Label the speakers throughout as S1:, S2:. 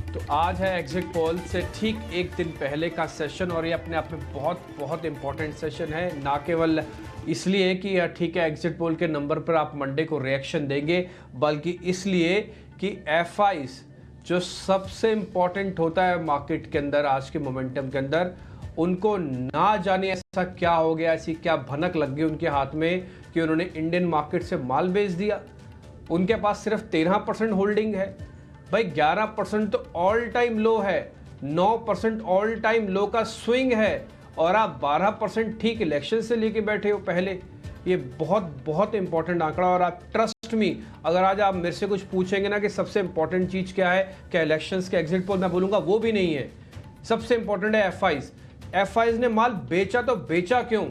S1: तो आज है एग्जिट पोल से ठीक एक दिन पहले का सेशन और ये अपने आप में बहुत बहुत इंपॉर्टेंट सेशन है, ना केवल इसलिए कि ठीक है एग्जिट पोल के नंबर पर आप मंडे को रिएक्शन देंगे, बल्कि इसलिए कि एफआईज जो सबसे इंपॉर्टेंट होता है मार्केट के अंदर आज के मोमेंटम के अंदर, उनको ना जाने ऐसा क्या हो गया, ऐसी क्या भनक लग गई उनके हाथ में कि उन्होंने इंडियन मार्केट से माल बेच दिया। उनके पास सिर्फ 13% होल्डिंग है भाई, 11% तो ऑल टाइम लो है, 9% ऑल टाइम लो का स्विंग है और आप 12% ठीक इलेक्शन से लेके बैठे हो पहले। ये बहुत बहुत इंपॉर्टेंट आंकड़ा और आप ट्रस्ट मी, अगर आज आप मेरे से कुछ पूछेंगे ना कि सबसे इंपॉर्टेंट चीज क्या है, क्या इलेक्शंस के एग्जिट पोल, मैं बोलूंगा वो भी नहीं है। सबसे इंपॉर्टेंट है एफआईज। एफआईज ने माल बेचा तो बेचा क्यों,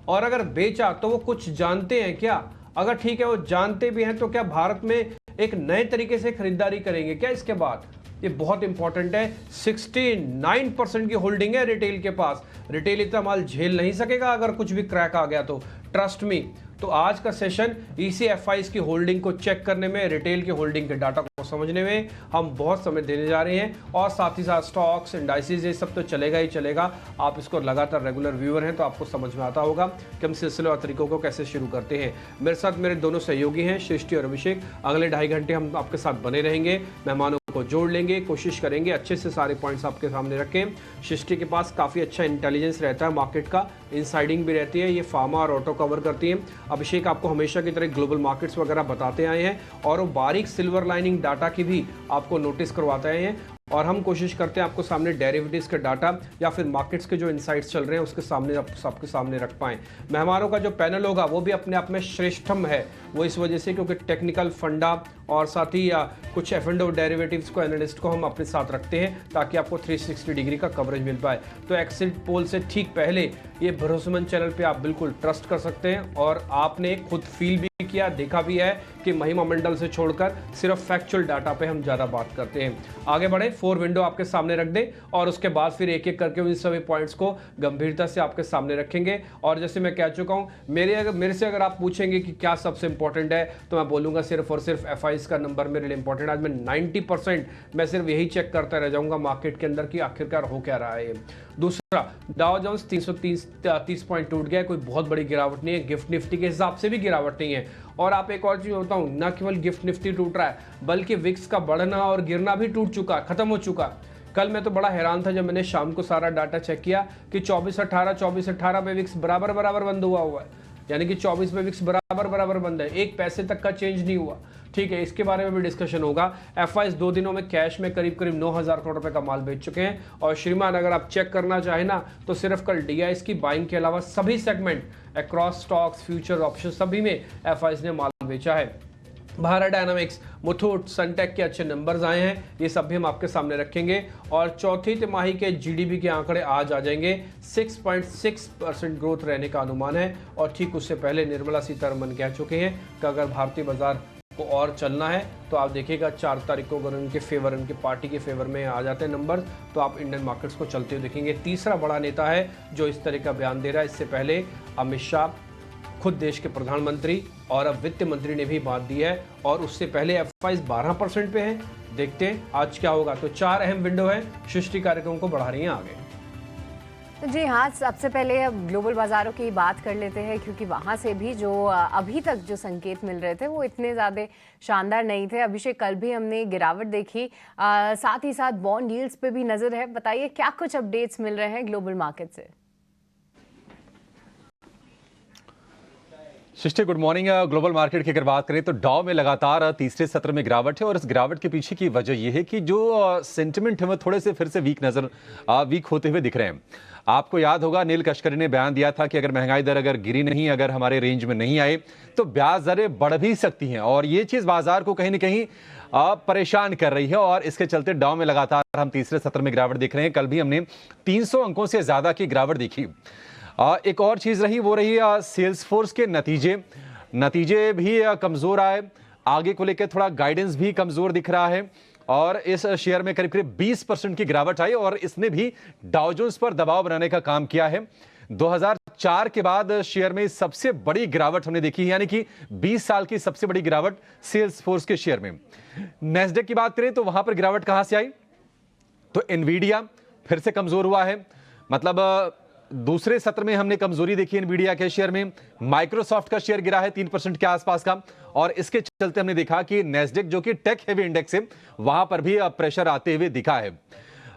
S1: और अगर बेचा तो वो कुछ जानते हैं क्या? अगर ठीक है वो जानते भी हैं तो क्या भारत में एक नए तरीके से खरीदारी करेंगे क्या इसके बाद? ये बहुत इंपॉर्टेंट है। 69% की होल्डिंग है रिटेल के पास। रिटेल इतना माल झेल नहीं सकेगा अगर कुछ भी क्रैक आ गया तो, ट्रस्ट मी। तो आज का सेशन ECFIs की होल्डिंग को चेक करने में, रिटेल की होल्डिंग के डाटा को समझने में हम बहुत समय देने जा रहे हैं, और साथ ही साथ स्टॉक्स, इंडाइसेस, ये सब तो चलेगा ही चलेगा। आप इसको लगातार रेगुलर व्यूअर हैं तो आपको समझ में आता होगा कि हम सिलसिले और तरीकों को कैसे शुरू करते हैं। मेरे साथ मेरे दोनों सहयोगी हैं, सृष्टि और अभिषेक। अगले 2.5 घंटे हम आपके साथ बने रहेंगे, मेहमानों को जोड़ लेंगे, कोशिश करेंगे अच्छे से सारे पॉइंट्स आपके सामने रखें। सृष्टि के पास काफ़ी अच्छा इंटेलिजेंस रहता है मार्केट का, इनसाइडिंग भी रहती है, ये फार्मा और ऑटो कवर करती है। अभिषेक आपको हमेशा की तरह ग्लोबल मार्केट्स वगैरह बताते आए हैं और वो बारीक सिल्वर लाइनिंग डाटा की भी आपको नोटिस करवाते आए हैं, और हम कोशिश करते हैं आपको सामने डेरिवेटिव्स के डाटा या फिर मार्केट्स के जो इनसाइट्स चल रहे हैं उसके सामने सबके सामने रख पाएं। मेहमानों का जो पैनल होगा वो भी अपने आप में श्रेष्ठम है, वो इस वजह से क्योंकि टेक्निकल फंडा और साथ ही कुछ F&O डेरिवेटिव्स को, एनालिस्ट को हम अपने साथ रखते हैं ताकि आपको 360 डिग्री का कवरेज मिल पाए। तो एग्जिट पोल से ठीक पहले ये भरोसेमंद चैनल पे आप बिल्कुल ट्रस्ट कर सकते हैं, और आपने खुद फील भी किया, देखा भी है कि महिमा मंडल से छोड़कर सिर्फ फैक्चुअल डाटा पे हम ज़्यादा बात करते हैं। आगे बढ़े, 4 विंडो आपके सामने रख दें और उसके बाद फिर एक एक करके उन सभी पॉइंट्स को गंभीरता से आपके सामने रखेंगे। और जैसे मैं कह चुका हूँ, मेरे से अगर आप पूछेंगे कि क्या सबसे इंपॉर्टेंट है तो मैं बोलूँगा सिर्फ और सिर्फ एफआईज का नंबर मेरे लिए इंपॉर्टेंट है। आज मैं 90% मैं सिर्फ यही चेक करता रह जाऊँगा मार्केट के अंदर कि आखिरकार हो क्या रहा है। दूसरा, डाउ जोन्स 330 पॉइंट टूट गया, कोई बहुत बड़ी गिरावट नहीं है, गिफ्ट निफ्टी के हिसाब से भी गिरावट नहीं है। और आप एक और चीज़ बताऊँ, न केवल गिफ्ट निफ्टी टूट रहा है बल्कि विक्स का बढ़ना और गिरना भी टूट चुका, खत्म हो चुका। कल मैं तो बड़ा हैरान था जब मैंने शाम को सारा डाटा चेक किया कि 24-18 पे विक्स बराबर बंद हुआ है, यानी कि 24 पे विक्स बराबर बंद है, 1 पैसे तक का चेंज नहीं हुआ। ठीक है, इसके बारे में भी डिस्कशन होगा। एफआईज 2 दिनों में कैश में करीब 9,000 करोड़ रुपए का माल बेच चुके हैं। और श्रीमान, अगर आप चेक करना चाहें ना तो सिर्फ कल डीआईएस की बाइंग के अलावा सभी segment across stocks, future, option, सभी में एफआईज ने माल बेचा है। भारत डायनामिक्स, मुथूट, सनटेक के अच्छे नंबर्स आए हैं, ये सब भी हम आपके सामने रखेंगे। और चौथी तिमाही के जीडीपी के आंकड़े आज आ जाएंगे, 6.6% ग्रोथ रहने का अनुमान है। और ठीक उससे पहले निर्मला सीतारमन कह चुके हैं कि अगर भारतीय बाजार को और चलना है तो आप देखिएगा 4 तारीख को अगर उनके फेवर, उनके पार्टी के फेवर में आ जाते हैं नंबर, तो आप इंडियन मार्केट्स को चलते हुए देखेंगे। तीसरा बड़ा नेता है जो इस तरह का बयान दे रहा है। इससे पहले अमित शाह, खुद देश के प्रधानमंत्री और अब वित्त मंत्री ने भी बात दी है, और उससे पहले एफआईज 12% पे है। देखते हैं आज क्या होगा। तो 4 अहम विंडो है, सृष्टि कार्यक्रम को बढ़ा रही हैं आगे।
S2: जी हाँ, सबसे पहले अब ग्लोबल बाज़ारों की बात कर लेते हैं, क्योंकि वहाँ से भी जो अभी तक जो संकेत मिल रहे थे वो इतने ज़्यादा शानदार नहीं थे। अभिषेक, कल भी हमने गिरावट देखी, साथ ही साथ बॉन्ड यील्ड्स पे भी नज़र है। बताइए क्या कुछ अपडेट्स मिल रहे हैं ग्लोबल मार्केट से?
S3: सृष्टि, गुड मॉर्निंग। ग्लोबल मार्केट की अगर बात करें तो डाउ में लगातार तीसरे सत्र में गिरावट है, और इस गिरावट के पीछे की वजह यह है कि जो सेंटिमेंट है वो थोड़े से फिर से वीक होते हुए दिख रहे हैं। आपको याद होगा नील कश्करी ने बयान दिया था कि अगर महंगाई दर अगर गिरी नहीं, अगर हमारे रेंज में नहीं आए तो ब्याज दरें बढ़ भी सकती हैं, और ये चीज़ बाजार को कहीं ना कहीं परेशान कर रही है। और इसके चलते डाउ में लगातार हम तीसरे सत्र में गिरावट देख रहे हैं। कल भी हमने 300 अंकों से ज़्यादा की गिरावट देखी। एक और चीज़ रही वो रही सेल्स फोर्स के नतीजे भी कमज़ोर आए। आगे को लेकर थोड़ा गाइडेंस भी कमज़ोर दिख रहा है, और इस शेयर में करीब 20% की गिरावट आई, और इसने भी डाउ जोन्स पर दबाव बनाने का काम किया है। 2004 के बाद शेयर में सबसे बड़ी गिरावट हमने देखी है, यानी कि 20 साल की सबसे बड़ी गिरावट सेल्स फोर्स के शेयर में। नेस्डेक की बात करें तो वहां पर गिरावट कहां से आई? तो एनवीडिया फिर से कमजोर हुआ है, मतलब दूसरे सत्र में हमने कमजोरी देखी एनवीडिया के शेयर में। माइक्रोसॉफ्ट का शेयर गिरा है 3% के आसपास का, और इसके चलते हमने देखा कि नेस्डेक जो कि टेक हेवी इंडेक्स है वहां पर भी प्रेशर आते हुए दिखा है।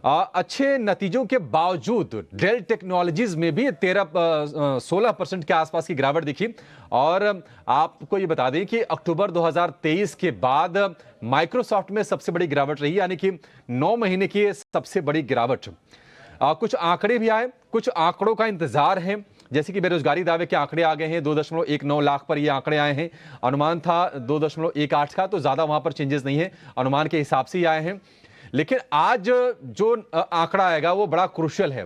S3: अच्छे नतीजों के बावजूद डेल टेक्नोलॉजीज में भी 16% के आसपास की गिरावट दिखी। और आपको ये बता दें कि अक्टूबर 2023 के बाद माइक्रोसॉफ्ट में सबसे बड़ी गिरावट रही, यानी कि 9 महीने की सबसे बड़ी गिरावट। कुछ आंकड़े भी आए, कुछ आंकड़ों का इंतजार है, जैसे कि बेरोजगारी दावे के आंकड़े आ गए हैं, 2.19 लाख पर ये आंकड़े आए हैं। अनुमान था 2.18 का, तो ज्यादा वहां पर चेंजेस नहीं है, अनुमान के हिसाब से ही आए हैं। लेकिन आज जो आंकड़ा आएगा वो बड़ा क्रूशियल है।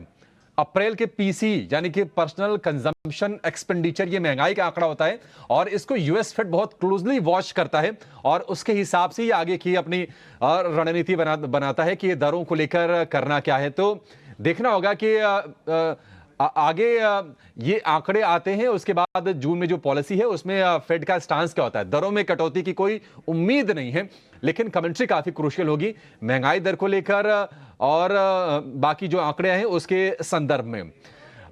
S3: अप्रैल के पीसी यानी कि पर्सनल कंजम्पशन एक्सपेंडिचर, ये महंगाई का आंकड़ा होता है और इसको यूएस फेड बहुत क्लोजली वॉच करता है और उसके हिसाब से ही आगे की अपनी रणनीति बनाता है कि ये दरों को लेकर करना क्या है। तो देखना होगा कि आगे ये आंकड़े आते हैं, उसके बाद जून में जो पॉलिसी है उसमें फेड का स्टांस क्या होता है। दरों में कटौती की कोई उम्मीद नहीं है, लेकिन कमेंट्री काफी क्रूशियल होगी महंगाई दर को लेकर और बाकी जो आंकड़े हैं उसके संदर्भ में।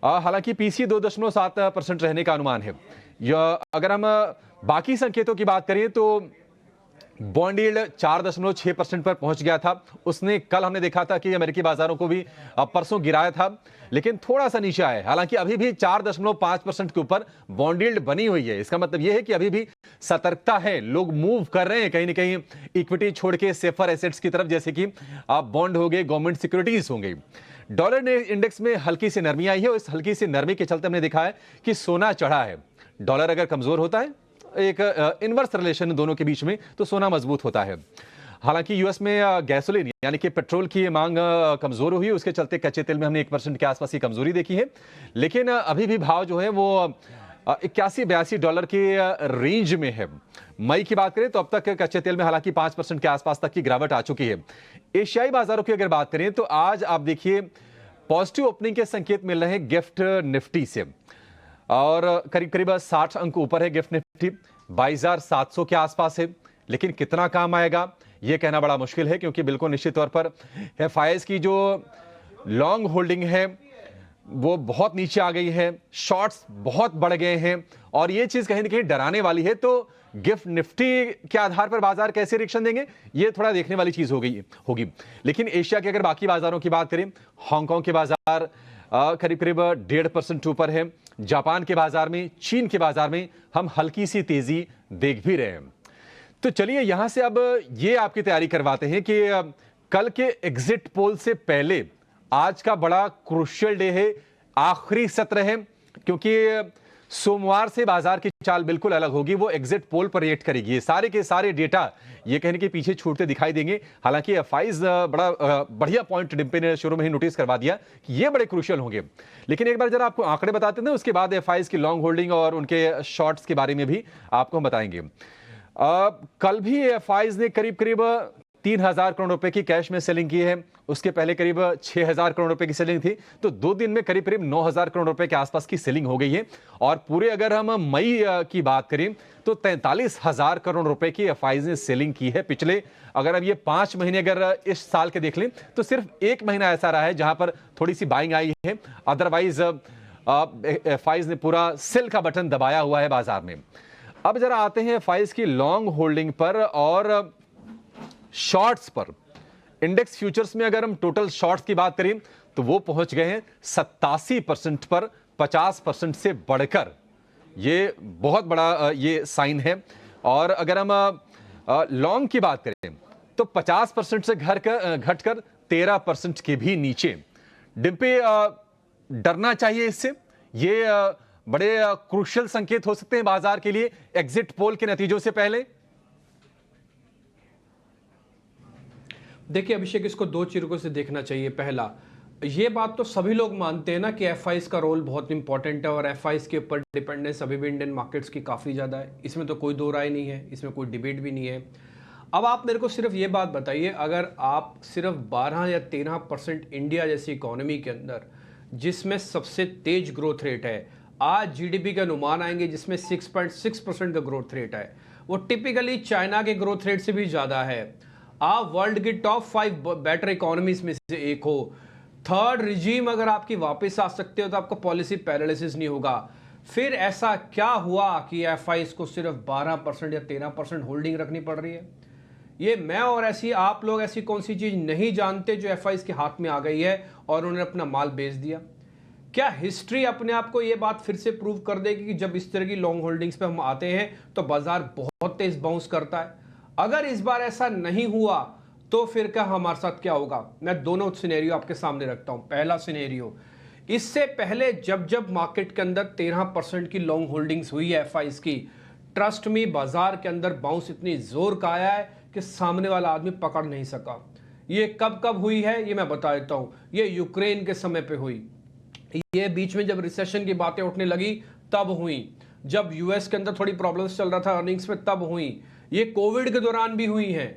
S3: हालांकि पीसी 2.7% रहने का अनुमान है। अगर हम बाकी संकेतों की बात करें तो बॉन्ड यील्ड 4.6% पर पहुंच गया था। उसने कल हमने देखा था कि अमेरिकी बाजारों को भी परसों गिराया था, लेकिन थोड़ा सा नीचे आया है। हालांकि अभी भी 4.5% के ऊपर बॉन्ड यील्ड बनी हुई है। इसका मतलब यह है कि अभी भी सतर्कता है, लोग मूव कर रहे हैं कहीं ना कहीं इक्विटी छोड़ के सेफर एसेट्स की तरफ, जैसे कि बॉन्ड हो गए, गवर्नमेंट सिक्योरिटीज होंगे। डॉलर इंडेक्स में हल्की सी नरमी आई है और इस हल्की सी नरमी के चलते हमने देखा है कि सोना चढ़ा है। डॉलर अगर कमजोर होता है, एक इनवर्स रिलेशन दोनों के बीच में, तो सोना मजबूत होता है। हालांकि यूएस में गैसोलीन यानी कि पेट्रोल की मांग कमजोर हुई, उसके चलते कच्चे तेल में हमने 1% के आसपास की कमजोरी देखी है। लेकिन अभी भी भाव जो है वो 81-82 डॉलर के रेंज में है। मई की बात करें तो अब तक कच्चे तेल में हालांकि 5% के आसपास तक की गिरावट आ चुकी है। एशियाई बाजारों की अगर बात करें तो आज आप देखिए पॉजिटिव ओपनिंग के संकेत मिल रहे हैं गिफ्ट निफ्टी से, और करीब करीब 60 अंक ऊपर है गिफ्ट निफ्टी, 22,700 के आसपास है। लेकिन कितना काम आएगा यह कहना बड़ा मुश्किल है, क्योंकि बिल्कुल निश्चित तौर पर एफआईएस की जो लॉन्ग होल्डिंग है वो बहुत नीचे आ गई है, शॉर्ट्स बहुत बढ़ गए हैं, और यह चीज कहीं ना कहीं डराने वाली है। तो गिफ्ट निफ्टी के आधार पर बाजार कैसे रिएक्शन देंगे ये थोड़ा देखने वाली चीज होगी। लेकिन एशिया के अगर बाकी बाजारों की बात करें, हांगकांग के बाजार करीब करीब 1.5% ऊपर है। जापान के बाजार में, चीन के बाजार में हम हल्की सी तेजी देख भी रहे हैं। तो चलिए यहां से अब ये आपकी तैयारी करवाते हैं कि कल के एग्जिट पोल से पहले आज का बड़ा क्रूशियल डे है, आखिरी सत्र है, क्योंकि सोमवार से बाजार की चाल बिल्कुल अलग होगी। वो एग्जिट पोल पर रिएक्ट करेगी। ये सारे के सारे डेटा ये कहने के पीछे छूटते दिखाई देंगे। हालांकि एफआईज बड़ा बढ़िया पॉइंट डिम्पे ने शुरू में ही नोटिस करवा दिया कि ये बड़े क्रूशियल होंगे। लेकिन एक बार जरा आपको आंकड़े बताते हैं, उसके बाद एफआईज की लॉन्ग होल्डिंग और उनके शॉर्ट्स के बारे में भी आपको हम बताएंगे। कल भी एफआईज ने करीब करीब 3,000 करोड़ रुपए की कैश में सेलिंग की है। उसके पहले करीब 6,000 करोड़ रुपए की सेलिंग थी, तो 2 दिन में करीब करीब 9,000 करोड़ रुपए के आसपास की सेलिंग हो गई है। और पूरे अगर हम मई की बात करें तो 43,000 करोड़ रुपए की एफआईज ने सेलिंग की है पिछले, अगर अब ये 5 महीने अगर इस साल के देख लें तो सिर्फ 1 महीना ऐसा रहा है जहां पर थोड़ी सी बाइंग आई है। अदरवाइज एफआईज ने पूरा सेल का बटन दबाया हुआ है बाजार में। अब जरा आते हैं एफआईज की लॉन्ग होल्डिंग पर और शॉर्ट्स पर। इंडेक्स फ्यूचर्स में अगर हम टोटल शॉर्ट्स की बात करें तो वो पहुंच गए हैं 87% पर, 50% से बढ़कर। ये बहुत बड़ा ये साइन है। और अगर हम लॉन्ग की बात करें तो 50% से घटकर 13% के भी नीचे। डिम्पे, डरना चाहिए इससे? ये बड़े क्रूशियल संकेत हो सकते हैं बाजार के लिए एग्जिट पोल के नतीजों से पहले।
S1: देखिए अभिषेक, इसको 2 चिरकों से देखना चाहिए। पहला, ये बात तो सभी लोग मानते हैं ना कि एफआईज का रोल बहुत इंपॉर्टेंट है और एफआईज के ऊपर डिपेंडेंस अभी भी इंडियन मार्केट्स की काफ़ी ज़्यादा है। इसमें तो कोई दो राय नहीं है, इसमें कोई डिबेट भी नहीं है। अब आप मेरे को सिर्फ ये बात बताइए, अगर आप सिर्फ 12 या 13% इंडिया जैसी इकोनॉमी के अंदर जिसमें सबसे तेज ग्रोथ रेट है, आज जीडीपी के अनुमान आएंगे जिसमें 6.6% का ग्रोथ रेट है, वो टिपिकली चाइना के ग्रोथ रेट से भी ज़्यादा है। आप वर्ल्ड की टॉप 5 बेटर इकोनॉमीज में से एक हो, थर्ड रिजीम अगर आपकी वापस आ सकते हो तो आपको पॉलिसी पैरालिसिस नहीं होगा। फिर ऐसा क्या हुआ कि एफआईज को सिर्फ 12% या 13% होल्डिंग रखनी पड़ रही है? ये मैं और ऐसी आप लोग ऐसी कौन सी चीज नहीं जानते जो एफआईज के हाथ में आ गई है और उन्होंने अपना माल बेच दिया? क्या हिस्ट्री अपने आप को यह बात फिर से प्रूव कर देगी कि जब इस तरह की लॉन्ग होल्डिंग्स पे हम आते हैं तो बाजार बहुत तेज बाउंस करता है? अगर इस बार ऐसा नहीं हुआ तो फिर क्या हमारे साथ क्या होगा? मैं दोनों सिनेरियो आपके सामने रखता हूं। पहला सिनेरियो, इससे पहले जब जब मार्केट के अंदर 13% की लॉन्ग होल्डिंग्स हुई है एफआईज की, ट्रस्ट में बाजार के अंदर बाउंस इतनी जोर का आया है कि सामने वाला आदमी पकड़ नहीं सका। ये कब कब हुई है ये मैं बता देता हूं। ये यूक्रेन के समय पे हुई, ये बीच में जब रिसेशन की बातें उठने लगी तब हुई, जब यूएस के अंदर थोड़ी प्रॉब्लम्स चल रहा था अर्निंग्स में तब हुई, ये कोविड के दौरान भी हुई हैं।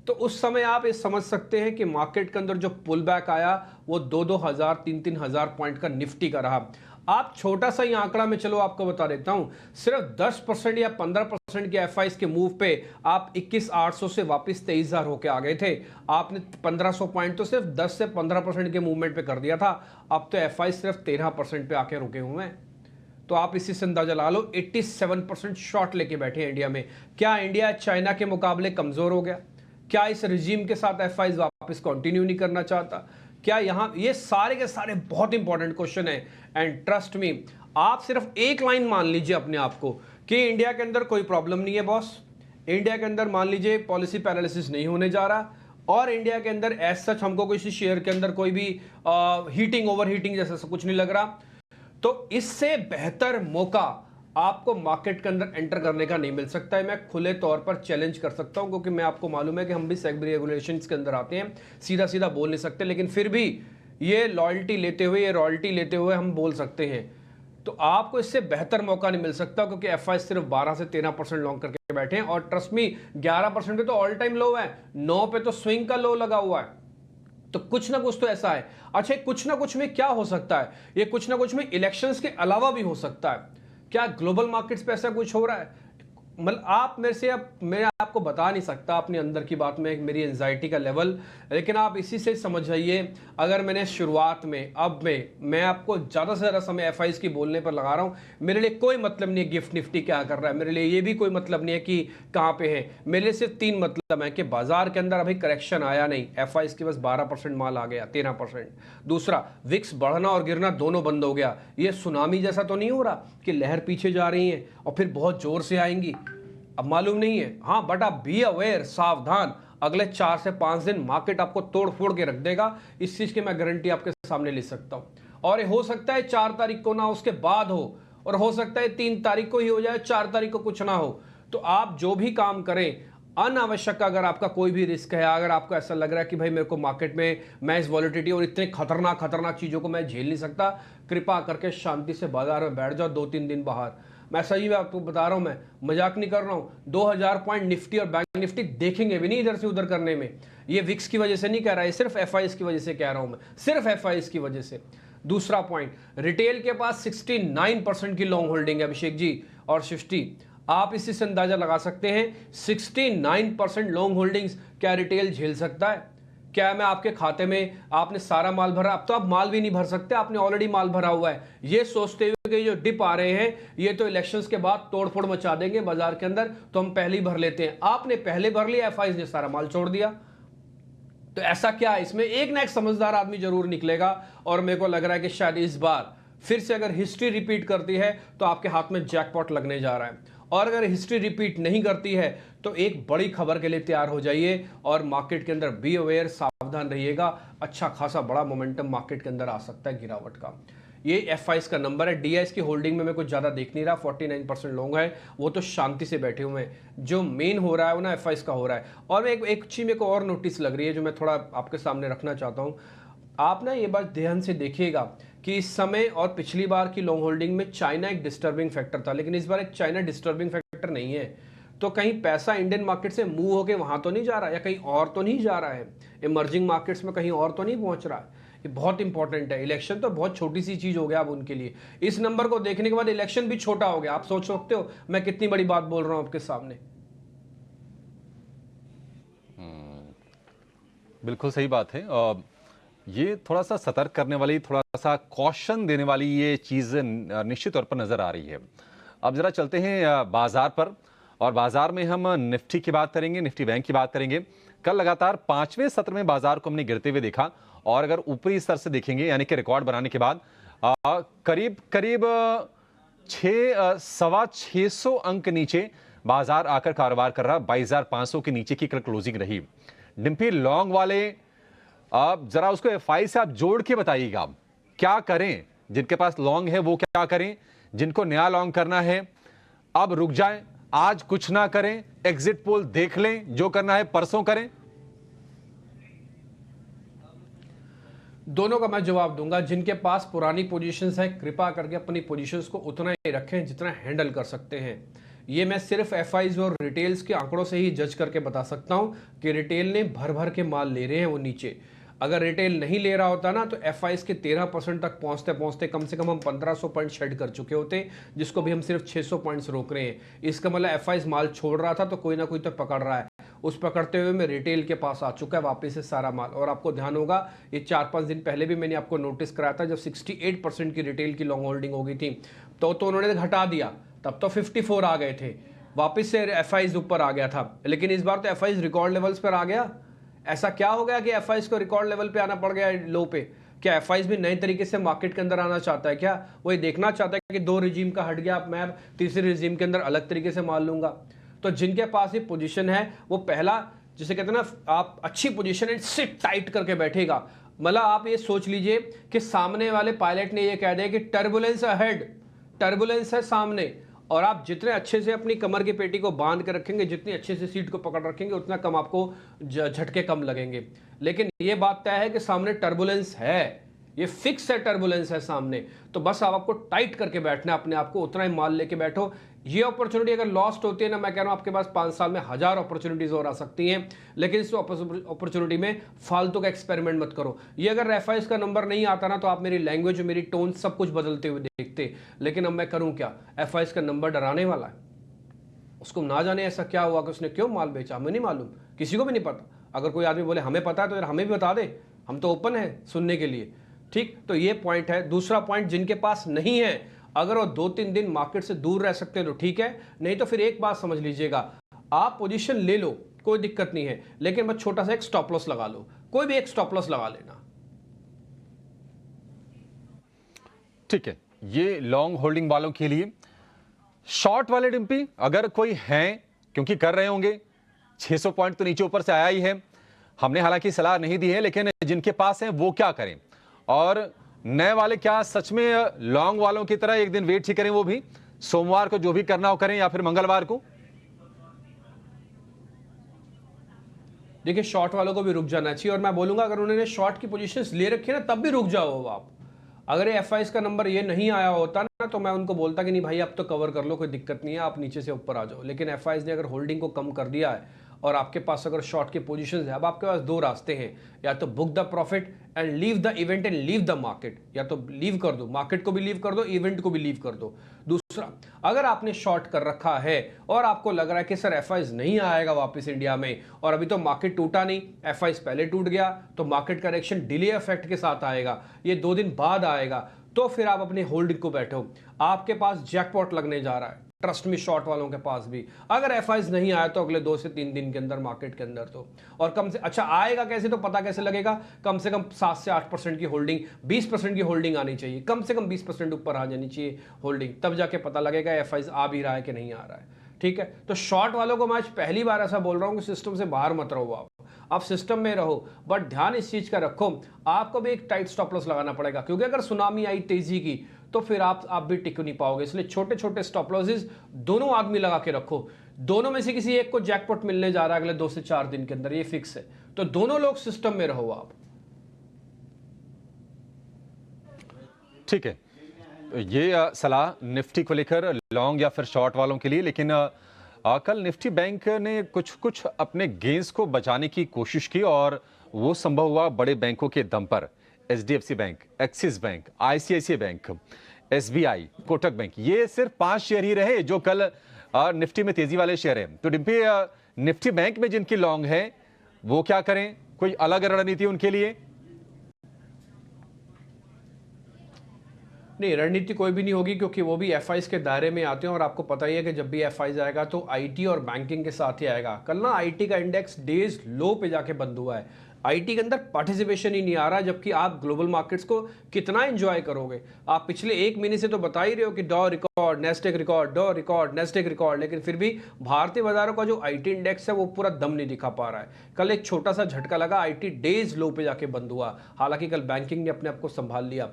S1: तो उस समय आप ये समझ सकते हैं कि मार्केट के अंदर जो पुल बैक आया वो 2-2 हज़ार 3-3 हज़ार पॉइंट का निफ्टी का रहा। आप छोटा सा ही आंकड़ा में चलो आपको बता देता हूं, सिर्फ 10% या 15% के एफआईज के मूव पे आप 21,800 से वापस 23,000 होके आ गए थे। आपने 1500 पॉइंट तो सिर्फ 10 से 15% के मूवमेंट पे कर दिया था। अब तो एफआईज सिर्फ 13% पे आके रुके हुए हैं। तो आप इसी से अंदाजा ला लो, 87% शॉर्ट लेके बैठे हैं इंडिया में। क्या इंडिया चाइना के मुकाबले कमजोर हो गया? क्या इस रिजीम के साथ एफआईज वापस कंटिन्यू नहीं करना चाहता? क्या यहां ये सारे के सारे बहुत इंपॉर्टेंट क्वेश्चन है। एंड ट्रस्ट मी, आप सिर्फ एक लाइन मान लीजिए अपने आप को कि इंडिया के अंदर कोई प्रॉब्लम नहीं है बॉस, इंडिया के अंदर मान लीजिए पॉलिसी पैरालिसिस नहीं होने जा रहा, और इंडिया के अंदर एज सच हमको किसी शेयर के अंदर कोई भी हीटिंग ओवर हीटिंग जैसा कुछ नहीं लग रहा, तो इससे बेहतर मौका आपको मार्केट के अंदर एंटर करने का नहीं मिल सकता है। मैं खुले तौर पर चैलेंज कर सकता हूं, क्योंकि मैं आपको मालूम है कि हम भी सेबी रेगुलेशंस के अंदर आते हैं, सीधा सीधा बोल नहीं सकते, लेकिन फिर भी ये लॉयल्टी लेते हुए, ये रॉयल्टी लेते हुए हम बोल सकते हैं। तो आपको इससे बेहतर मौका नहीं मिल सकता, क्योंकि एफआई सिर्फ 12 से 13% लॉन्ग करके बैठे हैं, और ट्रस्ट मी 11% पे तो ऑल टाइम लो है, 9 पे तो स्विंग का लो लगा हुआ है। तो कुछ ना कुछ तो ऐसा है। अच्छा, कुछ ना कुछ में क्या हो सकता है? ये कुछ ना कुछ में इलेक्शंस के अलावा भी हो सकता है। क्या ग्लोबल मार्केट्स पे ऐसा कुछ हो रहा है? मतलब आप मेरे से, अब मैं आपको बता नहीं सकता अपने अंदर की बात में मेरी एंजाइटी का लेवल, लेकिन आप इसी से समझ जाइए। अगर मैंने शुरुआत में, अब मैं आपको ज़्यादा से ज़्यादा समय एफआईज की बोलने पर लगा रहा हूँ, मेरे लिए कोई मतलब नहीं है गिफ्ट निफ्टी क्या कर रहा है, मेरे लिए ये भी कोई मतलब नहीं है कि कहाँ पे है। मेरे लिए सिर्फ 3 मतलब है कि बाजार के अंदर अभी करेक्शन आया नहीं, एफआईज के बस 12% माल आ गया, 13%। दूसरा, विक्स बढ़ना और गिरना दोनों बंद हो गया। ये सुनामी जैसा तो नहीं हो रहा कि लहर पीछे जा रही है और फिर बहुत जोर से आएंगी, अब मालूम नहीं है। हाँ, बट आप बी अवेयर, सावधान, अगले 4 से 5 दिन मार्केट आपको तोड़ फोड़ के रख देगा, इस चीज की मैं गारंटी आपके सामने ले सकता हूं। और ये हो सकता है 4 तारीख को ना, उसके बाद हो, और हो सकता है 3 तारीख को ही हो जाए, 4 तारीख को कुछ ना हो। तो आप जो भी काम करें, अनावश्यक, अगर आपका कोई भी रिस्क है, अगर आपको ऐसा लग रहा है कि भाई मेरे को मार्केट में, मैं इस वॉलिटिलिटी और इतने खतरनाक चीजों को मैं झेल नहीं सकता, कृपा करके शांति से बाजार में बैठ जाओ 2-3 दिन बाहर। मैं सही में आपको बता रहा हूं, मैं मजाक नहीं कर रहा हूं। 2000 पॉइंट निफ्टी और बैंक निफ्टी देखेंगे भी नहीं इधर से उधर करने में। ये विक्स की वजह से नहीं कह रहा है, सिर्फ एफआईएस की वजह से कह रहा हूं मैं, सिर्फ एफआईएस की वजह से। दूसरा पॉइंट, रिटेल के पास 69% की लॉन्ग होल्डिंग है अभिषेक जी और सृष्टि, आप इसी से अंदाजा लगा सकते हैं 69% लॉन्ग होल्डिंग्स क्या रिटेल झेल सकता है? क्या मैं आपके खाते में, आपने सारा माल भरा, अब तो आप माल भी नहीं भर सकते, आपने ऑलरेडी माल भरा हुआ है, ये सोचते हुए कि जो डिप आ रहे हैं ये तो इलेक्शंस के बाद तोड़फोड़ मचा देंगे बाजार के अंदर, तो हम पहले ही भर लेते हैं। आपने पहले भर लिया, एफआईज ने सारा माल छोड़ दिया। तो ऐसा क्या है इसमें? एक ना एक समझदार आदमी जरूर निकलेगा, और मेरे को लग रहा है कि शायद इस बार फिर से अगर हिस्ट्री रिपीट करती है तो आपके हाथ में जैकपॉट लगने जा रहा है। और अगर हिस्ट्री रिपीट नहीं करती है तो एक बड़ी खबर के लिए तैयार हो जाइए, और मार्केट के अंदर बी अवेयर, सावधान रहिएगा। अच्छा खासा बड़ा मोमेंटम मार्केट के अंदर आ सकता है गिरावट का। ये एफआईएस का नंबर है। डीआईएस की होल्डिंग में मैं कुछ ज़्यादा देख नहीं रहा, 49% लोग हैं, वो तो शांति से बैठे हुए हैं। जो मेन हो रहा है वो ना एफआईएस का हो रहा है। और एक चीज़ मेरे को और नोटिस लग रही है जो मैं थोड़ा आपके सामने रखना चाहता हूँ। आप ना ये बात ध्यान से देखिएगा कि इस समय और पिछली बार की लॉन्ग होल्डिंग में चाइना एक डिस्टर्बिंग फैक्टर था, लेकिन इस बार एक चाइना डिस्टर्बिंग फैक्टर नहीं है। तो कहीं पैसा इंडियन मार्केट से मूव होके वहां तो नहीं जा रहा, या कहीं और तो नहीं जा रहा है, इमर्जिंग मार्केट्स में कहीं और तो नहीं पहुंच रहा है। ये बहुत इंपॉर्टेंट है। इलेक्शन तो बहुत छोटी सी चीज हो गया अब उनके लिए। इस नंबर को देखने के बाद इलेक्शन भी छोटा हो गया। आप सोच सकते हो मैं कितनी बड़ी बात बोल रहा हूं आपके सामने।
S3: बिल्कुल सही बात है। ये थोड़ा सा सतर्क करने वाली, थोड़ा सा कॉशन देने वाली ये चीज़ निश्चित तौर पर नज़र आ रही है। अब ज़रा चलते हैं बाज़ार पर, और बाज़ार में हम निफ्टी की बात करेंगे, निफ्टी बैंक की बात करेंगे। कल लगातार 5वें सत्र में बाज़ार को हमने गिरते हुए देखा, और अगर ऊपरी स्तर से देखेंगे यानी कि रिकॉर्ड बनाने के बाद करीब करीब 600 अंक नीचे बाजार आकर कारोबार कर रहा। 22,500 के नीचे की कल क्लोजिंग रही। डिम्पी, लॉन्ग वाले आप जरा उसको एफआई से आप जोड़ के बताइएगा, क्या करें? जिनके पास लॉन्ग है वो क्या करें? जिनको नया लॉन्ग करना है अब रुक जाएं, आज कुछ ना करें, एग्जिट पोल देख लें, जो करना है परसों करें।
S1: दोनों का मैं जवाब दूंगा। जिनके पास पुरानी पोजीशंस है, कृपा करके अपनी पोजीशंस को उतना ही रखें जितना हैंडल कर सकते हैं। ये मैं सिर्फ एफआईज और रिटेल्स के आंकड़ों से ही जज करके बता सकता हूं कि रिटेल ने भर भर के माल ले रहे हैं वो नीचे। अगर रिटेल नहीं ले रहा होता ना तो एफआईज के 13% तक पहुंचते पहुंचते कम से कम हम 1500 पॉइंट शेड कर चुके होते, जिसको भी हम सिर्फ 600 पॉइंट्स रोक रहे हैं। इसका मतलब एफआईज माल छोड़ रहा था तो कोई ना कोई तो पकड़ रहा है। उस पकड़ते हुए मैं रिटेल के पास आ चुका है वापस से सारा माल। और आपको ध्यान होगा ये 4-5 दिन पहले भी मैंने आपको नोटिस कराया था, जब 68% की रिटेल की लॉन्ग होल्डिंग हो गई थी तो उन्होंने घटा दिया, तब तो 54 आ गए थे, वापस से एफआईज ऊपर आ गया था। लेकिन इस बार तो एफआईज रिकॉर्ड लेवल्स पर आ गया। ऐसा क्या हो गया कि एफआईज को रिकॉर्ड लेवल पे आना पड़ गया लो पे? क्या एफआईज भी नए तरीके से मार्केट के अंदर आना चाहता है क्या? वो ये देखना चाहता है कि 2 रिजीम का हट गया, मैं तीसरे रिजीम के अंदर अलग तरीके से माल लूंगा? तो जिनके पास ये पोजीशन है वो पहला, जिसे कहते हैं ना, आप अच्छी पोजीशन है सिट टाइट करके बैठेगा। मतलब आप ये सोच लीजिए कि सामने वाले पायलट ने ये कह दिया कि टर्बुलेंस अहेड, टर्बुलेंस है सामने, और आप जितने अच्छे से अपनी कमर की पेटी को बांध के रखेंगे, जितनी अच्छे से सीट को पकड़ रखेंगे, उतना कम आपको झटके कम लगेंगे। लेकिन ये बात तय है कि सामने टर्बुलेंस है, ये फिक्स है, टर्बुलेंस है सामने। तो बस आपको टाइट करके बैठना है अपने आप को, उतना ही माल लेके बैठो। ये अपॉर्चुनिटी अगर लॉस्ट होती है ना, मैं कह रहा हूं आपके पास 5 साल में 1000 अपॉर्चुनिटीज और आ सकती हैं, लेकिन इस अपॉर्चुनिटी में फालतू का एक्सपेरिमेंट मत करो। ये अगर एफआईज का नंबर नहीं आता ना तो आप मेरी लैंग्वेज, मेरी टोन सब कुछ बदलते हुए देखते। लेकिन अब मैं करूं क्या? एफआईज का नंबर डराने वाला है। उसको ना जाने ऐसा क्या हुआ कि उसने क्यों माल बेचा, हमें नहीं मालूम, किसी को भी नहीं पता। अगर कोई आदमी बोले हमें पता है तो यार हमें भी बता दे, हम तो ओपन है सुनने के लिए। ठीक, तो ये पॉइंट है। दूसरा पॉइंट, जिनके पास नहीं है, अगर वो 2-3 दिन मार्केट से दूर रह सकते हैं तो ठीक है, नहीं तो फिर एक बात समझ लीजिएगा, आप पोजीशन ले लो, कोई दिक्कत नहीं है, लेकिन बस छोटा सा एक स्टॉप लॉस लगा लो, कोई भी एक स्टॉप लॉस लगा लेना।
S3: ठीक है, ये लॉन्ग होल्डिंग वालों के लिए। शॉर्ट वाले डिम्पी अगर कोई हैं, क्योंकि कर रहे होंगे, 600 पॉइंट तो नीचे ऊपर से आया ही है। हमने हालांकि सलाह नहीं दी है, लेकिन जिनके पास है वो क्या करें? और नए वाले क्या सच में लॉन्ग वालों की तरह एक दिन वेट ही करें, वो भी सोमवार को जो भी करना हो करें, या फिर मंगलवार को?
S1: देखिए, शॉर्ट वालों को भी रुक जाना चाहिए, और मैं बोलूंगा अगर उन्होंने शॉर्ट की पोजीशंस ले रखी है ना तब भी रुक जाओ आप। अगर ये एफआईज का नंबर ये नहीं आया होता ना तो मैं उनको बोलता कि नहीं भाई अब तो कवर कर लो, कोई दिक्कत नहीं है, आप नीचे से ऊपर आ जाओ। लेकिन एफआईज ने अगर होल्डिंग को कम कर दिया है और आपके पास अगर शॉर्ट की पोजीशंस है, अब आपके पास 2 रास्ते हैं, या तो book the profit and leave the event and leave the market, या तो लीव कर दो, मार्केट को भी लीव कर दो, इवेंट को भी लीव कर दो। दूसरा, अगर आपने शॉर्ट कर रखा है और आपको लग रहा है कि सर एफआईज नहीं आएगा वापस इंडिया में, और अभी तो मार्केट टूटा नहीं, एफआईज पहले टूट गया, तो मार्केट करेक्शन डिले इफेक्ट के साथ आएगा, ये 2 दिन बाद आएगा, तो फिर आप अपनी होल्डिंग को बैठो। आपके पास जैकपॉट लगने जा रहा है, ट्रस्ट में, शॉर्ट वालों के पास भी। अगर एफआईज नहीं आया तो अगले 2 से 3 दिन के अंदर मार्केट के अंदर तो, और कम से अच्छा आएगा कैसे तो पता कैसे लगेगा? कम से कम 7 से 8% की होल्डिंग, 20% की होल्डिंग आनी चाहिए, कम से कम 20% ऊपर आ जानी चाहिए होल्डिंग, तब जाके पता लगेगा एफआईज आ भी रहा है कि नहीं आ रहा है। ठीक है, तो शॉर्ट वालों को मैं आज पहली बार ऐसा बोल रहा हूं कि सिस्टम से बाहर मत रहो, आप सिस्टम में रहो, बट ध्यान इस चीज का रखो, आपको भी एक टाइट स्टॉप लॉस लगाना पड़ेगा, क्योंकि अगर सुनामी आई तेजी की तो फिर आप भी टिक नहीं पाओगे। इसलिए छोटे छोटे स्टॉप लॉसेस दोनों आदमी लगा के रखो, दोनों में से किसी एक को जैकपॉट मिलने जा रहा है अगले 2 से 4 दिन के अंदर, ये फिक्स है, तो दोनों लोग सिस्टम में रहो आप।
S3: ठीक है, ये सलाह निफ्टी को लेकर लॉन्ग या फिर शॉर्ट वालों के लिए। लेकिन कल निफ्टी बैंक ने कुछ अपने गेंस को बचाने की कोशिश की, और वो संभव हुआ बड़े बैंकों के दम पर। HDFC bank, axis bank, ICICI bank, SBI, Kotak bank, ये सिर्फ 5 शेयर ही रहे जो कल निफ्टी में तेजी वाले शेयर हैं। तो डिम्पी, निफ्टी बैंक में जिनकी लॉन्ग है वो क्या करें? कोई अलग रणनीति उनके लिए?
S1: नहीं, रणनीति कोई भी नहीं होगी, क्योंकि वो भी एफआईज के दायरे में आते हैं और आपको पता ही है कि जब भी एफआईज आएगा तो आईटी और बैंकिंग के साथ ही आएगा। कल ना आईटी का इंडेक्स डेज लो पे जाके बंद हुआ है। आईटी के अंदर पार्टिसिपेशन ही नहीं आ रहा, जबकि आप ग्लोबल मार्केट्स को कितना एंजॉय करोगे। आप पिछले एक महीने से तो बता ही रहे हो कि डॉ रिकॉर्ड, नेस्डेक रिकॉर्ड, डॉ रिकॉर्ड, नेस्डेक रिकॉर्ड, लेकिन फिर भी भारतीय बाजारों का जो आईटी इंडेक्स है वो पूरा दम नहीं दिखा पा रहा है। कल एक छोटा सा झटका लगा, आईटी डेज लो पे जाके बंद हुआ। हालांकि कल बैंकिंग ने अपने आप को संभाल लिया।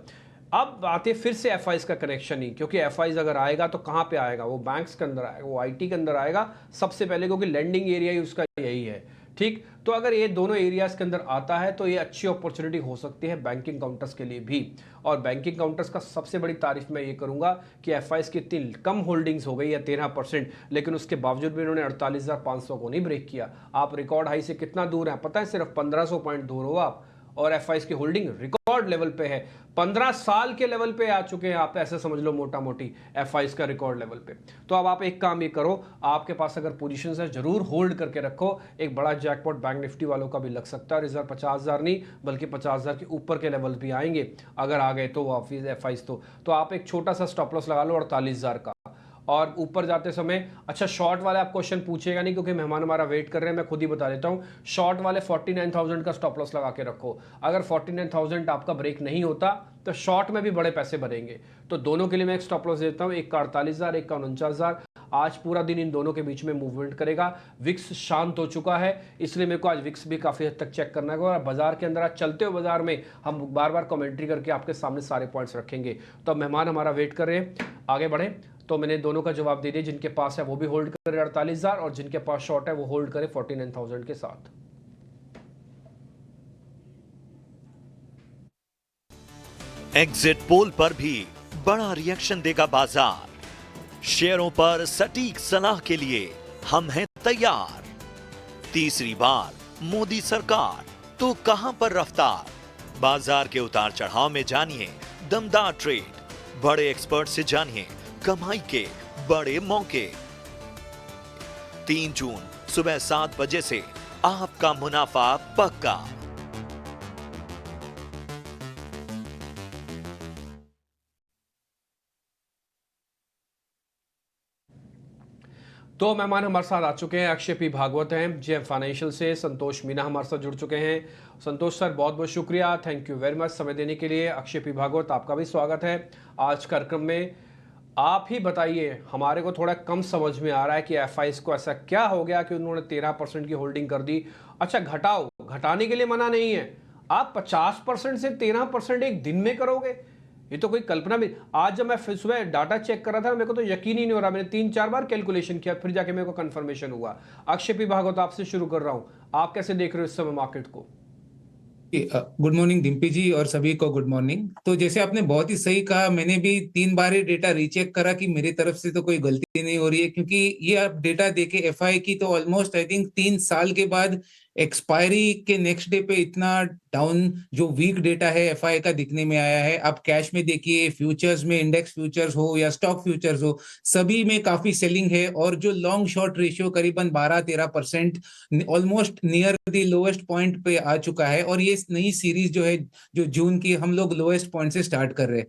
S1: अब आते फिर से एफआईज का कनेक्शन ही, क्योंकि एफआईज अगर आएगा तो कहाँ पे आएगा, वो बैंक्स के अंदर आएगा, वो आईटी के अंदर आएगा सबसे पहले, क्योंकि लैंडिंग एरिया ही उसका यही है। ठीक, तो अगर ये दोनों एरियाज के अंदर आता है तो ये अच्छी अपॉर्चुनिटी हो सकती है बैंकिंग काउंटर्स के लिए भी। और बैंकिंग काउंटर्स का सबसे बड़ी तारीफ मैं ये करूंगा कि एफआईज की इतनी कम होल्डिंग्स हो गई है 13%, लेकिन उसके बावजूद भी इन्होंने 48,500 को नहीं ब्रेक किया। आप रिकॉर्ड हाई से कितना दूर है पता है? सिर्फ 1500 पॉइंट दूर हो आप, और एफआईज की होल्डिंग रिकॉर्ड लेवल पे है। 15 साल के लेवल पे आ चुके हैं आप, ऐसे समझ लो मोटा मोटी एफआईज का रिकॉर्ड लेवल पे। तो अब आप एक काम ये करो, आपके पास अगर पोजीशंस है जरूर होल्ड करके रखो। एक बड़ा जैकपॉट बैंक निफ्टी वालों का भी लग सकता है। रिजर्व 50,000 नहीं बल्कि 50,000 के ऊपर के लेवल भी आएंगे अगर आ गए तो वापिस एफआईज। तो आप एक छोटा सा स्टॉप लॉस लगा लो 48,000 का। और ऊपर जाते समय, अच्छा शॉर्ट वाले आप क्वेश्चन पूछेगा नहीं क्योंकि मेहमान हमारा वेट कर रहे हैं, मैं खुद ही बता देता हूं। शॉर्ट वाले 49,000 का स्टॉप लॉस लगा के रखो। अगर 49,000 आपका ब्रेक नहीं होता तो शॉर्ट में भी बड़े पैसे बनेंगे। तो दोनों के लिए मैं एक स्टॉप लॉस देता हूं, एक का 48,000, एक का 49,000। आज पूरा दिन इन दोनों के बीच में मूवमेंट करेगा। विक्स शांत हो चुका है, इसलिए मेरे को आज विक्स भी काफी हद तक चेक करना है। और बाजार के अंदर आज चलते हुए बाजार में हम बार बार कमेंट्री करके आपके सामने सारे पॉइंट्स रखेंगे। तो मेहमान हमारा वेट कर रहे हैं, आगे बढ़े। तो मैंने दोनों का जवाब दे दिया, जिनके पास है वो भी होल्ड करे 48,000 और जिनके पास शॉर्ट है वो होल्ड करे 49,000 के साथ।
S4: एग्जिट पोल पर भी बड़ा रिएक्शन देगा बाजार। शेयरों पर सटीक सलाह के लिए हम हैं तैयार। तीसरी बार मोदी सरकार तो कहां पर रफ्तार। बाजार के उतार चढ़ाव में जानिए दमदार ट्रेड, बड़े एक्सपर्ट से जानिए कमाई के बड़े मौके। 3 जून सुबह 7 बजे से आपका मुनाफा पक्का।
S1: तो मेहमान हमारे साथ आ चुके हैं, अक्षय पी भागवत हैं जेएम फाइनेंशियल से, संतोष मीना हमारे साथ जुड़ चुके हैं। संतोष सर बहुत बहुत शुक्रिया, थैंक यू वेरी मच समय देने के लिए। अक्षय पी भागवत आपका भी स्वागत है आज कार्यक्रम में। आप ही बताइए, हमारे को थोड़ा कम समझ में आ रहा है कि एफआईज को ऐसा क्या हो गया कि उन्होंने 13% की होल्डिंग कर दी। अच्छा घटाओ, घटाने के लिए मना नहीं है, आप 50% से 13% एक दिन में करोगे, ये तो कोई कल्पना भी। आज जब मैं फिर सुबह डाटा चेक कर रहा था मेरे को तो यकीन ही नहीं हो रहा, मैंने 3-4 बार कैलकुलेशन किया फिर जाके मेरे को कंफर्मेशन हुआ। अक्षय पी भागवत आपसे शुरू कर रहा हूं, आप कैसे देख रहे हो इस समय मार्केट को?
S5: गुड मॉर्निंग डिम्पी जी और सभी को गुड मॉर्निंग। तो जैसे आपने बहुत ही सही कहा, मैंने भी 3 बार ये डेटा रीचेक करा कि मेरी तरफ से तो कोई गलती नहीं हो रही है, क्योंकि ये आप डेटा देखे एफआई की तो ऑलमोस्ट आई थिंक 3 साल के बाद एक्सपायरी के नेक्स्ट डे पे इतना डाउन जो वीक डेटा है एफआई का दिखने में आया है। आप कैश में देखिए, फ्यूचर्स में, इंडेक्स फ्यूचर्स हो या स्टॉक फ्यूचर्स हो, सभी में काफी सेलिंग है। और जो लॉन्ग शॉर्ट रेशियो करीबन 12-13% almost near the lowest point पे आ चुका है। और ये नई सीरीज जो है, जो जून की, हम लोग लोएस्ट पॉइंट से स्टार्ट कर रहे हैं।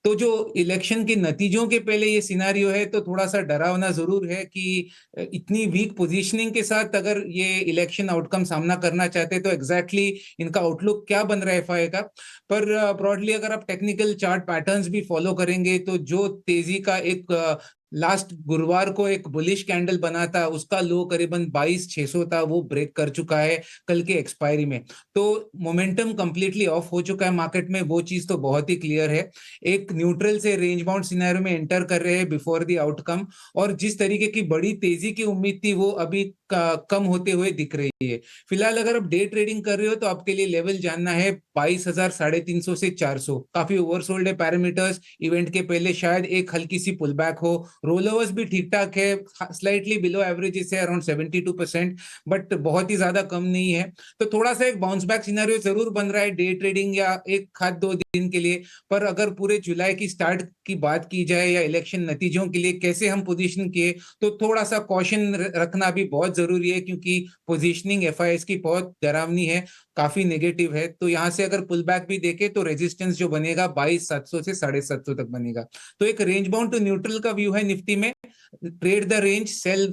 S5: तो जो इलेक्शन के नतीजों के पहले ये सिनारियो है तो थोड़ा सा डरावना जरूर है कि इतनी वीक पोजीशनिंग के साथ अगर ये इलेक्शन आउटकम सामना करना चाहते हैं तो एग्जैक्टली इनका आउटलुक क्या बन रहा है एफआई का। पर ब्रॉडली अगर आप टेक्निकल चार्ट पैटर्न्स भी फॉलो करेंगे तो जो तेजी का एक लास्ट गुरुवार को एक बुलिश कैंडल बना था, उसका लो करीबन 22,600 था, वो ब्रेक कर चुका है कल के एक्सपायरी में। तो मोमेंटम कंप्लीटली ऑफ हो चुका है मार्केट में, वो चीज तो बहुत ही क्लियर है। एक न्यूट्रल से रेंज बाउंड सिनेरियो में एंटर कर रहे हैं बिफोर द आउटकम, और जिस तरीके की बड़ी तेजी की उम्मीद थी वो अभी कम होते हुए दिख रही है। फिलहाल अगर आप डे ट्रेडिंग कर रहे हो तो आपके लिए लेवल जानना है 22,350 से 400। काफी ओवरसोल्ड है पैरामीटर्स, इवेंट के पहले शायद एक हल्की सी पुल बैक हो। रोलओवर्स भी ठीक ठाक है, स्लाइटली बिलो एवरेज है अराउंड 72%, बट बहुत ही ज्यादा कम नहीं है। तो थोड़ा सा एक बाउंस बैक सिनेरियो जरूर बन रहा है डे ट्रेडिंग या एक 2 दिन के लिए, पर अगर पूरे जुलाई की स्टार्ट की बात की जाए या इलेक्शन नतीजों के लिए कैसे हम पोजीशन किए, तो थोड़ा सा कॉशन रखना भी बहुत जरूरी है, क्योंकि पोजीशनिंग एफआईएस की बहुत डरावनी है, काफी नेगेटिव है। तो यहाँ से अगर पुल बैक भी देखे तो रेजिस्टेंस जो बनेगा 22,700 से 750 तक बनेगा। तो एक रेंज बाउंड टू न्यूट्रल का व्यू है निफ्टी में। Trade the range, sell,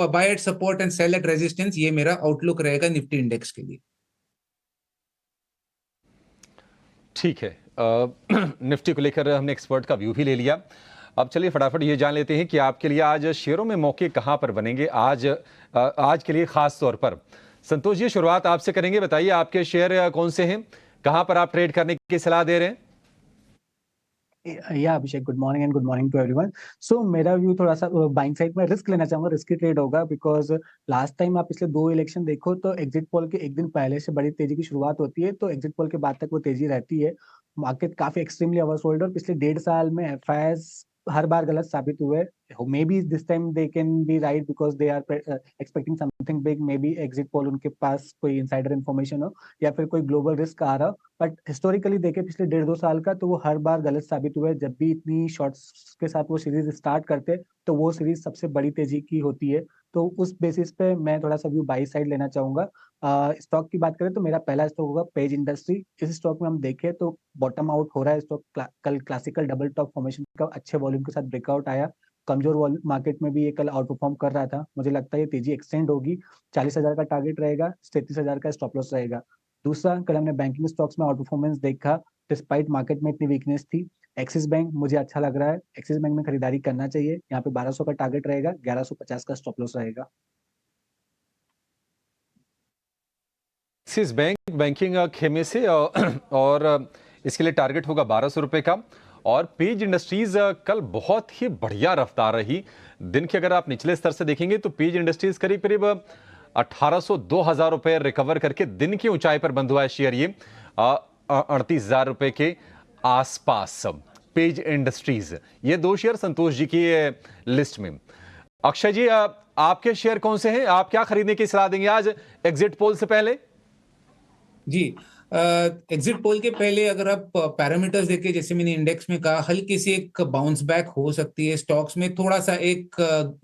S5: buy at support and sell at resistance, ये मेरा आउटलुक रहेगा निफ्टी इंडेक्स के लिए।
S3: ठीक है। निफ्टी को लेकर हमने एक्सपर्ट का व्यू भी ले लिया। अब चलिए फटाफट ये जान लेते हैं कि आपके लिए आज शेयरों में मौके कहां पर बनेंगे आज के लिए खास तौर पर। संतोष जी, शुरुआत आपसे करेंगे। बताइए आपके शेयर कौन से हैं, कहां पर आप ट्रेड करने की सलाह दे रहे हैं?
S6: या Abhishek, good morning and good morning to everyone. So मेरा व्यू थोड़ा सा बाइंग साइड में रिस्क लेना चाहूंगा, रिस्की ट्रेड होगा, बिकॉज लास्ट टाइम आप पिछले 2 इलेक्शन देखो तो एग्जिट पोल के एक दिन पहले से बड़ी तेजी की शुरुआत होती है, तो एग्जिट पोल के बाद तक वो तेजी रहती है। मार्केट काफी एक्सट्रीमली ओवरसोल्ड और पिछले 1.5 साल में एफआईआईज हर बार गलत साबित हुए। Maybe this time they can be right because they are expecting something big, maybe exit poll उनके पास कोई इनसाइडर इन्फॉर्मेशन हो या फिर कोई ग्लोबल रिस्क आ रहा हो। बट हिस्टोरिकली देखे पिछले 1.5-2 साल का, तो वो हर बार गलत साबित हुए। जब भी इतनी शॉर्ट्स के साथ वो सीरीज स्टार्ट करते तो वो सीरीज सबसे बड़ी तेजी की होती है। तो उस बेसिस पे मैं थोड़ा सा व्यू बाई साइड लेना चाहूंगा। स्टॉक की बात करें तो मेरा पहला स्टॉक होगा पेज इंडस्ट्री। इस स्टॉक में हम देखें तो बॉटम आउट हो रहा है स्टॉक। कल क्लासिकल डबल टॉप फॉर्मेशन का अच्छे वॉल्यूम के साथ ब्रेकआउट आया। कमजोर मार्केट में भी ये कल आउट परफॉर्म कर रहा था। मुझे लगता है ये तेजी एक्सटेंड होगी। 40,000 का टारगेट रहेगा, 33,000 का स्टॉप लॉस रहेगा। दूसरा, कल हमने बैंकिंग स्टॉक्स में आउट परफॉर्मेंस देखा डिस्पाइट मार्केट में इतनी वीकनेस थी। एक्सिस बैंक मुझे अच्छा लग रहा है, एक्सिस बैंक में खरीदारी करना चाहिए। यहाँ पे 1200 का टारगेट रहेगा, 1150 का स्टॉप लॉस रहेगा।
S3: एक्सिस बैंक बैंकिंग खेमे से और इसके लिए टारगेट होगा 1200 रुपए का। और पेज इंडस्ट्रीज कल बहुत ही बढ़िया रफ्तार रही। दिन के अगर आप निचले स्तर से देखेंगे तो पेज इंडस्ट्रीज करीब करीब 1800-2000 रुपए रिकवर करके दिन की ऊंचाई पर बंद हुआ है शेयर, ये 38,000 रुपए के आसपास। पेज इंडस्ट्रीज, ये 2 शेयर संतोष जी की लिस्ट में। अक्षय जी, आपके शेयर कौन से हैं? आप क्या खरीदने की सलाह देंगे आज एग्जिट पोल से पहले?
S5: जी, एग्जिट पोल के पहले अगर आप पैरामीटर्स देखें, जैसे मैंने इंडेक्स में कहा, हल्की सी एक बाउंस बैक हो सकती है। स्टॉक्स में थोड़ा सा एक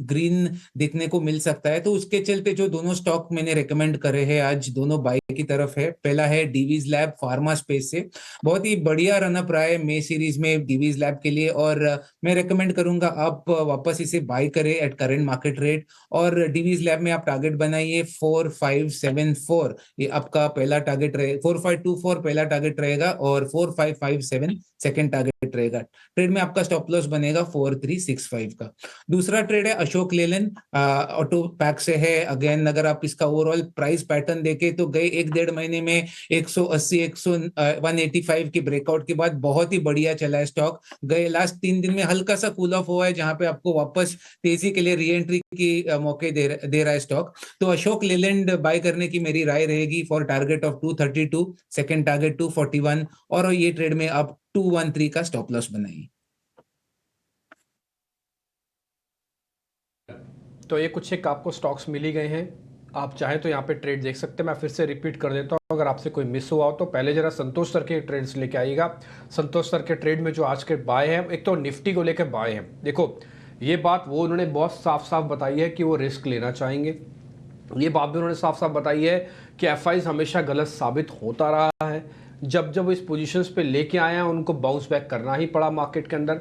S5: ग्रीन देखने को मिल सकता है। तो उसके चलते जो दोनों स्टॉक मैंने रेकमेंड करे हैं आज, दोनों बाय की तरफ है। पहला है डीवीज लैब फार्मा स्पेस से, बहुत ही बढ़िया रनअप रहा है मे सीरीज में डीवीज लैब के लिए, और मैं रेकमेंड करूंगा आप वापस इसे बाय करें एट करेंट मार्केट रेट। और डीवीज लैब में आप टारगेट बनाइए 4574, ये आपका पहला टारगेट रहे। 4524 पहला टारगेट रहेगा और 4557 सेकंड टारगेट रहेगा। ट्रेड में आपका स्टॉप लॉस बनेगा 4365 का। दूसरा ट्रेड है अशोक लेलैंड, ऑटो पैक से है। अगेन अगर आप इसका ओवरऑल प्राइस पैटर्न देखें तो गए 1-1.5 महीने में 180 185 की ब्रेकआउट के बाद बहुत ही बढ़िया चला है स्टॉक। गए लास्ट 3 दिन में हल्का सा कूल ऑफ हुआ है, जहां पे आपको वापस तेजी के लिए री एंट्री की मौके दे रहा है स्टॉक। तो अशोक लेलैंड बाय करने की मेरी राय रहेगी for target of 232, second target 241, और ये ट्रेड में आप 213 का स्टॉप लॉस बनाइए।
S1: तो ये कुछ एक आपको स्टॉक्स मिल ही गए हैं, आप चाहें तो यहाँ पे ट्रेड देख सकते हैं। मैं फिर से रिपीट कर देता हूँ, अगर आपसे कोई मिस हुआ हो तो पहले जरा संतोष सर के ट्रेड्स लेके आइएगा। संतोष सर के ट्रेड में जो आज के बाय हैं, एक तो निफ्टी को लेकर बाय हैं। देखो ये बात वो उन्होंने बहुत साफ साफ बताई है कि वो रिस्क लेना चाहेंगे। ये बात भी उन्होंने साफ साफ बताई है कि एफआईज हमेशा गलत साबित होता रहा है। जब जब इस पोजीशंस पे लेके आए हैं उनको बाउंस बैक करना ही पड़ा मार्केट के अंदर।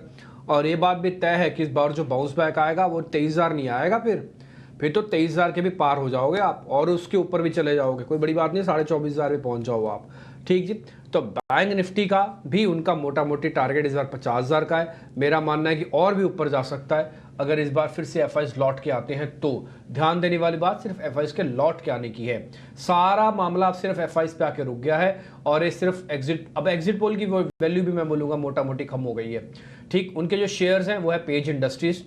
S1: और ये बात भी तय है कि इस बार जो बाउंस बैक आएगा वो 23,000 नहीं आएगा, फिर तो 23,000 के भी पार हो जाओगे आप और उसके ऊपर भी चले जाओगे, कोई बड़ी बात नहीं, 24,500 पे पहुंच जाओ आप। ठीक जी। तो बैंक निफ्टी का भी उनका मोटा मोटी टारगेट इस बार 50,000 का है। मेरा मानना है कि और भी ऊपर जा सकता है अगर इस बार फिर से एफआईज लौट के आते हैं तो। ध्यान देने वाली बात सिर्फ एफआईज के लौट के आने की है। सारा मामला अब सिर्फ एफआईज पे आके रुक गया है और ये सिर्फ एग्जिट पोल की वैल्यू भी मैं बोलूंगा मोटा मोटी कम हो गई है। ठीक, उनके जो शेयर्स हैं वो है पेज इंडस्ट्रीज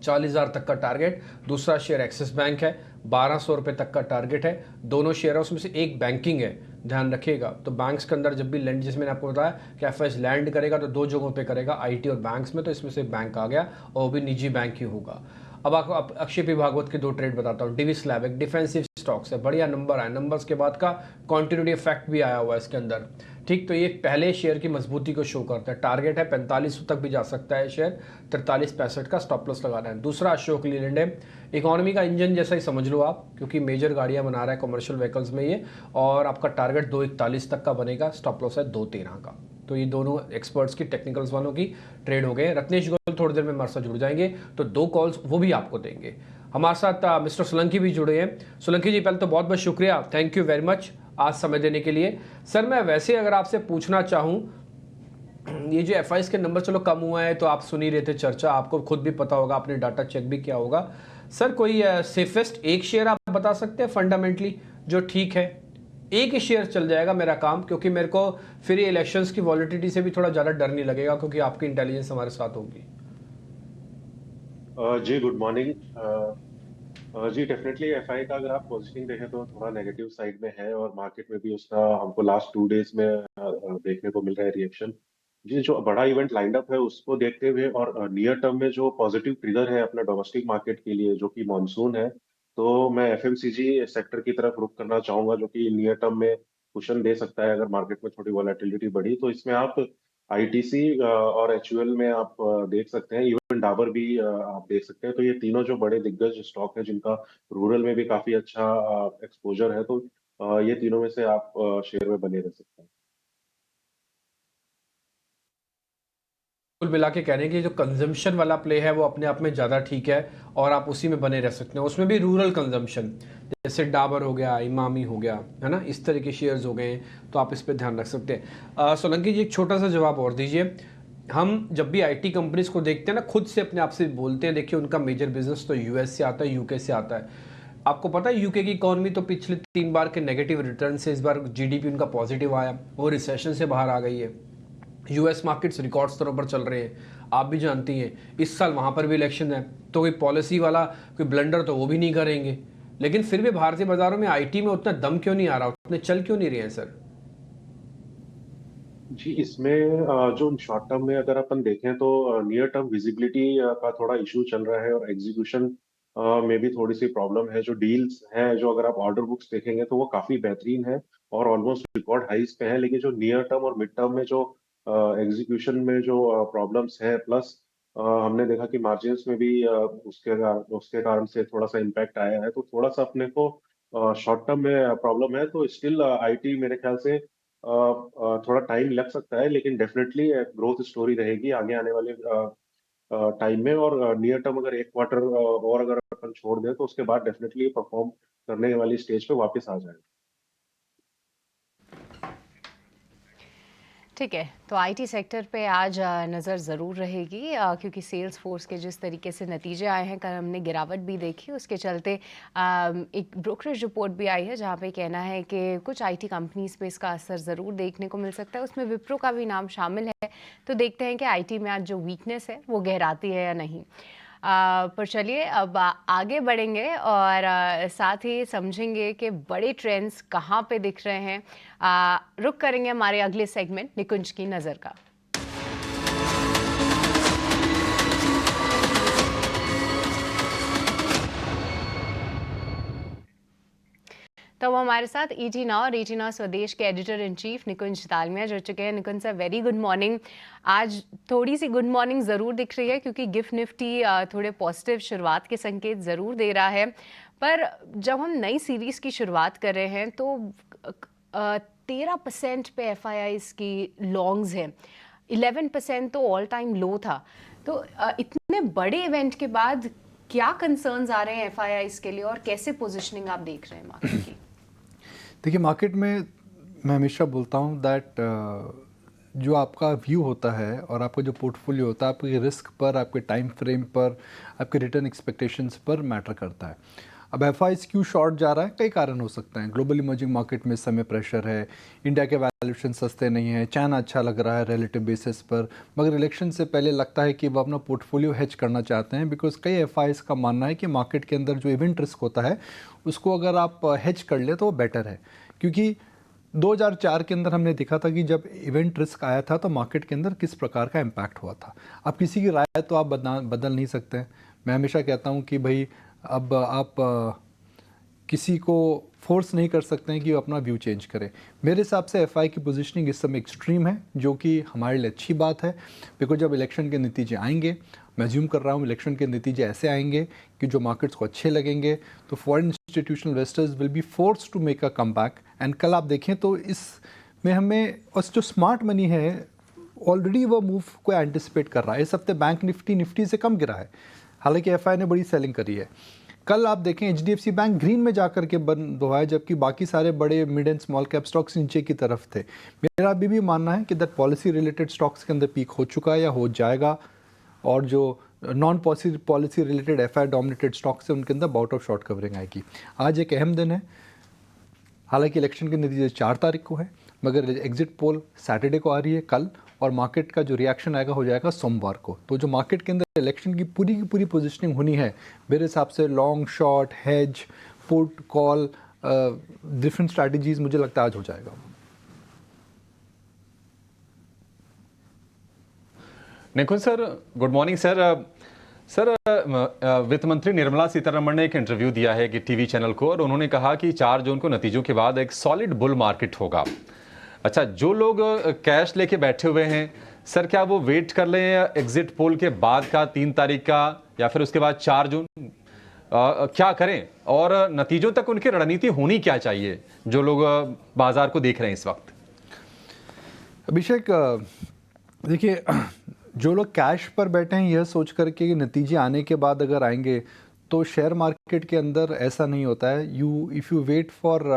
S1: 40,000 तक का टारगेट। दूसरा शेयर एक्सिस बैंक है, 1200 रुपये तक का टारगेट है। दोनों शेयर है, उसमें से एक बैंकिंग है, ध्यान रखिएगा। तो बैंक्स के अंदर जब भी लैंड, जिसमें मैंने आपको बताया कि एफआईज लैंड करेगा तो 2 जगहों पे करेगा, आईटी और बैंक्स में, तो इसमें से बैंक आ गया और वो भी निजी बैंक ही होगा। अब आपको अक्षय पी भागवत के 2 ट्रेड बताता हूँ। डीवी स्लैब एक डिफेंसिव स्टॉक्स है, बढ़िया नंबर आए, नंबर्स के बाद का कॉन्टिन्यूटी इफेक्ट भी आया हुआ है इसके अंदर। ठीक, तो ये पहले शेयर की मजबूती को शो करता है। टारगेट है 45 तक भी जा सकता है शेयर, 43-65 का स्टॉप लॉस लगाना है। दूसरा अशोक लीलैंड है, इकोनॉमी का इंजन जैसा ही समझ लो आप, क्योंकि मेजर गाड़ियां बना रहा है कमर्शियल व्हीकल्स में ये, और आपका टारगेट 241 तक का बनेगा, स्टॉप लॉस है 213 का। तो ये दोनों एक्सपर्ट्स की, टेक्निकल्स वालों की ट्रेड हो गए। रत्नेश गोयल थोड़ी देर में हमारे साथ जुड़ जाएंगे, तो 2 कॉल्स वो भी आपको देंगे। हमारे साथ मिस्टर सोलंकी भी जुड़े हैं। सोलंकी जी, पहले तो बहुत बहुत शुक्रिया, थैंक यू वेरी मच आज समय देने के लिए। सर, मैं वैसे अगर आपसे पूछना चाहूँ, ये जो एफआईएस के नंबर चलो कम हुआ है तो आप सुन ही रहे थे चर्चा, आपको खुद भी पता होगा, आपने डाटा चेक भी किया होगा। सर, कोई सेफेस्ट एक शेयर आप बता सकते हैं फंडामेंटली जो ठीक है? एक ही शेयर चल जाएगा मेरा काम, क्योंकि मेरे को फिर ये इलेक्शंस की वॉलिटिलिटी से भी थोड़ा ज़्यादा डर नहीं लगेगा, क्योंकि आपकी इंटेलिजेंस हमारे साथ होगी।
S7: जी गुड मॉर्निंग। जी डेफिनेटली एफआई का अगर आप पोजीशनिंग देखें तो थोड़ा नेगेटिव साइड में है, और मार्केट में भी उसका हमको लास्ट 2 डेज में देखने को मिल रहा है रिएक्शन। जी, जो बड़ा इवेंट लाइंड अप है उसको देखते हुए और नियर टर्म में जो पॉजिटिव ट्रिगर है अपना डोमेस्टिक मार्केट के लिए जो कि मॉनसून है, तो मैं एफएमसीजी सेक्टर की तरफ रुख करना चाहूंगा, जो कि नियर टर्म में कुशन दे सकता है। अगर मार्केट में थोड़ी वॉलेटिलिटी बढ़ी तो इसमें आप आईटीसी और एचयूएल में आप देख सकते हैं, इवन डाबर भी आप देख सकते हैं। तो ये तीनों जो बड़े दिग्गज स्टॉक है जिनका रूरल में भी काफी अच्छा एक्सपोजर है, तो ये तीनों में से आप शेयर में बने रह सकते हैं।
S1: कुल मिला के कह रहे हैं कि जो कंजम्पशन वाला प्ले है वो अपने आप में ज़्यादा ठीक है, और आप उसी में बने रह सकते हैं। उसमें भी रूरल कंजम्पशन, जैसे डाबर हो गया, इमामी हो गया, है ना, इस तरह के शेयर्स हो गए हैं, तो आप इस पर ध्यान रख सकते हैं। सोलंकी जी, एक छोटा सा जवाब और दीजिए। हम जब भी आईटी कंपनीज को देखते हैं ना, खुद से अपने आप से बोलते हैं, देखिए उनका मेजर बिजनेस तो यूएस से आता है, यूके से आता है। आपको पता है यूके की इकोनॉमी तो पिछले 3 बार के नेगेटिव रिटर्न से इस बार जीडीपी उनका पॉजिटिव आया, वो रिसेशन से बाहर आ गई है। यूएस मार्केट्स रिकॉर्ड स्तरों पर चल रहे हैं, आप भी जानती हैं। इस साल वहाँ पर भी इलेक्शन है, तो कोई पॉलिसी वाला कोई ब्लंडर तो वो भी नहीं करेंगे, लेकिन फिर भी भारतीय बाजारों में आईटी में उतना दम क्यों नहीं आ रहा, उतने चल क्यों नहीं रहे हैं सर?
S7: जी, इसमें जो शॉर्ट टर्म में अगर अपन देखें तो नियर टर्म विजिबिलिटी का थोड़ा इशू चल रहा है, और एग्जीक्यूशन में भी थोड़ी सी प्रॉब्लम है। जो डील्स हैं, जो अगर आप ऑर्डर बुक्स देखेंगे तो वो काफी बेहतरीन है और ऑलमोस्ट रिकॉर्ड हाइस पे है, लेकिन जो नियर टर्म और मिड टर्म में जो एग्जीक्यूशन में जो प्रॉब्लम्स है, प्लस हमने देखा कि मार्जिन्स में भी उसके कारण से थोड़ा सा इम्पैक्ट आया है, तो थोड़ा सा अपने को शॉर्ट टर्म में प्रॉब्लम है। तो स्टिल आईटी मेरे ख्याल से थोड़ा टाइम लग सकता है, लेकिन डेफिनेटली ग्रोथ स्टोरी रहेगी आगे आने वाले टाइम में। और नियर टर्म अगर 1 क्वार्टर और अगर अपन छोड़ दें तो उसके बाद डेफिनेटली परफॉर्म करने वाली स्टेज पे वापस आ जाएगा।
S2: ठीक है, तो आईटी सेक्टर पे आज नज़र ज़रूर रहेगी, क्योंकि सेल्स फोर्स के जिस तरीके से नतीजे आए हैं, कल हमने गिरावट भी देखी, उसके चलते एक ब्रोकरेज रिपोर्ट भी आई है जहां पे कहना है कि कुछ आईटी कंपनीज पे इसका असर ज़रूर देखने को मिल सकता है। उसमें विप्रो का भी नाम शामिल है, तो देखते हैं कि आईटी में आज जो वीकनेस है वो गहराती है या नहीं। पर चलिए अब आगे बढ़ेंगे और साथ ही समझेंगे कि बड़े ट्रेंड्स कहाँ पे दिख रहे हैं। रुक करेंगे हमारे अगले सेगमेंट निकुंज की नज़र का। तो हमारे साथ ईटी नाउ और ईटी नाउ स्वदेश के एडिटर इन चीफ निकुंज दालमिया जुड़ चुके हैं। निकुंज सर, वेरी गुड मॉर्निंग। आज थोड़ी सी गुड मॉर्निंग ज़रूर दिख रही है, क्योंकि गिफ्ट निफ्टी थोड़े पॉजिटिव शुरुआत के संकेत ज़रूर दे रहा है। पर जब हम नई सीरीज़ की शुरुआत कर रहे हैं तो 13% पे एफआईआईज़ की लॉन्ग्स हैं, 11% तो ऑल टाइम लो था। तो इतने बड़े इवेंट के बाद क्या कंसर्न्स आ रहे हैं एफआईआईज़ के लिए, और कैसे पोजिशनिंग आप देख रहे हैं मार्केट की?
S8: देखिए, मार्केट में मैं हमेशा बोलता हूँ दैट जो आपका व्यू होता है और आपका जो पोर्टफोलियो होता है, आपके रिस्क पर, आपके टाइम फ्रेम पर, आपके रिटर्न एक्सपेक्टेशंस पर मैटर करता है। अब एफआईआईज़ क्यों शॉर्ट जा रहा है, कई कारण हो सकते हैं। ग्लोबल इमर्जिंग मार्केट में इस समय प्रेशर है, इंडिया के वैल्यूएशन सस्ते नहीं है, चाइना अच्छा लग रहा है रिलेटिव बेसिस पर, मगर इलेक्शन से पहले लगता है कि वो अपना पोर्टफोलियो हेज करना चाहते हैं, बिकॉज कई एफआईआईज़ का मानना है कि मार्केट के अंदर जो इवेंट रिस्क होता है उसको अगर आप हेज कर ले तो वो बेटर है। क्योंकि 2004 के अंदर हमने देखा था कि जब इवेंट रिस्क आया था तो मार्केट के अंदर किस प्रकार का इम्पैक्ट हुआ था। अब किसी की राय तो आप बदल नहीं सकते। मैं हमेशा कहता हूँ कि भाई अब आप किसी को फोर्स नहीं कर सकते हैं कि वो अपना व्यू चेंज करें। मेरे हिसाब से एफआई की पोजीशनिंग इस समय एक्सट्रीम है, जो कि हमारे लिए अच्छी बात है, बिकॉज जब इलेक्शन के नतीजे आएंगे, मैं अज्यूम कर रहा हूँ इलेक्शन के नतीजे ऐसे आएंगे कि जो मार्केट्स को अच्छे लगेंगे, तो foreign institutional investors will be force to make a comeback. And कल आप देखें तो इसमें हमें, और जो स्मार्ट मनी है ऑलरेडी वो मूव को एंटिसिपेट कर रहा है। इस हफ्ते बैंक निफ्टी से कम गिरा है, हालांकि एफआई ने बड़ी सेलिंग करी है। कल आप देखें एचडीएफसी बैंक ग्रीन में जाकर के बंद हुआ है, जबकि बाकी सारे बड़े mid and small cap stocks नीचे की तरफ थे। मेरा अभी भी मानना है कि दैट पॉलिसी रिलेटेड स्टॉक्स के अंदर पीक हो चुका है या हो जाएगा, और जो non policy related FI dominated stocks है उनके अंदर बाउट ऑफ शॉर्ट कवरिंग आएगी। आज एक अहम दिन है, हालांकि इलेक्शन के नतीजे 4 तारीख को है, मगर एग्जिट पोल सैटरडे को आ रही है कल, और मार्केट का जो रिएक्शन आएगा हो जाएगा सोमवार को। तो जो मार्केट के अंदर इलेक्शन की पूरी पोजीशनिंग होनी है, मेरे हिसाब से long short hedge put call different strategies मुझे लगता है आज हो जाएगा।
S3: Nikunj sir, good morning sir. Sir, वित्त मंत्री निर्मला सीतारमण ने एक इंटरव्यू दिया है कि टीवी चैनल को, और उन्होंने कहा कि 4 जून को नतीजों के बाद एक सॉलिड बुल मार्केट होगा। अच्छा, जो लोग कैश लेके बैठे हुए हैं सर, क्या वो वेट कर लें एग्जिट पोल के बाद का 3 तारीख का, या फिर उसके बाद 4 जून क्या करें, और नतीजों तक उनकी रणनीति होनी क्या चाहिए, जो लोग बाजार को देख रहे हैं इस वक्त?
S8: अभिषेक, देखिए, जो लोग कैश पर बैठे हैं यह सोच करके कि नतीजे आने के बाद अगर आएंगे, तो शेयर मार्केट के अंदर ऐसा नहीं होता है। If you wait for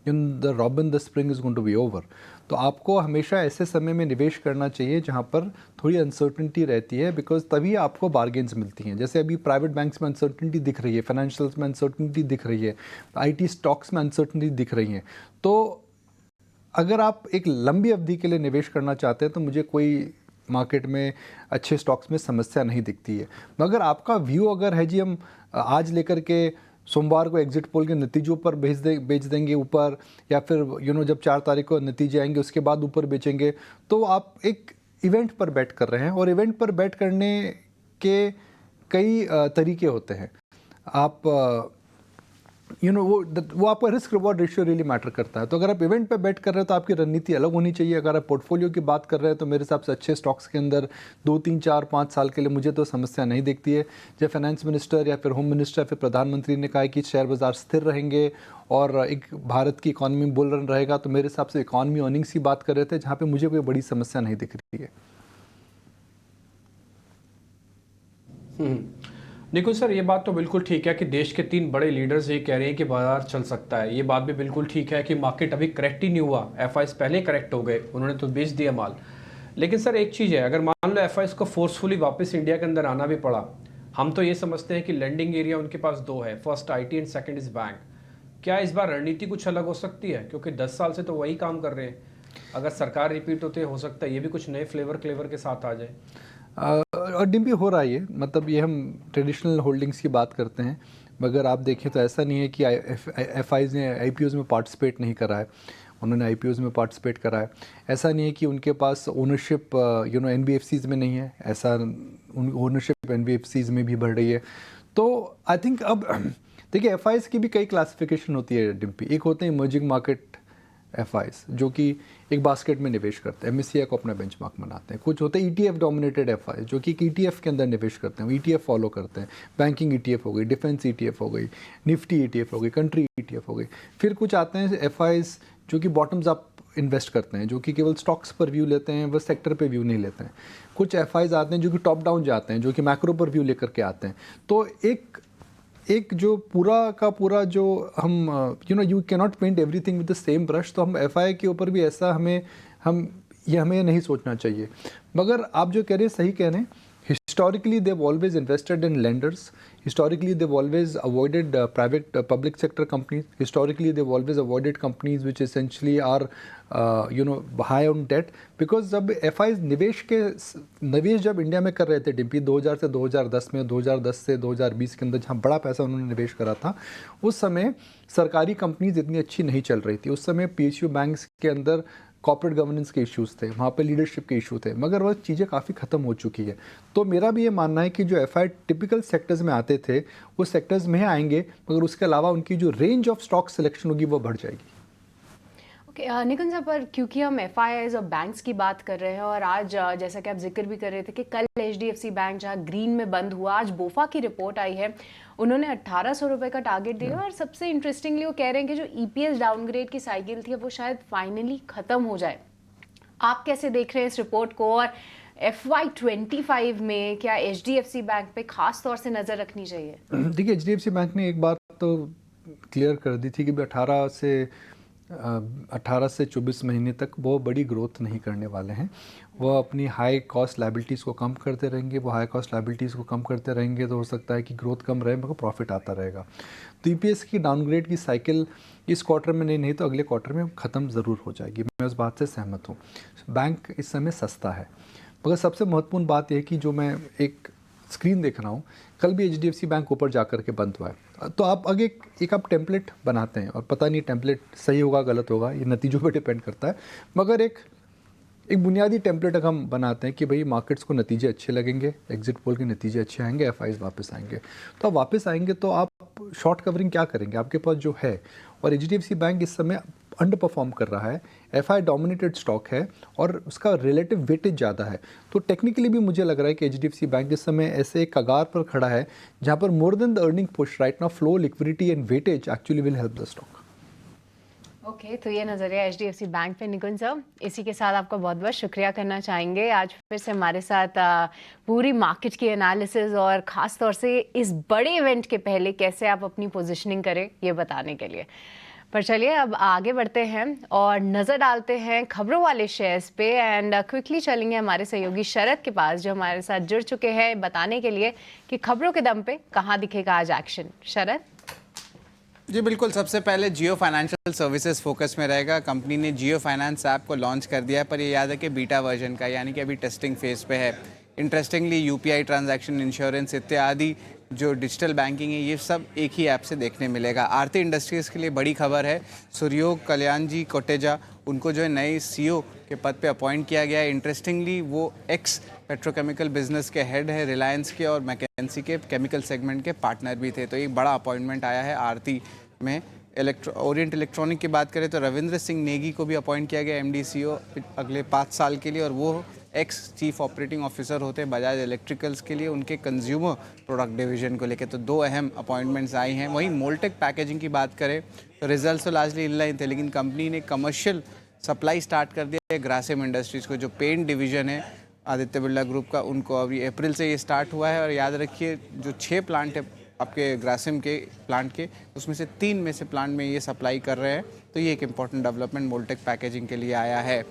S8: in the robin the spring is going to be over. तो आपको हमेशा ऐसे समय में निवेश करना चाहिए जहां पर थोड़ी अनसर्टेनिटी रहती है, बिकॉज तभी आपको बार्गेन्स मिलती हैं। जैसे अभी प्राइवेट बैंक्स में अनसर्टेनिटी दिख रही है, फाइनेंशियल्स में अनसर्टेनिटी दिख रही है, आईटी स्टॉक्स में अनसर्टेनिटी दिख रही है। तो अगर आप एक लंबी अवधि के लिए निवेश करना चाहते हैं तो मुझे कोई मार्केट में अच्छे स्टॉक्स में समस्या नहीं दिखती है। मगर आपका व्यू अगर है जी हम आज लेकर के सोमवार को एग्जिट पोल के नतीजों पर बेच देंगे ऊपर, या फिर जब 4 तारीख को नतीजे आएंगे उसके बाद ऊपर बेचेंगे, तो आप एक इवेंट पर बेट कर रहे हैं। और इवेंट पर बेट करने के कई तरीके होते हैं। आप वो आपका risk reward ratio really matter करता है। तो अगर आप इवेंट पे बेट कर रहे हैं तो आपकी रणनीति अलग होनी चाहिए। अगर आप पोर्टफोलियो की बात कर रहे हैं तो मेरे हिसाब से अच्छे स्टॉक्स के अंदर 2, 3, 4, 5 साल के लिए मुझे तो समस्या नहीं दिखती है। जब फाइनेंस मिनिस्टर या फिर होम मिनिस्टर या फिर प्रधानमंत्री ने कहा कि शेयर बाजार स्थिर रहेंगे और एक भारत की इकॉनमी बुल रन रहेगा, तो मेरे हिसाब से इकॉनमी अर्निंग्स की बात कर रहे थे, जहाँ पर मुझे कोई बड़ी समस्या नहीं दिख रही है।
S1: निकुंज सर, ये बात तो बिल्कुल ठीक है कि देश के 3 बड़े लीडर्स ये कह रहे हैं कि बाजार चल सकता है। ये बात भी बिल्कुल ठीक है कि मार्केट अभी करेक्ट ही नहीं हुआ, एफआईज पहले करेक्ट हो गए, उन्होंने तो बेच दिया माल। लेकिन सर एक चीज़ है, अगर मान लो एफआईज को फोर्सफुली वापस इंडिया के अंदर आना भी पड़ा, हम तो ये समझते हैं कि लैंडिंग एरिया उनके पास 2 है, first IT and second is bank. क्या इस बार रणनीति कुछ अलग हो सकती है? क्योंकि 10 साल से तो वही काम कर रहे हैं। अगर सरकार रिपीट होते हो सकता है ये भी कुछ नए फ्लेवर के साथ आ जाए।
S8: और डिम्पी हो रहा है ये, मतलब ये हम ट्रेडिशनल होल्डिंग्स की बात करते हैं, मगर आप देखें तो ऐसा नहीं है कि एफआईज ने आईपीओज में पार्टिसिपेट नहीं करा है, उन्होंने आईपीओज में पार्टिसिपेट करा है। ऐसा नहीं है कि उनके पास ओनरशिप एनबीएफसीज में नहीं है, ऐसा ओनरशिप एनबीएफसीज में भी बढ़ रही है। तो आई थिंक अब देखिए एफआईज की भी कई क्लासिफिकेशन होती है डिम्पी। एक होते हैं इमर्जिंग मार्केट एफआईज, जो कि एक बास्केट में निवेश करते हैं, एमएससीआई को अपना बेंचमार्क बनाते हैं। कुछ होते हैं ईटीएफ डोमिनेटेड एफआईज, जो कि एक ईटीएफ के अंदर निवेश करते हैं, ईटीएफ फॉलो करते हैं। बैंकिंग ईटीएफ हो गई, डिफेंस ईटीएफ हो गई, निफ्टी ईटीएफ हो गई, कंट्री ईटीएफ हो गई। फिर कुछ आते हैं एफआईज जो कि बॉटम्स अप इन्वेस्ट करते हैं, जो कि केवल स्टॉक्स पर व्यू लेते हैं, वह सेक्टर पे व्यू नहीं लेते हैं। कुछ एफआईज आते हैं जो कि टॉप डाउन जाते हैं, जो कि मैक्रो पर व्यू लेकर के आते हैं। तो एक जो पूरा का पूरा जो हम you can not paint everything with the same brush. तो हम एफआई के ऊपर भी ऐसा हमें नहीं सोचना चाहिए। मगर आप जो कह रहे हैं सही कह रहे हैं। Historically, they've always invested in lenders. Historically, they've always avoided public sector companies. Historically, they've always avoided companies which essentially are, high on debt. Because जब FIs निवेश जब इंडिया में कर रहे थे डिम्पी 2000 से 2010 में, 2010 से 2020 के अंदर जहाँ बड़ा पैसा उन्होंने निवेश करा था, उस समय सरकारी कंपनीज इतनी अच्छी नहीं चल रही थी। उस समय PSU बैंक्स के अंदर कॉर्पोरेट गवर्नेंस के इश्यूज़ थे, वहाँ पे लीडरशिप के इशू थे, मगर वो चीज़ें काफ़ी ख़त्म हो चुकी है। तो मेरा भी ये मानना है कि जो एफआई टिपिकल सेक्टर्स में आते थे वो सेक्टर्स में आएंगे, मगर उसके अलावा उनकी जो रेंज ऑफ स्टॉक सिलेक्शन होगी वो बढ़ जाएगी।
S2: निकुंज साहब, पर क्योंकि हम एफआईआईज और बैंक्स की बात कर रहे हैं और आज जैसा कि आप जिक्र भी कर रहे थे कि कल एचडीएफसी बैंक जहां ग्रीन में बंद हुआ, आज बोफा की रिपोर्ट आई है, उन्होंने 1800 रुपए का टारगेट दिया और सबसे इंटरेस्टिंगली वो कह रहे हैं कि जो ईपीएस डाउनग्रेड की साइकिल थी वो शायद फाइनली खत्म हो जाए। आप कैसे देख रहे हैं इस रिपोर्ट को, और FY25 में क्या एचडीएफसी बैंक पे खास तौर से नजर रखनी चाहिए?
S8: देखिए, एचडीएफसी बैंक ने एक बात तो क्लियर कर दी थी कि 18 से 24 महीने तक वो बड़ी ग्रोथ नहीं करने वाले हैं। वो अपनी हाई कॉस्ट लायबिलिटीज़ को कम करते रहेंगे। वो हाई कॉस्ट लायबिलिटीज़ को कम करते रहेंगे तो हो सकता है कि ग्रोथ कम रहे मगर प्रॉफिट आता रहेगा। तो ईपीएस की डाउनग्रेड की साइकिल इस क्वार्टर में नहीं तो अगले क्वार्टर में ख़त्म ज़रूर हो जाएगी। मैं उस बात से सहमत हूँ। बैंक इस समय सस्ता है, मगर सबसे महत्वपूर्ण बात यह है कि जो मैं एक स्क्रीन देख रहा हूँ, कल भी एचडीएफसी बैंक ऊपर जा कर के बंद हुआ है। तो आप आगे एक आप टेम्पलेट बनाते हैं और पता नहीं टेम्पलेट सही होगा गलत होगा, ये नतीजों पे डिपेंड करता है, मगर एक बुनियादी टेम्पलेट अगर हम बनाते हैं कि भाई मार्केट्स को नतीजे अच्छे लगेंगे, एग्जिट पोल के नतीजे अच्छे आएंगे, एफआईज वापस आएंगे, तो आप वापस आएंगे तो आप शॉर्ट कवरिंग क्या करेंगे आपके पास जो है। और एचडीएफसी बैंक इस समय अंडर परफॉर्म कर रहा है, एफआई डोमिनेटेड स्टॉक है और उसका रिलेटिव वेटेज ज़्यादा है। तो टेक्निकली भी मुझे लग रहा है कि एचडीएफसी बैंक इस समय ऐसे एक कगार पर खड़ा है जहाँ पर more than the earning push right now flow, liquidity and weightage actually will help the stock.
S2: Okay, तो ये नज़रिया एचडीएफसी बैंक पे। निकुंज साहब, इसी के साथ आपका बहुत बहुत शुक्रिया करना चाहेंगे आज फिर से हमारे साथ पूरी मार्केट की एनालिसिस और ख़ास तौर से इस बड़े इवेंट के पहले कैसे आप अपनी पोजीशनिंग करें ये बताने के लिए। पर चलिए अब आगे बढ़ते हैं और नज़र डालते हैं खबरों वाले शेयर्स पे एंड क्विकली चलेंगे हमारे सहयोगी शरद के पास जो हमारे साथ जुड़ चुके हैं बताने के लिए कि खबरों के दम पे कहाँ दिखेगा आज एक्शन। शरद
S9: जी बिल्कुल, सबसे पहले जियो फाइनेंशियल सर्विसेज फोकस में रहेगा। कंपनी ने जियो फाइनेंस ऐप को लॉन्च कर दिया है, पर ये याद है कि बीटा वर्जन का, यानी कि अभी टेस्टिंग फेज पे है। इंटरेस्टिंगली यूपीआई ट्रांजैक्शन, इंश्योरेंस इत्यादि जो डिजिटल बैंकिंग है ये सब एक ही ऐप से देखने मिलेगा। आरती इंडस्ट्रीज़ के लिए बड़ी खबर है, सूर्योग कल्याण जी कोटेजा उनको जो है नए सीईओ के पद पे अपॉइंट किया गया है। इंटरेस्टिंगली वो एक्स पेट्रोकेमिकल बिजनेस के हेड है, रिलायंस के और मैकेंसी के केमिकल सेगमेंट के पार्टनर भी थे। तो एक बड़ा अपॉइंटमेंट आया है आरती में। ओरिएंट इलेक्ट्रॉनिक की बात करें तो रविंद्र सिंह नेगी को भी अपॉइंट किया गया एमडी सीईओ अगले 5 साल के लिए, और वो एक्स चीफ ऑपरेटिंग ऑफिसर होते हैं बजाज इलेक्ट्रिकल्स के लिए, उनके कंज्यूमर प्रोडक्ट डिवीजन को लेकर। तो 2 अहम अपॉइंटमेंट्स आई हैं। वहीं मोल्टेक पैकेजिंग की बात करें तो रिजल्ट्स तो लार्जली इनलाइन थे, लेकिन कंपनी ने कमर्शियल सप्लाई स्टार्ट कर दिया है ग्रासिम इंडस्ट्रीज़ को, जो पेंट डिवीजन है आदित्य बिरला ग्रुप का, उनको अभी अप्रैल से ये स्टार्ट हुआ है। और याद रखिए जो 6 प्लांट है आपके ग्रासिम के प्लांट के, उसमें से 3 में से प्लांट में ये सप्लाई कर रहे हैं। तो ये एक इम्पॉर्टेंट डेवलपमेंट मोल्टेक पैकेजिंग के लिए आया है।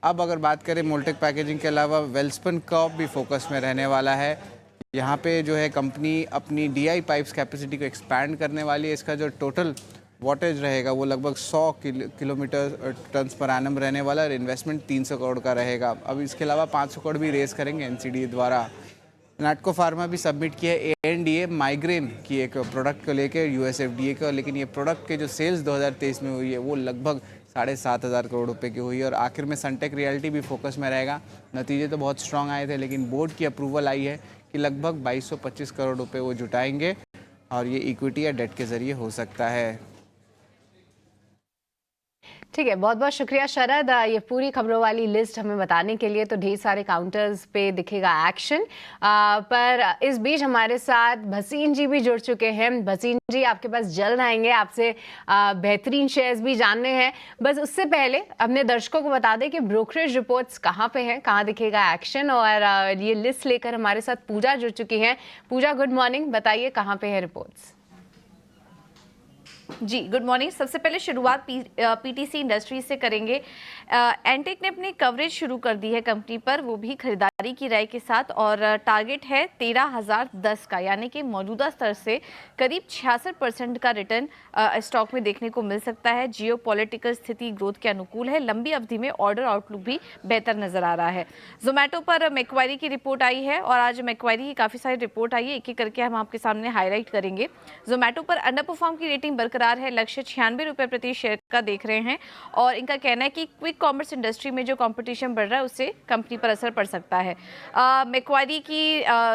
S9: अब अगर बात करें मोल्टेक पैकेजिंग के अलावा वेल्सपन कॉर्प भी फोकस में रहने वाला है। यहाँ पे जो है कंपनी अपनी डीआई पाइप्स कैपेसिटी को एक्सपैंड करने वाली है। इसका जो टोटल वॉटेज रहेगा वो लगभग 100 किलोमीटर टन्स पर एनम रहने वाला है। इन्वेस्टमेंट 300 करोड़ का रहेगा। अब इसके अलावा 500 करोड़ भी रेस करेंगे एनसीडी द्वारा। नाटको फार्मा भी सबमिट किया है एएनडीए माइग्रेन की एक प्रोडक्ट को लेकर यूएसएफडीए का, लेकिन ये प्रोडक्ट के जो सेल्स 2023 में हुई है वो लगभग 7,500 करोड़ रुपए की हुई है। और आखिर में सनटेक रियल्टी भी फोकस में रहेगा। नतीजे तो बहुत स्ट्रांग आए थे, लेकिन बोर्ड की अप्रूवल आई है कि लगभग 2225 करोड़ रुपए वो जुटाएंगे और ये इक्विटी या डेट के जरिए हो सकता है।
S2: ठीक है, बहुत बहुत शुक्रिया शरद ये पूरी खबरों वाली लिस्ट हमें बताने के लिए। तो ढेर सारे काउंटर्स पे दिखेगा एक्शन, पर इस बीच हमारे साथ भसीन जी भी जुड़ चुके हैं। भसीन जी आपके पास जल्द आएंगे, आपसे बेहतरीन शेयर्स भी जानने हैं। बस उससे पहले अपने दर्शकों को बता दें कि ब्रोकरेज रिपोर्ट्स कहाँ पे हैं, कहाँ दिखेगा एक्शन, और ये लिस्ट लेकर हमारे साथ पूजा जुड़ चुकी हैं। पूजा गुड मॉर्निंग, बताइए कहाँ पे है रिपोर्ट्स।
S10: जी गुड मॉर्निंग। सबसे पहले शुरुआत पीटीसी इंडस्ट्रीज से करेंगे। एंटेक ने अपनी कवरेज शुरू कर दी है कंपनी पर, वो भी खरीदारी की राय के साथ और टारगेट है 13,010 का, यानी कि मौजूदा स्तर से करीब 66% का रिटर्न स्टॉक में देखने को मिल सकता है। जियोपॉलिटिकल स्थिति ग्रोथ के अनुकूल है। लंबी अवधि में ऑर्डर आउटलुक भी बेहतर नजर आ रहा है। जोमेटो पर मैक्वायरी की रिपोर्ट आई है और आज मैक्वायरी की काफी सारी रिपोर्ट आई है, एक एक करके हम आपके सामने हाईलाइट करेंगे। जोमेटो पर अंडर परफॉर्म की रेटिंग बरकरार है, लक्ष्य 96 रुपए प्रति शेयर का देख रहे हैं और इनका कहना है कि क्विक कॉमर्स इंडस्ट्री में जो कंपटीशन बढ़ रहा है उससे कंपनी पर असर पड़ सकता है। मैक्वायरी की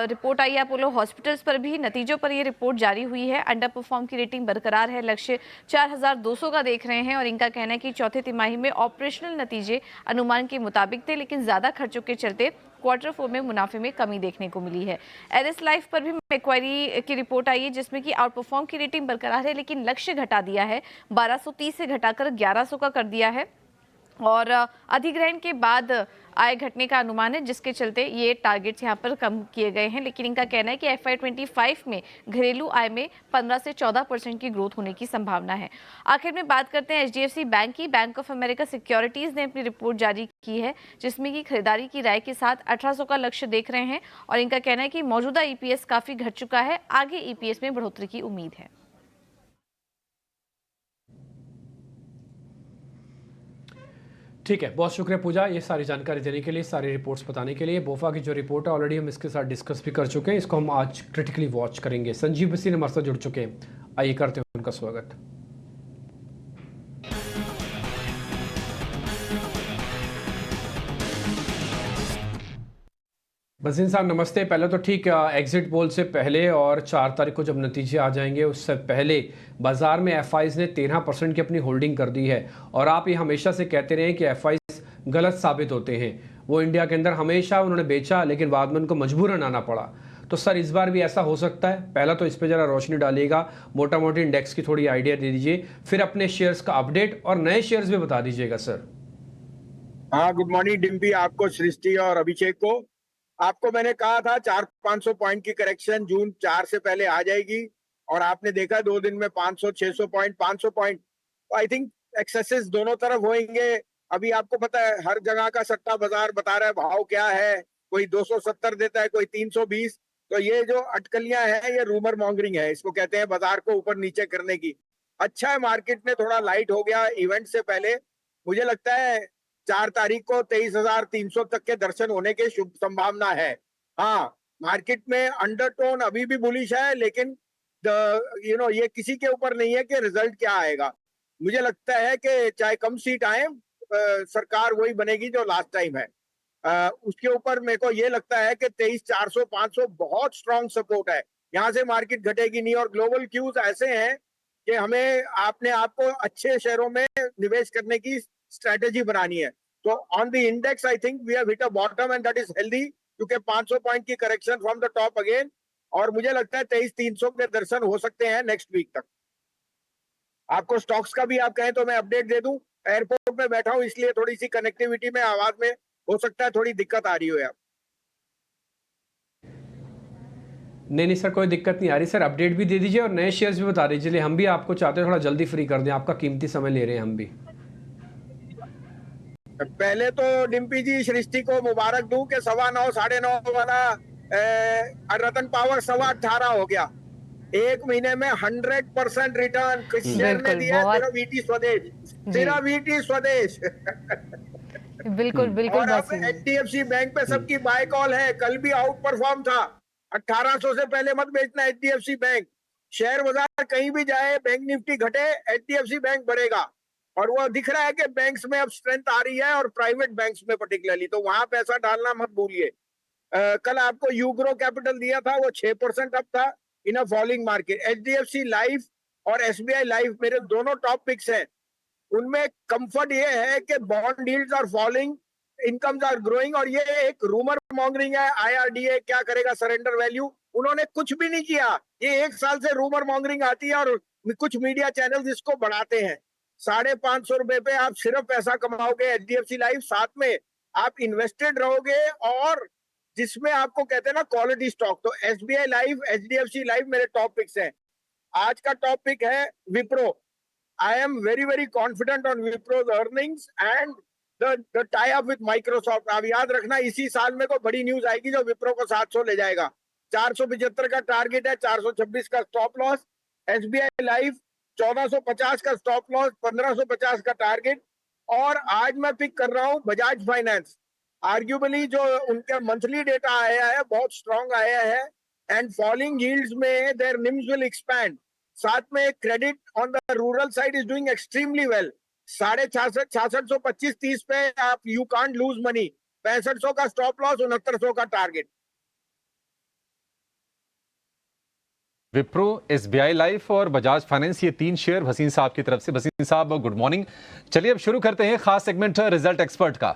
S10: रिपोर्ट आई है। अपोलो हॉस्पिटल्स पर भी नतीजों पर यह रिपोर्ट जारी हुई है। अंडर परफॉर्म की रेटिंग बरकरार है, लक्ष्य 4,200 का देख रहे हैं और इनका कहना है कि चौथे तिमाही में ऑपरेशनल नतीजे अनुमान के मुताबिक थे, लेकिन ज्यादा खर्चों के चलते क्वार्टर 4 में मुनाफे में कमी देखने को मिली है। एरिस लाइफ पर भी मैक्वायरी की रिपोर्ट आई है जिसमें कि आउट परफॉर्म की रेटिंग बरकरार है, लेकिन लक्ष्य घटा दिया है, 1230 से घटाकर 1100 का कर दिया है और अधिग्रहण के बाद आय घटने का अनुमान है, जिसके चलते ये टारगेट्स यहाँ पर कम किए गए हैं। लेकिन इनका कहना है कि FY25 में घरेलू आय में 15 से 14% की ग्रोथ होने की संभावना है। आखिर में बात करते हैं HDFC बैंक की। बैंक ऑफ अमेरिका सिक्योरिटीज ने अपनी रिपोर्ट जारी की है जिसमें कि खरीदारी की राय के साथ 1800 का लक्ष्य देख रहे हैं और इनका कहना है कि मौजूदा EPS काफी घट चुका है, आगे EPS में बढ़ोतरी की उम्मीद है।
S1: ठीक है, बहुत शुक्रिया पूजा ये सारी जानकारी देने के लिए, सारी रिपोर्ट्स बताने के लिए। बोफा की जो रिपोर्ट है ऑलरेडी हम इसके साथ डिस्कस भी कर चुके हैं, इसको हम आज क्रिटिकली वॉच करेंगे। संजीव बसी हमारे साथ जुड़ चुके हैं, आइए करते हैं उनका स्वागत। बसीन साहब नमस्ते। पहले तो ठीक एग्जिट पोल से पहले और 4 तारीख को जब नतीजे आ जाएंगे उससे पहले बाजार में एफआईज ने 13% की अपनी होल्डिंग कर दी है और आप ये हमेशा से कहते रहे कि एफआईज गलत साबित होते हैं। वो इंडिया के अंदर हमेशा उन्होंने बेचा लेकिन बाद में उनको मजबूरन आना पड़ा। तो सर इस बार भी ऐसा हो सकता है? पहला तो इस पर जरा रोशनी डालिएगा, मोटा मोटी इंडेक्स की थोड़ी आइडिया दे दीजिए, फिर अपने शेयर्स का अपडेट और नए शेयर्स भी बता दीजिएगा सर।
S11: हाँ, गुड मॉर्निंग डिम्पी, आपको, सृष्टि और अभिषेक को। आपको मैंने कहा था 400-500 पॉइंट की करेक्शन जून 4 से पहले आ जाएगी और आपने देखा 2 दिन में 500-600 point 500 point. I think axes दोनों तरफ होंगे। अभी आपको पता है हर जगह का सट्टा बाजार बता रहा है भाव क्या है, कोई 270 देता है, कोई 320। तो ये जो अटकलियां हैं ये रूमर मॉन्गरिंग है, इसको कहते हैं बाजार को ऊपर नीचे करने की। अच्छा है मार्केट में थोड़ा लाइट हो गया इवेंट से पहले। मुझे लगता है 4 तारीख को 23,300 तक के दर्शन होने के शुभ संभावना है। हाँ, मार्केट में अंडरटोन अभी भी बुलिश है, लेकिन ये किसी के ऊपर नहीं है कि रिजल्ट क्या आएगा। मुझे लगता है कि चाहे कम सीट आए सरकार वही बनेगी जो लास्ट टाइम है। उसके ऊपर मेरे को ये लगता है कि 23,400-500 बहुत स्ट्रॉन्ग सपोर्ट है, यहाँ से मार्केट घटेगी नहीं। और ग्लोबल क्यूज ऐसे हैं कि हमें अपने आप को अच्छे शेयरों में निवेश करने की स्ट्रेटेजी बनानी है। तो on the index I think we have hit a bottom and that is healthy, क्योंकि 500 पॉइंट की correction from the top again, और मुझे लगता है 23,300 के दर्शन हो सकते हैं नेक्स्ट वीक तक। आपको स्टॉक्स का भी आप कहें तो मैं अपडेट दे दूं। एयरपोर्ट में बैठा हूं इसलिए थोड़ी सी कनेक्टिविटी में आवाज में हो सकता है थोड़ी दिक्कत आ रही हो। आप
S1: नहीं सर, कोई दिक्कत नहीं आ रही सर। अपडेट भी दे दीजिए और नए शेयर्स भी बता दीजिए। हम भी आपको चाहते हैं थोड़ा जल्दी फ्री कर दें, आपका कीमती समय ले रहे हैं हम भी।
S11: पहले तो डिम्पी जी सृष्टि को मुबारक दूं कि 9:15 9:30 वाला रतन पावर 18.25 हो गया। 1 महीने में 100% रिटर्न किस शेयर ने दिया? तेरा वीटी स्वदेश, तेरा वीटी स्वदेश।
S2: बिल्कुल बिल्कुल।
S11: और अब HDFC बैंक पे सबकी बाय कॉल है। कल भी आउट परफॉर्म था। 1800 से पहले मत बेचना HDFC बैंक। शेयर बाजार कहीं भी जाए, बैंक निफ्टी घटे, HDFC बैंक बढ़ेगा। और वो दिख रहा है कि बैंक्स में अब स्ट्रेंथ आ रही है और प्राइवेट बैंक्स में पर्टिकुलरली, तो वहां पैसा डालना मत भूलिए। कल आपको यूग्रो कैपिटल दिया था, वो 6% अप था in a falling market. HDFC life और SBI लाइफ मेरे दोनों टॉप पिक्स हैं। उनमें कंफर्ट ये है कि bond yields are falling, incomes are growing, और ये एक रूमर मॉन्गरिंग है IRDA क्या करेगा सरेंडर वैल्यू, उन्होंने कुछ भी नहीं किया। ये 1 साल से रूमर मॉन्गरिंग आती है और कुछ मीडिया चैनल इसको बढ़ाते हैं। 550 रुपए पे आप सिर्फ पैसा कमाओगे HDFC लाइफ, साथ में आप इन्वेस्टेड रहोगे, और जिसमें आपको कहते हैं ना क्वालिटी स्टॉक। तो SBI लाइफ, HDFC लाइफ मेरे टॉप पिक्स हैं। आज का टॉप पिक है Wipro. I am very very confident on Wipro's earnings and the tie up with Microsoft. आप याद रखना इसी साल में कोई बड़ी न्यूज आएगी जो विप्रो को 700 ले जाएगा। 475 का टारगेट है, 426 का स्टॉप लॉस। एसबीआई लाइफ 1450 का स्टॉप लॉस, 1550 का टारगेट। और आज मैं पिक कर रहा हूं बजाज फाइनेंस। आर्ग्यूबली जो उनका मंथली डेटा आया है बहुत स्ट्रांग आया है, एंड फॉलिंग यील्ड्स में देयर निम्स विल एक्सपैंड। साथ में credit on the rural side is doing extremely well. 6625 पे आप यू कांट लूज मनी। 6500 का स्टॉप लॉस, 6900 का टारगेट।
S3: विप्रो, एसबीआई लाइफ और बजाज फाइनेंस, ये 3 शेयर भसीन साहब की तरफ से। भसीन साहब गुड मॉर्निंग। चलिए अब शुरू करते हैं खास सेगमेंट रिजल्ट एक्सपर्ट का।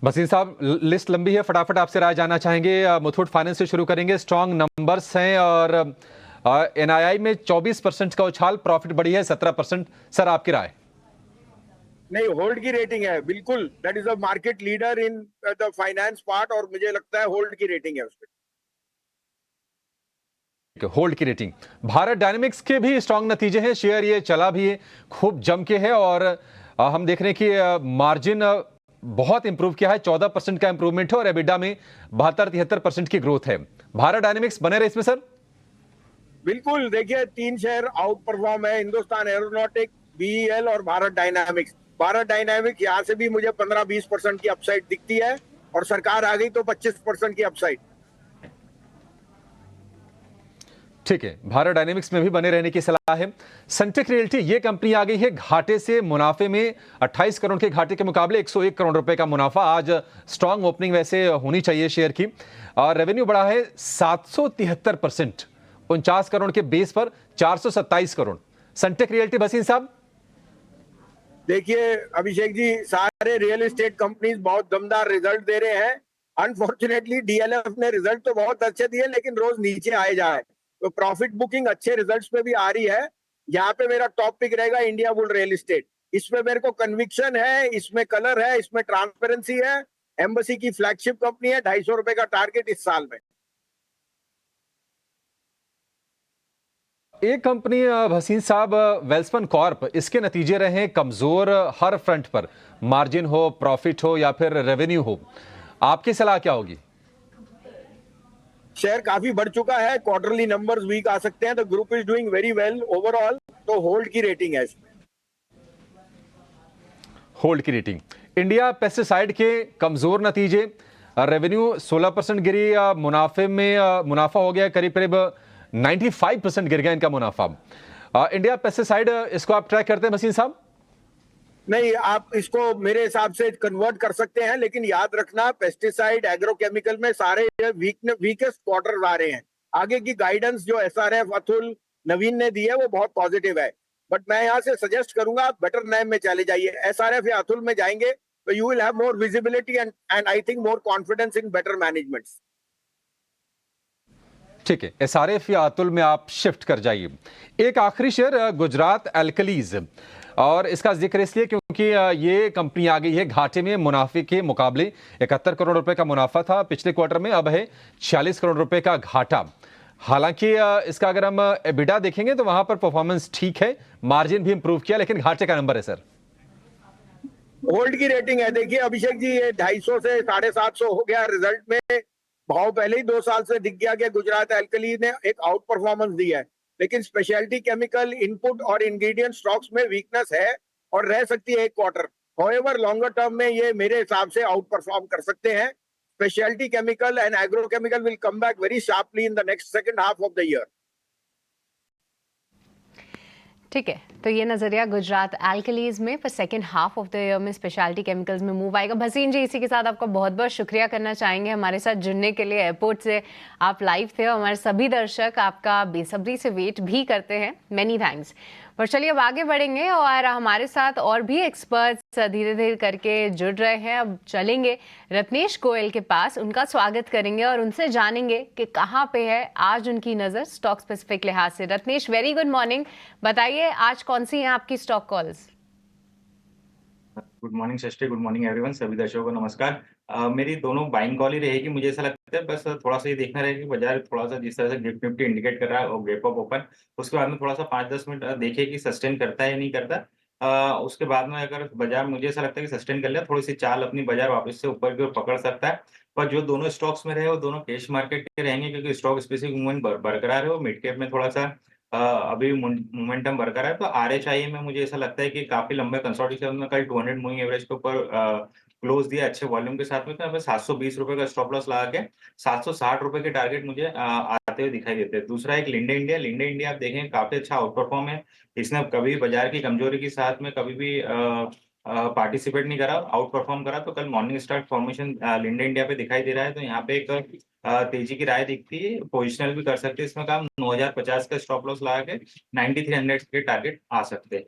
S3: भसीन साहब लिस्ट लंबी है, फटाफट आपसे राय जानना चाहेंगे। मुथूट फाइनेंस से शुरू करेंगे। स्ट्रांग नंबर्स हैं और एनआईआई में 24% का उछाल, प्रॉफिट बढ़ी है 17%। सर आपकी राय?
S11: नहीं, होल्ड की रेटिंग है बिल्कुल। That is a market leader in the finance part, और मुझे लगता है होल्ड की रेटिंग है उसमें।
S3: होल्ड की रेटिंग। भारत डायनेमिक्स के भी स्ट्रांग नतीजे हैं, शेयर ये चला भी है, खूब जम के है और हम देख रहे हैं कि मार्जिन बहुत इंप्रूव किया है, 14% का इंप्रूवमेंट है और एबिडा में 72-73% की ग्रोथ है। भारत डायनेमिक्स बने रहे इसमें सर?
S11: बिल्कुल, देखिए 3 शेयर आउट परफॉर्म है, हिंदुस्तान एरोनॉटिक, बीईएल और भारत डायनामिक्स। भारत डायनामिक्स यहाँ से भी मुझे 15-20% की अपसाइड दिखती है, और सरकार आ गई तो 25% की अपसाइड।
S3: ठीक है, भारत डायनेमिक्स में भी बने रहने की सलाह है। सनटेक रियल्टी, ये कंपनी आ गई है घाटे से मुनाफे में। 28 करोड़ के घाटे के मुकाबले 101 करोड़ रुपए का मुनाफा। आज स्ट्रांग ओपनिंग वैसे होनी चाहिए शेयर की, और रेवेन्यू बढ़ा है 773%, 49 करोड़ के बेस पर 427 करोड़। सनटेक रियल्टी भसीन साहब?
S11: देखिए अभिषेक जी, सारे रियल एस्टेट कंपनीज बहुत दमदार रिजल्ट दे रहे हैं। अनफॉर्चुनेटली डीएलएफ ने रिजल्ट तो बहुत अच्छे दिए, लेकिन रोज नीचे आए जा रहे हैं। तो प्रॉफिट बुकिंग अच्छे रिजल्ट्स पे भी आ रही है। यहाँ पे मेरा टॉप पिक रहेगा इंडिया बुल रियल एस्टेट। इसमें मेरे को कन्विक्शन है, इसमें कलर है, इसमें ट्रांसपेरेंसी है। एम्बेसी की फ्लैगशिप कंपनी है, 250 रुपए का टारगेट इस साल में।
S3: एक कंपनी भसीन साहब वेल्सपन कॉर्प, इसके नतीजे रहे कमजोर हर फ्रंट पर, मार्जिन हो, प्रॉफिट हो या फिर रेवेन्यू हो। आपकी सलाह क्या होगी?
S11: शेयर काफी बढ़ चुका है, क्वार्टरली नंबर्स वीक आ सकते हैं, तो group is doing very well overall, तो होल्ड की रेटिंग है इसमें।
S3: होल्ड की रेटिंग। इंडिया पेस्टिसाइड के कमजोर नतीजे, रेवेन्यू 16% गिरी, मुनाफे में मुनाफा हो गया करीब करीब 95% गिर गया इनका मुनाफा। इंडिया पेस्टिसाइड, इसको आप ट्रैक करते हैं भसीन साहब?
S11: नहीं, आप इसको मेरे हिसाब से कन्वर्ट कर सकते हैं, लेकिन याद रखना पेस्टिसाइड एग्रोकेमिकल में सारे वीकेस्ट क्वार्टर आ रहे हैं। आगे की गाइडेंस जो एसआरएफ अतुल नवीन ने दी है वो बहुत पॉजिटिव है, बट मैं यहाँ से सजेस्ट करूंगा आप बेटर नेम में चले जाइए। एसआरएफ या अतुल में जाएंगे तो you will have more visibility and I think more confidence in better management.
S3: ठीक है, एसआरएफ या अतुल में आप शिफ्ट कर जाइए। एक आखिरी शेयर गुजरात एल्कलीज, और इसका जिक्र इसलिए क्योंकि ये कंपनी आ गई है घाटे में। मुनाफे के मुकाबले 71 करोड़ रुपए का मुनाफा था पिछले क्वार्टर में, अब है 46 करोड़ रुपए का घाटा। हालांकि इसका अगर हम एबिडा देखेंगे तो वहां पर परफॉर्मेंस ठीक है, मार्जिन भी इंप्रूव किया, लेकिन घाटे का नंबर है सर।
S11: होल्ड की रेटिंग है। देखिए अभिषेक जी, ये 250 से 750 हो गया रिजल्ट में, भाव पहले ही 2 साल से दिख गया कि गुजरात एल्कली ने एक आउट परफॉर्मेंस दी है, लेकिन स्पेशलिटी केमिकल इनपुट और इंग्रेडिएंट स्टॉक्स में वीकनेस है और रह सकती है एक क्वार्टर। हाउएवर लॉन्गर टर्म में ये मेरे हिसाब से आउट परफॉर्म कर सकते हैं। Speciality chemical and agrochemical will come back very sharply in the next second half of the year.
S2: ठीक है, तो ये नजरिया गुजरात एल्कलीज में, पर second half of the year में स्पेशलिटी केमिकल्स में मूव आएगा। भसीन जी, इसी के साथ आपका बहुत बहुत शुक्रिया करना चाहेंगे हमारे साथ जुड़ने के लिए। एयरपोर्ट से आप लाइव थे और हमारे सभी दर्शक आपका बेसब्री से वेट भी करते हैं। Many thanks. पर चलिए अब आगे बढ़ेंगे और हमारे साथ और भी एक्सपर्ट्स धीरे धीरे करके जुड़ रहे हैं। अब चलेंगे रत्नेश गोयल के पास, उनका स्वागत करेंगे और उनसे जानेंगे कि कहाँ पे है आज उनकी नज़र स्टॉक स्पेसिफिक लिहाज से। Ratnesh, very good morning. बताइए आज कौन सी हैं आपकी स्टॉक कॉल्स?
S12: गुड मॉर्निंग सृष्टि, गुड मॉर्निंग एवरीवन, सभी दर्शकों को नमस्कार। मेरी दोनों बाइंग कॉल ही रहेगी। मुझे ऐसा लगता सकते हैं। बस थोड़ा सा ये देखना रहेगा कि बाजार थोड़ा सा जिस तरह से निफ्टी इंडिकेट कर रहा है और गैप अप ओपन, उसके बाद में थोड़ा सा 5-10 मिनट देखिए कि सस्टेन करता है या नहीं करता। उसके बाद में अगर बाजार मुझे ऐसा लगता है कि सस्टेन कर लिया, थोड़ी सी चाल अपनी बाजार वापस से ऊपर की ओर पकड़ सकता है। पर जो दोनों स्टॉक्स में रहे वो दोनों कैश मार्केट के रहेंगे, क्योंकि स्टॉक स्पेसिफिक मूवमेंट बरकरार है और मिड कैप में थोड़ा सा अभी मोमेंटम बरकरार है। तो आरएचआई में मुझे ऐसा लगता है कि काफी लंबे कंसोलिडेशन में कल 200 मूविंग एवरेज के ऊपर क्लोज दिया अच्छे वॉल्यूम के साथ में। तो यहाँ पे 720 रुपए का स्टॉप लॉस लगा के 760 रुपए के टारगेट मुझे आते हुए दिखाई देते हैं। दूसरा एक लिंडे इंडिया। लिंडे इंडिया आप देखें काफी अच्छा आउट परफॉर्म है। इसने कभी बाजार की कमजोरी के साथ में कभी भी पार्टिसिपेट नहीं करा, आउट परफॉर्म करा। तो कल morning star formation Linde India पे दिखाई दे रहा है। तो यहाँ पे एक तेजी की राय दिखती है, पोजिशनल भी कर सकते हैं इसमें काम। 9050 का स्टॉप लॉस लगा के 9300 के टारगेट आ सकते हैं।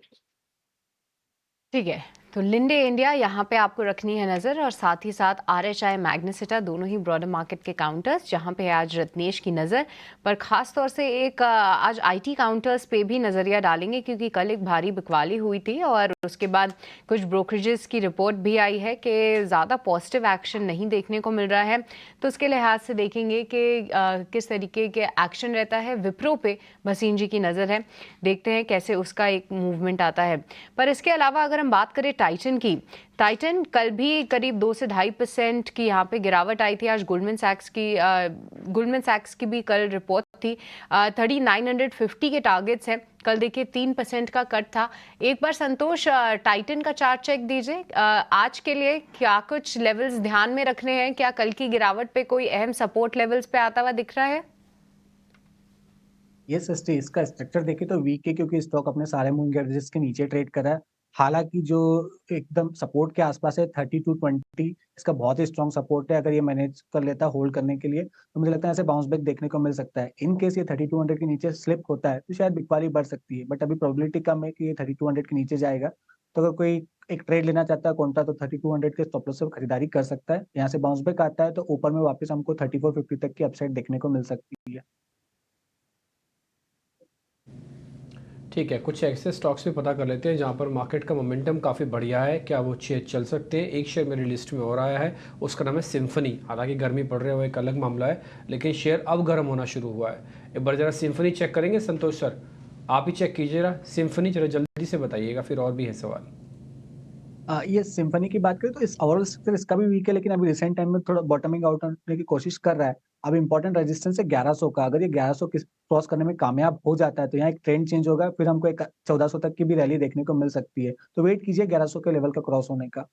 S2: ठीक है, तो लिंडे इंडिया यहाँ पे आपको रखनी है नज़र, और साथ ही साथ आरएचआई मैग्नेसिटा, दोनों ही ब्रॉडर मार्केट के काउंटर्स जहाँ पे आज रत्नेश की नज़र। पर ख़ास तौर से एक आज आईटी काउंटर्स पे भी नज़रिया डालेंगे, क्योंकि कल एक भारी बिकवाली हुई थी और उसके बाद कुछ ब्रोकरेजेस की रिपोर्ट भी आई है कि ज़्यादा पॉजिटिव एक्शन नहीं देखने को मिल रहा है। तो उसके लिहाज से देखेंगे कि किस तरीके के एक्शन रहता है। विप्रो पे भसीन जी की नज़र है, देखते हैं कैसे उसका एक मूवमेंट आता है। पर इसके अलावा अगर हम बात करें टाइटन की, टाइटन कल भी करीब 2 से 2.5% की यहाँ पे गिरावट आई थी। आज गोल्डमैन सैक्स की भी कल रिपोर्ट थी। 3950 के टारगेट्स हैं। कल देखिए 3% का कट था। एक बार संतोष टाइटन का चार्ट चेक दीजिए। आज के लिए क्या कुछ लेवल्स ध्यान में रखने हैं? क्या कल की गिरावट पे कोई अहम सपोर्ट लेवल्स पे आता हुआ दिख रहा है?
S6: ये सस्ती, इसका स्ट्रक्चर देखे तो वीक है, क्योंकि स्टॉक अपने सारे मूविंग एवरेजेस के नीचे ट्रेड कर रहा है। हालांकि जो एकदम सपोर्ट के आसपास है 3220, इसका बहुत ही स्ट्रॉन्ग सपोर्ट है। अगर ये मैनेज कर लेता है होल्ड करने के लिए, तो मुझे लगता है ऐसे बाउंस बैक देखने को मिल सकता है। इन केस ये 3200 के नीचे स्लिप होता है तो शायद बिकवाली बढ़ सकती है, बट अभी प्रोबेबिलिटी कम है कि ये 3200 के नीचे जाएगा। तो अगर कोई एक ट्रेड लेना चाहता है कौनटा, तो 3200 के स्टॉप लॉस से खरीदारी कर सकता है। यहाँ से बाउंस बैक आता है तो ऊपर में वापस हमको 3450 तक की अपसाइड देखने को मिल सकती है।
S1: ठीक है, कुछ ऐसे स्टॉक्स भी पता कर लेते हैं जहां पर मार्केट का मोमेंटम काफ़ी बढ़िया है। क्या वो शेयर चल सकते हैं? एक शेयर मेरी लिस्ट में हो रहा है, उसका नाम है सिम्फनी। हालांकि गर्मी पड़ रही है वो एक अलग मामला है, लेकिन शेयर अब गर्म होना शुरू हुआ है। एक बार ज़रा सिम्फनी चेक करेंगे संतोष सर? आप ही चेक कीजिएगा सिम्फनी, जरा जल्दी से बताइएगा, फिर और भी है सवाल।
S6: ये सिम्फनी की बात करें तो इस ओवरऑल स्ट्रक्चर इसका भी वीक है, लेकिन अभी रिसेंट टाइम में थोड़ा बॉटमिंग आउट होने की कोशिश कर रहा है। अब इंपॉर्टेंट रेजिस्टेंस है 1100 का। अगर ये 1100 क्रॉस करने में कामयाब हो जाता है तो यहाँ एक ट्रेंड चेंज होगा, फिर हमको एक 1400 तक की भी रैली देखने को मिल सकती है। तो वेट कीजिए 1100 के लेवल का क्रॉस होने का।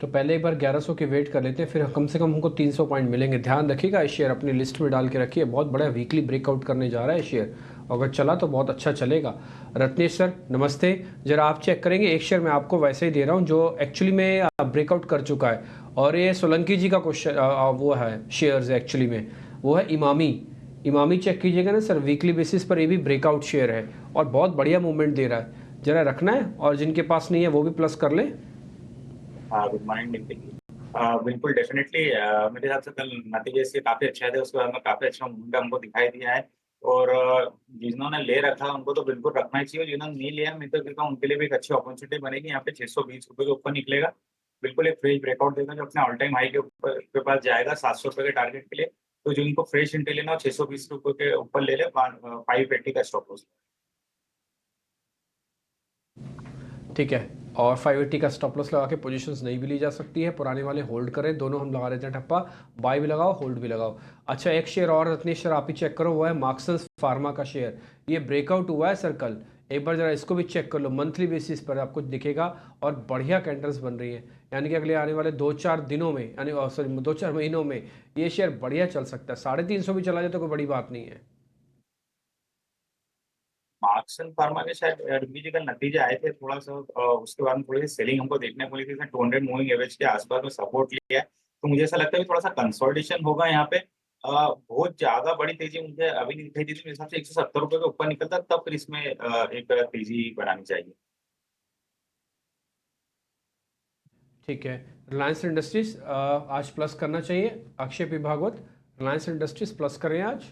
S1: तो पहले एक बार 1100 के वेट कर लेते हैं, फिर कम से कम हमको 300 पॉइंट मिलेंगे। ध्यान रखिएगा, इस शेयर अपनी लिस्ट में डाल के रखिए। बहुत बड़ा वीकली ब्रेकआउट करने जा रहा है शेयर, अगर चला तो बहुत अच्छा चलेगा। रत्नेश सर नमस्ते, जरा आप चेक करेंगे। एक शेयर मैं आपको वैसे ही दे रहा हूँ जो एक्चुअली में ब्रेकआउट कर चुका है, और ये सोलंकी जी का क्वेश्चन वो है शेयर्स एक्चुअली में, वो है इमामी चेक कीजिएगा ना सर। वीकली बेसिस पर ये भी ब्रेकआउट शेयर है और बहुत बढ़िया मूवमेंट दे रहा है। जरा रखना है, और जिनके पास नहीं है वो भी प्लस कर लें।
S12: Good morning Dimpy. बिल्कुल डेफिनेटली मेरे हिसाब से कल नतीजे इसके काफी अच्छे थे, उसके बाद में काफी अच्छा मूवमेंट हमको दिखाई दिया है। और जिन्होंने ले रखा उनको तो बिल्कुल रखना ही चाहिए, जिन्होंने नहीं लिया मैं तो कहता हूँ उनके लिए भी एक अच्छी अपॉर्चुनिटी बनेगी। यहाँ पे 620 रुपए के ऊपर निकलेगा, बिल्कुल एक फ्रेश ब्रेकआउट देगा जो अपने ऑल टाइम हाई के पास जाएगा 700 रुपए के टारगेट के लिए। तो जो इनको फ्रेश एंट्री लेना हो 620 रुपए के ऊपर ले ले, 580 का स्टॉप लॉस।
S1: ठीक है, और 580 का स्टॉप लॉस लगा के पोजीशंस नहीं भी ली जा सकती है। पुराने वाले होल्ड करें, दोनों हम लगा रहे थे ठप्पा, बाय भी लगाओ होल्ड भी लगाओ। अच्छा, एक शेयर और रत्नेश सर आप ही चेक करो, वो है मार्क्सन्स फार्मा का शेयर। ये ब्रेकआउट हुआ है सर कल, एक बार जरा इसको भी चेक कर लो। मंथली बेसिस पर आपको दिखेगा और बढ़िया कैंडल्स बन रही है, यानी कि अगले आने वाले 2-4 दिनों में, यानी सॉरी 2-4 महीनों में ये शेयर बढ़िया चल सकता है। 350 भी चला जाए तो कोई बड़ी बात नहीं है।
S12: मार्क्सन फार्मा के शायद डिम्पी जी कल नतीजे आए थे थोड़ा सा, उसके बाद में थोड़ी सी सेलिंग हमको देखने को मिली थी। 200 मूविंग एवरेज के आसपास में सपोर्ट लिया है, तो मुझे ऐसा लगता है कि थोड़ा सा कंसोलिडेशन होगा यहाँ पे। बहुत ज्यादा बड़ी तेजी मुझे अभी नहीं दिखाई दी थी। मेरे हिसाब से 170 रुपए के ऊपर निकलता तब फिर इसमें एक तेजी बनानी चाहिए।
S1: ठीक है, रिलायंस इंडस्ट्रीज आज प्लस करना चाहिए। अक्षय पी भागवत, रिलायंस इंडस्ट्रीज प्लस करें आज।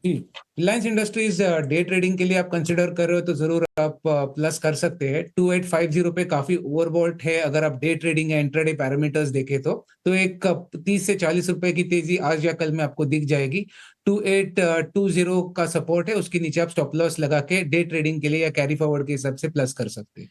S5: जी, रिलायंस इंडस्ट्रीज डे ट्रेडिंग के लिए आप कंसिडर कर रहे हो तो जरूर आप प्लस कर सकते हैं। 2850 पे काफी ओवरबॉट है अगर आप डे ट्रेडिंग या इंट्राडे पैरामीटर्स देखें तो एक 30 से 40 रुपए की तेजी आज या कल में आपको दिख जाएगी। 2820 का सपोर्ट है, उसके नीचे आप स्टॉप लॉस लगा के डे ट्रेडिंग के लिए या कैरी फॉरवर्ड के हिसाब से प्लस कर सकते हैं।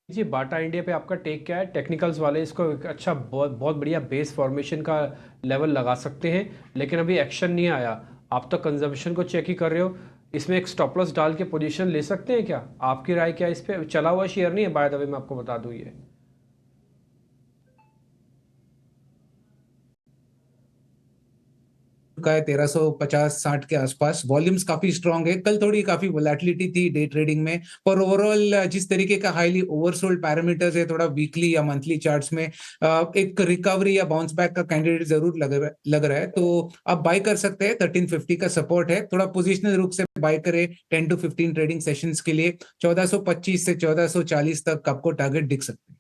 S1: जी, बाटा इंडिया पे आपका टेक क्या है? टेक्निकल्स वाले इसको एक अच्छा बहुत बहुत बढ़िया बेस फॉर्मेशन का लेवल लगा सकते हैं, लेकिन अभी एक्शन नहीं आया। आप तो कंजम्पशन को चेक ही कर रहे हो, इसमें एक स्टॉप लॉस डाल के पोजीशन ले सकते हैं क्या? आपकी राय क्या है इस पे? चला हुआ शेयर नहीं है बाय द वे, मैं आपको बता दूं ये।
S5: का है 1350-60 के आसपास। वॉल्यूम्स काफी स्ट्रांग है, कल थोड़ी काफी वोलेटिलिटी थी डे ट्रेडिंग में, पर ओवरऑल जिस तरीके का हाईली ओवरसोल्ड पैरामीटर्स है, थोड़ा वीकली या मंथली चार्ट्स में एक रिकवरी या बाउंस बैक का कैंडिडेट जरूर लग रहा है। तो आप बाय कर सकते हैं। 1350 का सपोर्ट है, थोड़ा पोजिशनल रूप से बाय करें 10 to 15 ट्रेडिंग सेशंस के लिए। 1425 से 1440 तक आपको टारगेट दिख सकते हैं।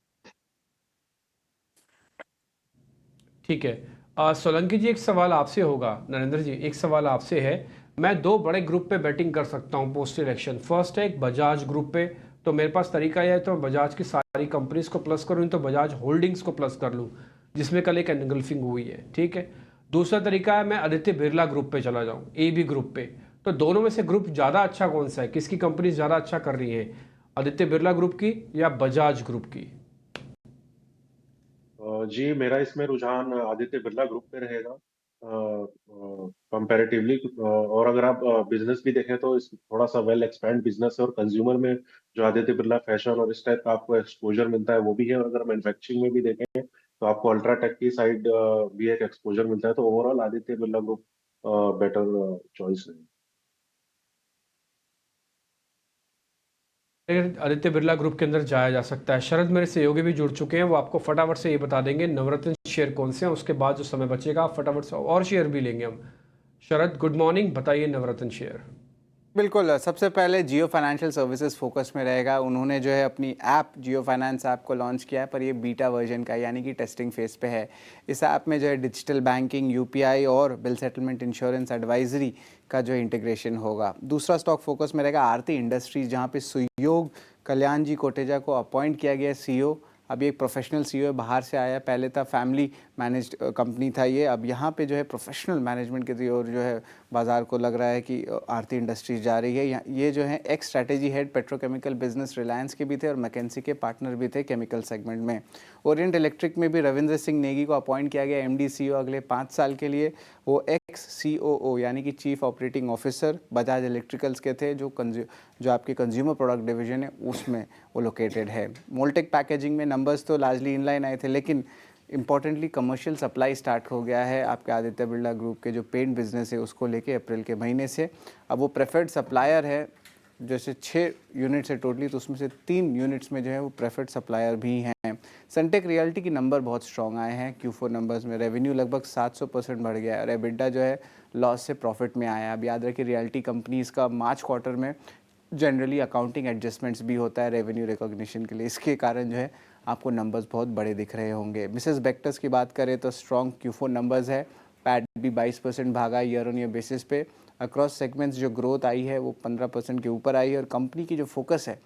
S1: ठीक है। सोलंकी जी, एक सवाल आपसे होगा। नरेंद्र जी, एक सवाल आपसे है। मैं दो बड़े ग्रुप पे बैटिंग कर सकता हूँ पोस्ट इलेक्शन। फर्स्ट है एक बजाज ग्रुप पे, तो मेरे पास तरीका यह है तो बजाज की सारी कंपनीज को प्लस करूँ, तो बजाज होल्डिंग्स को प्लस कर लूँ, जिसमें कल एक एनगल्फिंग हुई है। ठीक है। दूसरा तरीका है मैं आदित्य बिरला ग्रुप पे चला जाऊँ, AB ग्रुप पे। तो दोनों में से ग्रुप ज़्यादा अच्छा कौन सा है? किसकी कंपनी ज़्यादा अच्छा कर रही है, आदित्य बिरला ग्रुप की या बजाज ग्रुप की?
S7: जी, मेरा इसमें रुझान आदित्य बिरला ग्रुप पे रहेगा कंपैरेटिवली। और अगर आप बिजनेस भी देखें तो इस थोड़ा सा वेल एक्सपैंड बिजनेस है, और कंज्यूमर में जो आदित्य बिरला फैशन और इस टाइप का आपको एक्सपोजर मिलता है वो भी है। और अगर मैन्युफैक्चरिंग में भी देखें तो आपको अल्ट्राटेक की साइड भी एक एक्सपोजर मिलता है। तो overall Aditya Birla group better choice है।
S1: आदित्य बिरला ग्रुप के अंदर जाया जा सकता है। शरद मेरे सहयोगी भी जुड़ चुके हैं, वो आपको फटाफट से ये बता देंगे नवरत्न शेयर कौन से हैं। उसके बाद जो समय बचेगा आप फटाफट से और शेयर भी लेंगे हम। शरद, गुड मॉर्निंग, बताइए नवरत्न शेयर।
S9: बिल्कुल, सबसे पहले जियो फाइनेंशियल सर्विसेज फोकस में रहेगा। उन्होंने जो है अपनी ऐप जियो फाइनेंस ऐप को लॉन्च किया है, पर ये बीटा वर्जन का यानी कि टेस्टिंग फेज़ पे है। इस ऐप में जो है डिजिटल बैंकिंग, UPI और बिल सेटलमेंट, इंश्योरेंस, एडवाइजरी का जो इंटीग्रेशन होगा। दूसरा स्टॉक फोकस में रहेगा आरती इंडस्ट्रीज, जहाँ पे सुयोग कल्याण जी कोटेजा को अपॉइंट किया गया है CEO। अभी एक प्रोफेशनल CEO है, बाहर से आया। पहले था फैमिली मैनेज्ड कंपनी था ये, अब यहाँ पे जो है प्रोफेशनल मैनेजमेंट की ओर जो है बाज़ार को लग रहा है कि आरती इंडस्ट्रीज जा रही है। ये जो है x strategy head petrochemical business Reliance के भी थे और मैकेंसी के पार्टनर भी थे केमिकल सेगमेंट में। ओरिएंट इलेक्ट्रिक में भी रविंद्र सिंह नेगी को अपॉइंट किया गया MD CEO अगले 5 साल के लिए। वो एक्स COO यानी कि chief operating officer Bajaj electricals के थे, जो आपके कंज्यूमर प्रोडक्ट डिवीजन है उसमें वो लोकेटेड है। मोल्टेक पैकेजिंग में नंबर्स तो लार्जली इनलाइन आए थे, लेकिन इंपॉर्टेंटली कमर्शियल सप्लाई स्टार्ट हो गया है आपके आदित्य बिरला ग्रुप के जो पेंट बिजनेस है उसको लेके अप्रैल के महीने से। अब वो प्रेफर्ड सप्लायर है, जैसे 6 यूनिट्स है टोटली, तो उसमें से 3 यूनिट्स में जो है वो प्रेफर्ड सप्लायर भी हैं। सनटेक रियल्टी की नंबर बहुत स्ट्रॉन्ग आए हैं Q4 नंबर्स में। रेवेन्यू लगभग 700% बढ़ गया है और एबिटा जो है लॉस से प्रॉफिट में आया है। अब याद रखिए रियल्टी कंपनीज का मार्च क्वार्टर में जनरली अकाउंटिंग एडजस्टमेंट्स भी होता है रेवेन्यू रिकॉग्निशन के लिए, इसके कारण जो है आपको नंबर्स बहुत बड़े दिख रहे होंगे। मिसेस बेक्टर्स की बात करें तो स्ट्रॉन्ग Q4 नंबर्स है। पैट भी 22% भागा ईयर ऑन ईयर बेसिस पे। अक्रॉस सेगमेंट्स जो ग्रोथ आई है वो 15% के ऊपर आई है और कंपनी की जो फोकस है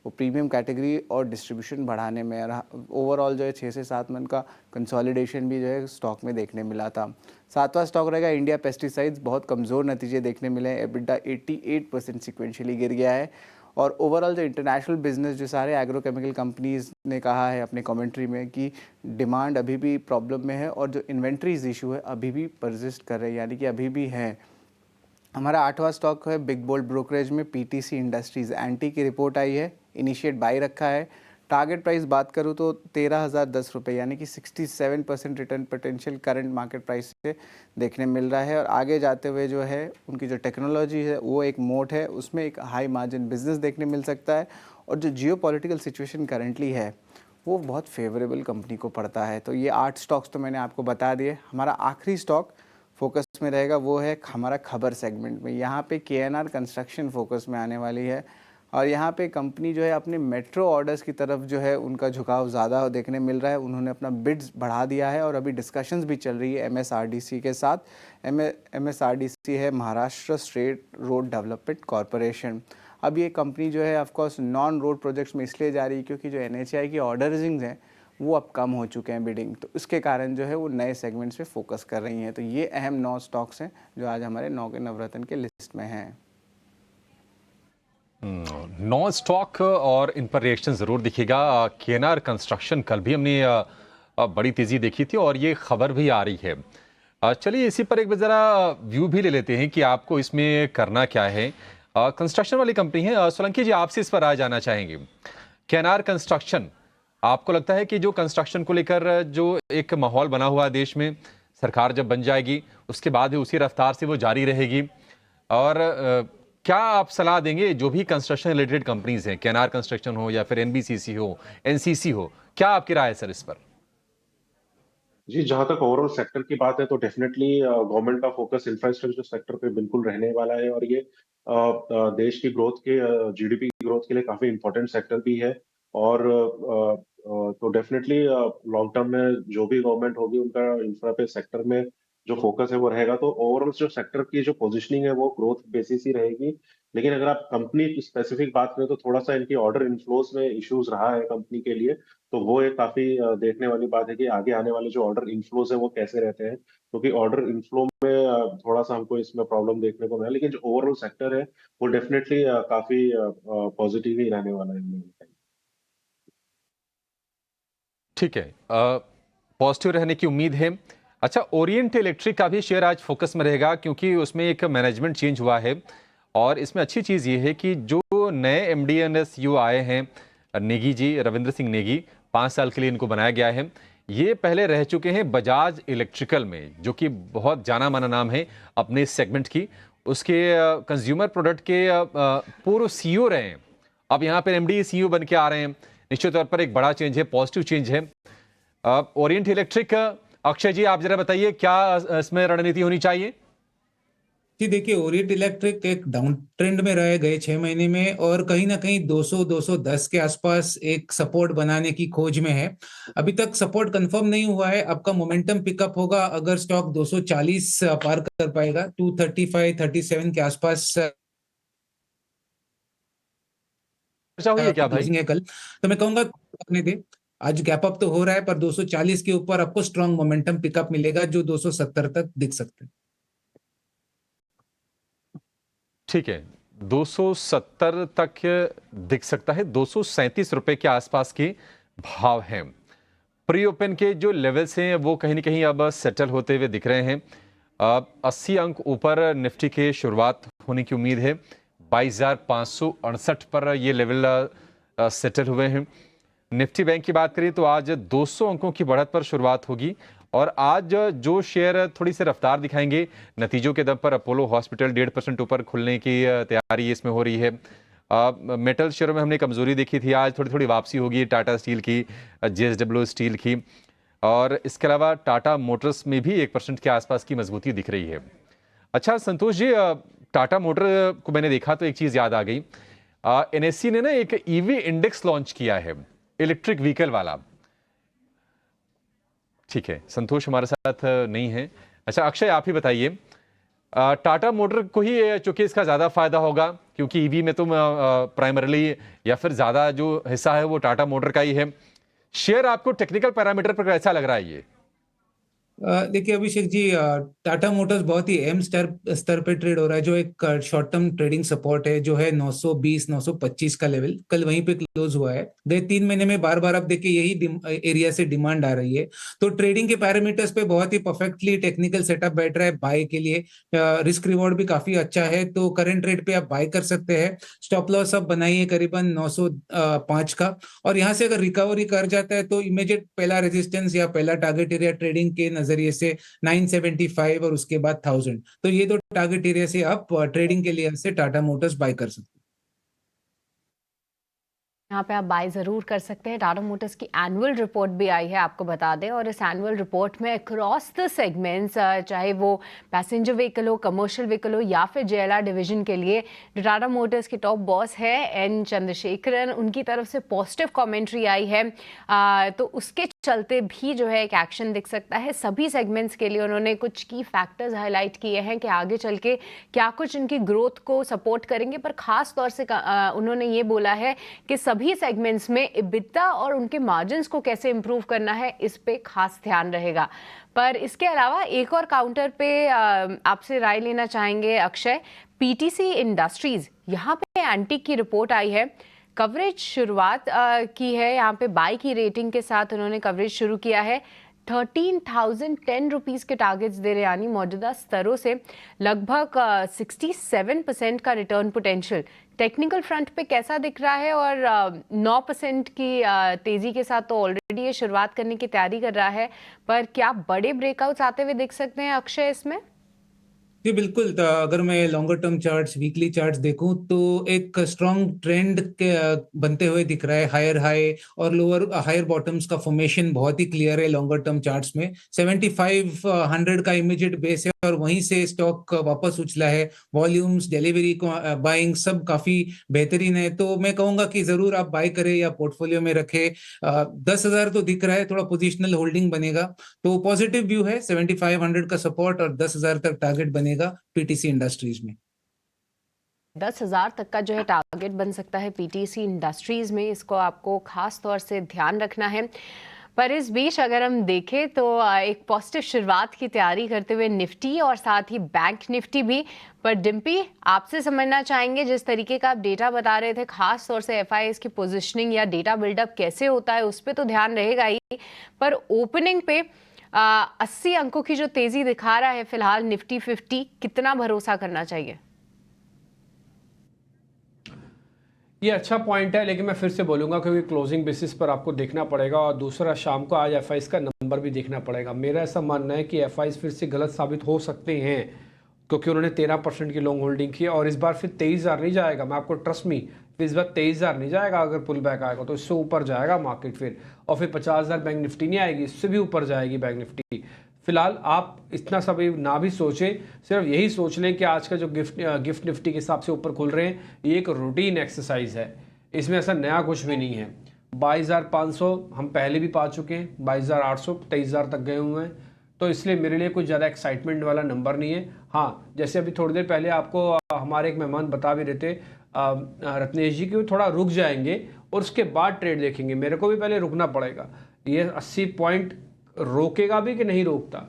S9: वो प्रीमियम कैटेगरी और डिस्ट्रीब्यूशन बढ़ाने में। और ओवरऑल जो है 6 से 7 मन का कंसोलिडेशन भी जो है स्टॉक में देखने मिला था। 7वां स्टॉक रहेगा इंडिया पेस्टिसाइड्स। बहुत कमज़ोर नतीजे देखने मिले हैं, एबिटा 88% सिक्वेंशियली गिर गया है। और ओवरऑल जो इंटरनेशनल बिजनेस जो सारे एग्रोकेमिकल कंपनीज ने कहा है अपने कमेंट्री में कि डिमांड अभी भी प्रॉब्लम में है और जो इन्वेंट्रीज इशू है अभी भी परसिस्ट कर रहे हैं, यानी कि अभी भी हैं। हमारा 8वां स्टॉक है बिग बोल्ड ब्रोकरेज में PTC इंडस्ट्रीज। एंटी की रिपोर्ट आई है, इनिशिएट बाई रखा है। टारगेट प्राइस बात करूँ तो 13,010 रुपये, यानी कि 67% return potential current market price से देखने मिल रहा है। और आगे जाते हुए जो है उनकी जो टेक्नोलॉजी है वो एक मोट है, उसमें एक हाई मार्जिन बिजनेस देखने मिल सकता है। और जो जियोपॉलिटिकल सिचुएशन करंटली है वो बहुत फेवरेबल कंपनी को पड़ता है। तो ये 8 स्टॉक्स तो मैंने आपको बता दिए। हमारा आखिरी स्टॉक फोकस में रहेगा वो है हमारा खबर सेगमेंट में। यहाँ पे KNR कंस्ट्रक्शन फोकस में आने वाली है। और यहाँ पे कंपनी जो है अपने मेट्रो ऑर्डर्स की तरफ जो है उनका झुकाव ज़्यादा देखने मिल रहा है। उन्होंने अपना बिड्स बढ़ा दिया है और अभी डिस्कशंस भी चल रही है MSRDC के साथ। MSRDC है Maharashtra state road development corporation. अब ये कंपनी जो है ऑफकोर्स नॉन रोड प्रोजेक्ट्स में इसलिए जा रही है क्योंकि जो NHAI की ऑर्डरिंग्स हैं वो अब कम हो चुके हैं बिडिंग, तो इसके कारण जो है वो नए सेगमेंट्स पे फोकस कर रही हैं। तो ये अहम 9 स्टॉक्स हैं जो आज हमारे 9 के नवरत्न के लिस्ट में हैं।
S3: 9 स्टॉक और इन पर रिएक्शन ज़रूर दिखेगा। KNR कंस्ट्रक्शन कल भी हमने बड़ी तेज़ी देखी थी और ये खबर भी आ रही है। चलिए इसी पर एक ज़रा व्यू भी ले लेते हैं कि आपको इसमें करना क्या है। कंस्ट्रक्शन वाली कंपनी है। सोलंकी जी, आपसे इस पर राय जानना चाहेंगे। KNR कंस्ट्रक्शन, आपको लगता है कि जो कंस्ट्रक्शन को लेकर जो एक माहौल बना हुआ है देश में, सरकार जब बन जाएगी उसके बाद ही उसी रफ्तार से वो जारी रहेगी? और क्या आप सलाह देंगे जो भी कंस्ट्रक्शन रिलेटेड कंपनीज हैं, KNR कंस्ट्रक्शन हो या फिर NBCC हो, NCC हो, क्या आपकी राय है सर इस पर?
S7: जी, जहां तक ओवरऑल सेक्टर की बात है तो डेफिनेटली गवर्नमेंट का फोकस इंफ्रास्ट्रक्चर सेक्टर पे बिल्कुल रहने वाला है और ये देश की ग्रोथ के GDP की ग्रोथ के लिए काफी इंपॉर्टेंट सेक्टर भी है। और तो डेफिनेटली लॉन्ग टर्म में जो भी गवर्नमेंट होगी उनका इंफ्रा पे सेक्टर में जो फोकस है वो रहेगा। तो ओवरऑल जो सेक्टर की जो पोजीशनिंग है वो ग्रोथ बेसिस ही रहेगी। लेकिन अगर आप कंपनी की स्पेसिफिक बात करें तो थोड़ा सा इनकी ऑर्डर इनफ्लोज में इश्यूज रहा है कंपनी के लिए। तो वो एक काफी देखने वाली बात है कि आगे आने वाले जो ऑर्डर इनफ्लोज है वो कैसे रहते हैं, क्योंकि ऑर्डर इनफ्लो में थोड़ा सा हमको इसमें प्रॉब्लम देखने को मिला। लेकिन जो ओवरऑल सेक्टर है वो डेफिनेटली काफी पॉजिटिव ही रहने वाला है।
S3: ठीक है, पॉजिटिव रहने की उम्मीद है। अच्छा, ओरिएंट इलेक्ट्रिक का भी शेयर आज फोकस में रहेगा क्योंकि उसमें एक मैनेजमेंट चेंज हुआ है और इसमें अच्छी चीज़ ये है कि जो नए MD and CEO आए हैं, नेगी जी, रविंद्र सिंह नेगी, 5 साल के लिए इनको बनाया गया है। ये पहले रह चुके हैं बजाज इलेक्ट्रिकल में, जो कि बहुत जाना माना नाम है अपने सेगमेंट की। उसके कंज्यूमर प्रोडक्ट के पूर्व CEO रहे हैं, अब यहाँ पर MD CEO बन के आ रहे हैं। निश्चित तौर पर एक बड़ा चेंज है, पॉजिटिव चेंज है। ओरिएंट इलेक्ट्रिक, अक्षय जी आप जरा बताइए क्या इसमें रणनीति होनी चाहिए?
S5: जी देखिए, ओरिएंट इलेक्ट्रिक एक डाउन ट्रेंड में रहे गए 6 महीने में और कहीं ना कहीं 200-210 के आसपास एक सपोर्ट बनाने की खोज में है। अभी तक सपोर्ट कंफर्म नहीं हुआ है। आपका मोमेंटम पिकअप होगा अगर स्टॉक 240 पार कर पाएगा। 235-37 के आसपास
S3: हुई है क्या भाई?
S5: क्लोजिंग है कल, तो मैं कहूंगा अपने दे। आज गैप अप तो हो रहा है पर 240 के ऊपर आपको स्ट्रॉन्ग मोमेंटम पिकअप मिलेगा जो 270 तक दिख सकते हैं।
S3: ठीक है, 270 तक दिख सकता है। 237 रुपए के आसपास के भाव हैं। प्री ओपन के जो लेवल्स हैं वो कहीं ना कहीं अब सेटल होते हुए दिख रहे हैं। 80 अंक ऊपर निफ्टी के शुरुआत होने की उम्मीद है। 22,568 पर ये लेवल सेटल हुए हैं। निफ्टी बैंक की बात करें तो आज 200 अंकों की बढ़त पर शुरुआत होगी और आज जो शेयर थोड़ी सी रफ्तार दिखाएंगे, नतीजों के दम पर अपोलो हॉस्पिटल 1.5% ऊपर खुलने की तैयारी इसमें हो रही है। मेटल शेयरों में हमने कमजोरी देखी थी, आज थोड़ी थोड़ी वापसी होगी टाटा स्टील की, JSW स्टील की, और इसके अलावा टाटा मोटर्स में भी 1% के आसपास की मजबूती दिख रही है। अच्छा संतोष जी, टाटा मोटर को मैंने देखा तो एक चीज़ याद आ गई। NSE ने ना एक EV इंडेक्स लॉन्च किया है, इलेक्ट्रिक व्हीकल वाला। ठीक है, संतोष हमारे साथ नहीं है। अच्छा अक्षय, आप ही बताइए, टाटा मोटर को ही चूंकि इसका ज़्यादा फायदा होगा क्योंकि EV में तो प्राइमरली या फिर ज़्यादा जो हिस्सा है वो टाटा मोटर का ही है। शेयर आपको टेक्निकल पैरामीटर पर कैसा लग रहा है ये?
S5: देखिए अभिषेक जी, टाटा मोटर्स बहुत ही एम स्तर पे ट्रेड हो रहा है। जो एक शॉर्ट टर्म ट्रेडिंग सपोर्ट है जो है 920-925 का लेवल, कल वहीं पे क्लोज हुआ है। गए 3 महीने में बार बार आप देखिए यही एरिया से डिमांड आ रही है। तो ट्रेडिंग के पैरामीटर्स पे बहुत ही परफेक्टली टेक्निकल सेटअप बैठ रहा है बाय के लिए। रिस्क रिवॉर्ड भी काफी अच्छा है, तो करंट रेट पे आप बाय कर सकते हैं। स्टॉप लॉस आप बनाइए करीबन 905 का, और यहाँ से अगर रिकवरी कर जाता है तो इमीडिएट पहला रेजिस्टेंस या पहला टारगेट एरिया ट्रेडिंग के नजरिए से 975 और उसके बाद 1000। तो ये दो टारगेट एरिया से आप ट्रेडिंग के लिए से टाटा मोटर्स बाय कर सकते हैं।
S2: यहाँ पे आप बाय ज़रूर कर सकते हैं। टाटा मोटर्स की एनुअल रिपोर्ट भी आई है, आपको बता दें, और इस एनुअल रिपोर्ट में अक्रॉस द सेगमेंट्स, चाहे वो पैसेंजर व्हीकल हो, कमर्शियल व्हीकल हो या फिर JLR डिवीजन के लिए, टाटा मोटर्स की टॉप बॉस है N चंद्रशेखरन, उनकी तरफ से पॉजिटिव कमेंट्री आई है। तो उसके चलते भी जो है एक एक्शन दिख सकता है सभी सेगमेंट्स के लिए। उन्होंने कुछ की फैक्टर्स हाईलाइट किए हैं कि आगे चल के क्या कुछ इनकी ग्रोथ को सपोर्ट करेंगे, पर खास तौर से उन्होंने ये बोला है कि सभी सेगमेंट्स में EBITDA और उनके मार्जिन्स को कैसे इंप्रूव करना है, इस पे खास ध्यान रहेगा। पर इसके अलावा एक और काउंटर पे आपसे राय लेना चाहेंगे अक्षय। PTC इंडस्ट्रीज, यहाँ पे एंटिक की रिपोर्ट आई है, कवरेज शुरुआत की है, यहाँ पे बाय की रेटिंग के साथ उन्होंने कवरेज शुरू किया है। 13,010 रुपीज़ के टारगेट्स दे रहे, यानी मौजूदा स्तरों से लगभग 67% का रिटर्न पोटेंशियल। टेक्निकल फ्रंट पे कैसा दिख रहा है? और 9% की तेज़ी के साथ तो ऑलरेडी ये शुरुआत करने की तैयारी कर रहा है, पर क्या बड़े ब्रेकआउट्स आते हुए दिख सकते हैं अक्षय इसमें?
S5: जी बिल्कुल। तो अगर मैं longer term charts, weekly charts देखूं तो एक स्ट्रॉन्ग ट्रेंड के बनते हुए दिख रहा है। हायर हाई और लोअर हायर बॉटम्स का फॉर्मेशन बहुत ही क्लियर है लॉन्गर टर्म चार्ट्स में। 7500 का इमीडिएट बेस है और वहीं से स्टॉक वापस उछला है। वॉल्यूम्स, डिलीवरी, बाइंग सब काफी बेहतरीन है। तो मैं कहूंगा कि जरूर आप बाय करें या पोर्टफोलियो में रखें। 10,000 तो दिख रहा है, थोड़ा पोजिशनल होल्डिंग बनेगा, तो पॉजिटिव व्यू है। 7500 का सपोर्ट और 10,000 तक टारगेट बनेगा PTC इंडस्ट्रीज में।
S2: 10,000 तक का जो है टारगेट बन सकता है PTC इंडस्ट्रीज में, इसको आपको खास तौर से ध्यान रखना है। पर इस बीच अगर हम देखें तो एक पॉजिटिव शुरुआत की तैयारी करते हुए निफ्टी और साथ ही बैंक निफ्टी भी। पर डिम्पी, आपसे समझना चाहेंगे, जिस तरीके का आप डेटा बता रहे थे, खास तौर से FIIs की पोजीशनिंग या डेटा बिल्डअप कैसे होता है, उस पर तो ध्यान रहेगा ही, पर ओपनिंग पे 80 अंकों की जो तेजी दिखा रहा है फिलहाल निफ्टी 50, कितना भरोसा करना चाहिए?
S1: ये अच्छा पॉइंट है, लेकिन मैं फिर से बोलूँगा क्योंकि क्लोजिंग बेसिस पर आपको देखना पड़ेगा और दूसरा शाम को आज FIIs का नंबर भी देखना पड़ेगा। मेरा ऐसा मानना है कि FIIs फिर से गलत साबित हो सकते हैं क्योंकि उन्होंने 13% की लॉन्ग होल्डिंग की और इस बार फिर 23,000 नहीं जाएगा। मैं आपको ट्रस्ट मी, फिर इस बार 23,000 नहीं जाएगा। अगर पुल बैक आएगा तो इससे ऊपर जाएगा मार्केट फिर, और फिर 50,000 बैंक निफ्टी नहीं आएगी, इससे भी ऊपर जाएगी बैंक निफ्टी। फिलहाल आप इतना सब ना भी सोचें, सिर्फ यही सोच लें कि आज का जो गिफ्ट निफ्टी के हिसाब से ऊपर खुल रहे हैं, ये एक रूटीन एक्सरसाइज है, इसमें ऐसा नया कुछ भी नहीं है। 22,500 हम पहले भी पा चुके हैं, 22,800, 23,000 तक गए हुए हैं, तो इसलिए मेरे लिए कुछ ज़्यादा एक्साइटमेंट वाला नंबर नहीं है। हाँ, जैसे अभी थोड़ी देर पहले आपको हमारे एक मेहमान बता भी रहे थे रत्नेश जी, कि वो थोड़ा रुक जाएंगे और उसके बाद ट्रेड देखेंगे। मेरे को भी पहले रुकना पड़ेगा। ये 80 पॉइंट रोकेगा भी कि नहीं रोकता,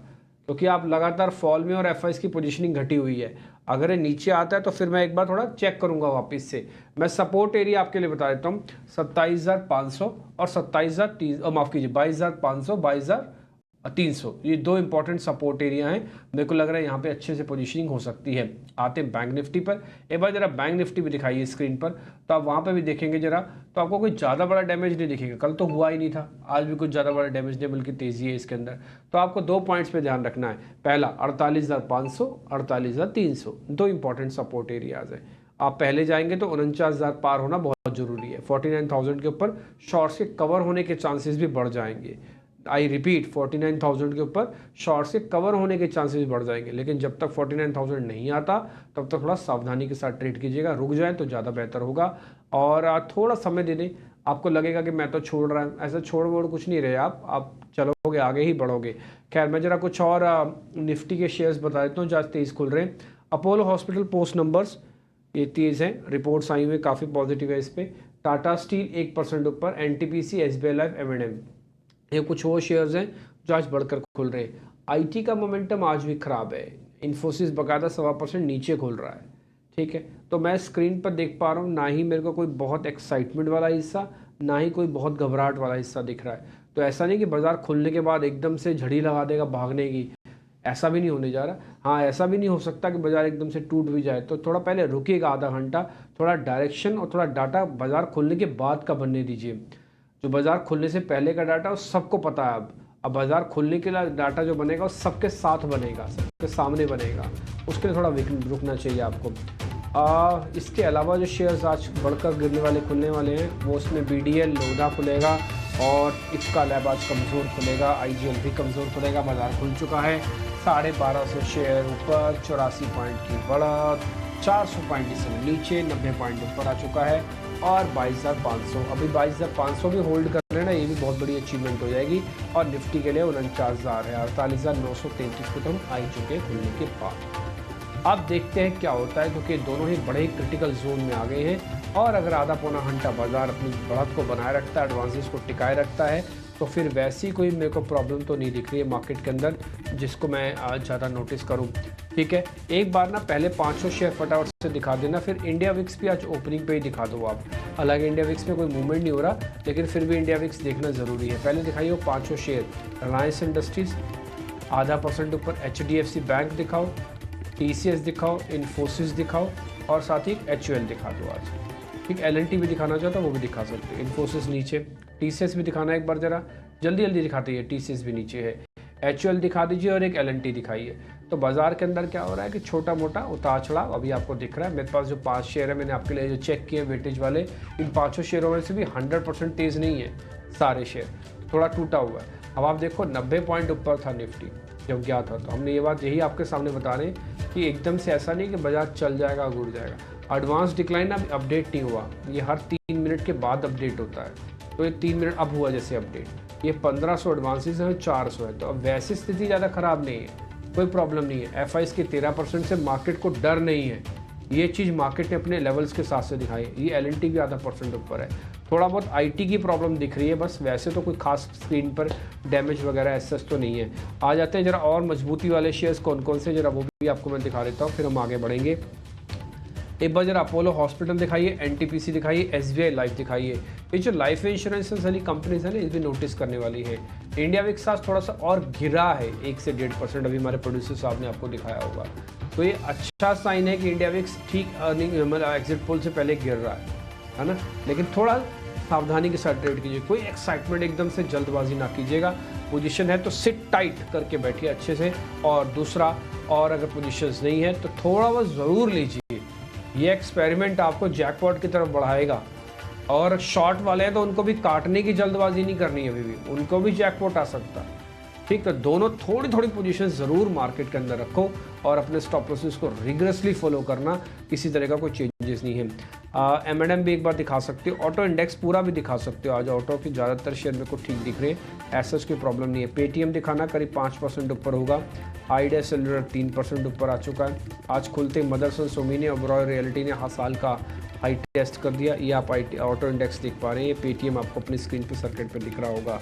S1: क्योंकि आप लगातार फॉल में और FIIs की पोजीशनिंग घटी हुई है। अगर ये नीचे आता है तो फिर मैं एक बार थोड़ा चेक करूंगा वापस से। मैं सपोर्ट एरिया आपके लिए बता देता हूँ, 27,500 और 27,000, माफ़ कीजिए 22,500, 22,300, ये दो इंपॉर्टेंट सपोर्ट एरिया हैं। मेरे को लग रहा है यहाँ पे अच्छे से पोजीशनिंग हो सकती है। आते हैं बैंक निफ्टी पर, एक बार जरा बैंक निफ्टी भी दिखाइए स्क्रीन पर, तो आप वहाँ पे भी देखेंगे जरा, तो आपको कोई ज़्यादा बड़ा डैमेज नहीं दिखेगा। कल तो हुआ ही नहीं था, आज भी कुछ ज़्यादा बड़ा डैमेज नहीं, बल्कि तेज़ी है इसके अंदर। तो आपको 2 पॉइंट्स पे ध्यान रखना है। पहला 48,500, 48,300, दो इंपॉर्टेंट सपोर्ट एरियाज हैं। आप पहले जाएंगे तो 49,000 पार होना बहुत ज़रूरी है। 49,000 के ऊपर शॉर्ट्स के कवर होने के चांसेस भी बढ़ जाएंगे। आई रिपीट, 49,000 के ऊपर शॉर्ट से कवर होने के चांसेस बढ़ जाएंगे। लेकिन जब तक 49,000 नहीं आता तब तक थोड़ा सावधानी के साथ ट्रेड कीजिएगा। रुक जाए तो ज़्यादा बेहतर होगा और थोड़ा समय दे दें। आपको लगेगा कि मैं तो छोड़ रहा हूँ, ऐसा छोड़ वोड़ कुछ नहीं रहे आप चलोगे, आगे ही बढ़ोगे। खैर, मैं ज़रा कुछ और निफ्टी के शेयर्स बता देता हूँ जो आज तेज़ खुल रहे हैं। अपोलो हॉस्पिटल पोस्ट नंबर्स ये तेज़ हैं, रिपोर्ट्स आई हुई काफ़ी पॉजिटिव है इस पर। टाटा स्टील 1% ऊपर, NTPC, SBI लाइफ, M&M, ये कुछ वो शेयर्स हैं जो आज बढ़कर खुल रहे हैं। IT का मोमेंटम आज भी ख़राब है। इन्फोसिस बकायदा 1.25% नीचे खुल रहा है। ठीक है, तो मैं स्क्रीन पर देख पा रहा हूँ, ना ही मेरे को कोई बहुत एक्साइटमेंट वाला हिस्सा, ना ही कोई बहुत घबराहट वाला हिस्सा दिख रहा है। तो ऐसा नहीं कि बाज़ार खुलने के बाद एकदम से झड़ी लगा देगा भागने की, ऐसा भी नहीं होने जा रहा। हाँ, ऐसा भी नहीं हो सकता कि बाज़ार एकदम से टूट भी जाए। तो थोड़ा पहले रुकिएगा, आधा घंटा, थोड़ा डायरेक्शन और थोड़ा डाटा बाज़ार खुलने के बाद का बनने दीजिए। जो बाज़ार खुलने से पहले का डाटा वो सबको पता है। अब बाज़ार खुलने के लिए डाटा जो बनेगा वो सबके साथ बनेगा, सबके सामने बनेगा, उसके लिए थोड़ा रुकना चाहिए आपको। इसके अलावा जो शेयर्स आज बढ़कर गिरने वाले खुलने वाले हैं वो उसमें BDL लोधा खुलेगा और इफ्का लैब आज कमज़ोर खुलेगा, IGL भी कमज़ोर खुलेगा। बाजार खुल चुका है 1250 शेयर ऊपर, 84 पॉइंट की बढ़त, 400 पॉइंट इससे नीचे, 90 पॉइंट ऊपर आ चुका है और 22,500। अभी 22,500 भी होल्ड कर लेना, ये भी बहुत बड़ी अचीवमेंट हो जाएगी। और निफ्टी के लिए 49,000 है, 48,933 को तो हम आ ही चुके हैं खुलने के बाद। अब देखते हैं क्या होता है, क्योंकि दोनों ही बड़े क्रिटिकल जोन में आ गए हैं और अगर आधा पौना घंटा बाजार अपनी बढ़त को बनाए रखता है, एडवांसेस को टिकाए रखता है, तो फिर वैसी कोई मेरे को प्रॉब्लम तो नहीं दिख रही है मार्केट के अंदर जिसको मैं आज ज़्यादा नोटिस करूं। ठीक है, एक बार ना पहले 500 शेयर फटाफट से दिखा देना, फिर इंडिया विक्स भी आज ओपनिंग पे ही दिखा दो आप। हालांकि इंडिया विक्स में कोई मूवमेंट नहीं हो रहा, लेकिन फिर भी इंडिया विक्स देखना ज़रूरी है। पहले दिखाइए वो 500 शेयर, रिलायंस इंडस्ट्रीज़ 0.5% ऊपर, HDFC बैंक दिखाओ, TCS दिखाओ, इन्फोसिस दिखाओ और साथ ही HUL दिखा दो आज। ठीक, LNT भी दिखाना चाहता वो भी दिखा सकते हो। इन्फोसिस नीचे, TCS भी दिखाना एक बार ज़रा जल्दी जल्दी दिखाती है, TCS भी नीचे है, HUL दिखा दीजिए और एक LNT दिखाइए। तो बाजार के अंदर क्या हो रहा है कि छोटा मोटा उतार चढ़ाव अभी आपको दिख रहा है। मेरे पास जो 5 शेयर है मैंने आपके लिए जो चेक किए वेटेज वाले, इन 500 शेयरों में से भी 100% तेज़ नहीं है सारे शेयर, थोड़ा टूटा हुआ है। अब आप देखो 90 पॉइंट ऊपर था निफ्टी जब गया था, तो हमने ये बात यही आपके सामने बता रहे हैं कि एकदम से ऐसा नहीं कि बाजार चल जाएगा गिर जाएगा। एडवांस डिक्लाइन अब अपडेट नहीं हुआ, ये हर 3 मिनट के बाद अपडेट होता है। तो ये 3 मिनट अब हुआ जैसे अपडेट, ये 1500 एडवांसेस हैं, 400 है, तो अब वैसी स्थिति ज़्यादा ख़राब नहीं है, कोई प्रॉब्लम नहीं है। FIs के 13% से मार्केट को डर नहीं है, ये चीज़ मार्केट ने अपने लेवल्स के साथ से दिखाई है। ये LNT भी 0.5% ऊपर है, थोड़ा बहुत IT की प्रॉब्लम दिख रही है बस, वैसे तो कोई खास स्क्रीन पर डैमेज वगैरह ऐसा तो नहीं है। आ जाते हैं जरा और मजबूती वाले शेयर्स कौन कौन से, जरा वो भी आपको मैं दिखा देता हूँ, फिर हम आगे बढ़ेंगे। एक बार जरा अपोलो हॉस्पिटल दिखाइए, NTPC दिखाइए, SBI लाइफ दिखाइए। ये जो लाइफ इंश्योरेंस वाली कंपनीज है ना, ये भी नोटिस करने वाली है। इंडिया विक्स आज थोड़ा सा और गिरा है 1 से 1.5%, अभी हमारे प्रोड्यूसर साहब ने आपको दिखाया होगा। तो ये अच्छा साइन है कि इंडिया विक्स ठीक अर्निंग मतलब एग्जिट पोल से पहले गिर रहा है ना, लेकिन थोड़ा सावधानी के साथ ट्रेड कीजिए, कोई एक्साइटमेंट एकदम से जल्दबाजी ना कीजिएगा। पोजीशन है तो सिट टाइट करके बैठिए अच्छे से, और दूसरा, और अगर पोजीशंस नहीं है तो थोड़ा बहुत ज़रूर लीजिए, ये एक्सपेरिमेंट आपको जैकपॉट की तरफ बढ़ाएगा। और शॉर्ट वाले हैं तो उनको भी काटने की जल्दबाजी नहीं करनी है, अभी भी उनको भी जैकपॉट आ सकता है। ठीक है, दोनों थोड़ी थोड़ी पोजीशन ज़रूर मार्केट के अंदर रखो और अपने स्टॉप लॉसेस को रिगरसली फॉलो करना, किसी तरह का कोई चेंजेस नहीं है। M&M भी एक बार दिखा सकते हो, ऑटो इंडेक्स पूरा भी दिखा सकते हो। आज ऑटो की ज़्यादातर शेयर मेरे को ठीक दिख रहे हैं, ऐसा कोई प्रॉब्लम नहीं है। पेटीएम दिखाना करीब 5% ऊपर होगा, आइडिया सेलुलर 3% ऊपर आ चुका है। आज खुलते मदरसन, सोमिनी, ओबरॉय रियलिटी ने हर साल का हाई टेस्ट कर दिया। ये आप ऑटो इंडेक्स देख पा रहे हैं, ये पेटीएम आपको अपनी स्क्रीन पर सर्किट पर दिख रहा होगा।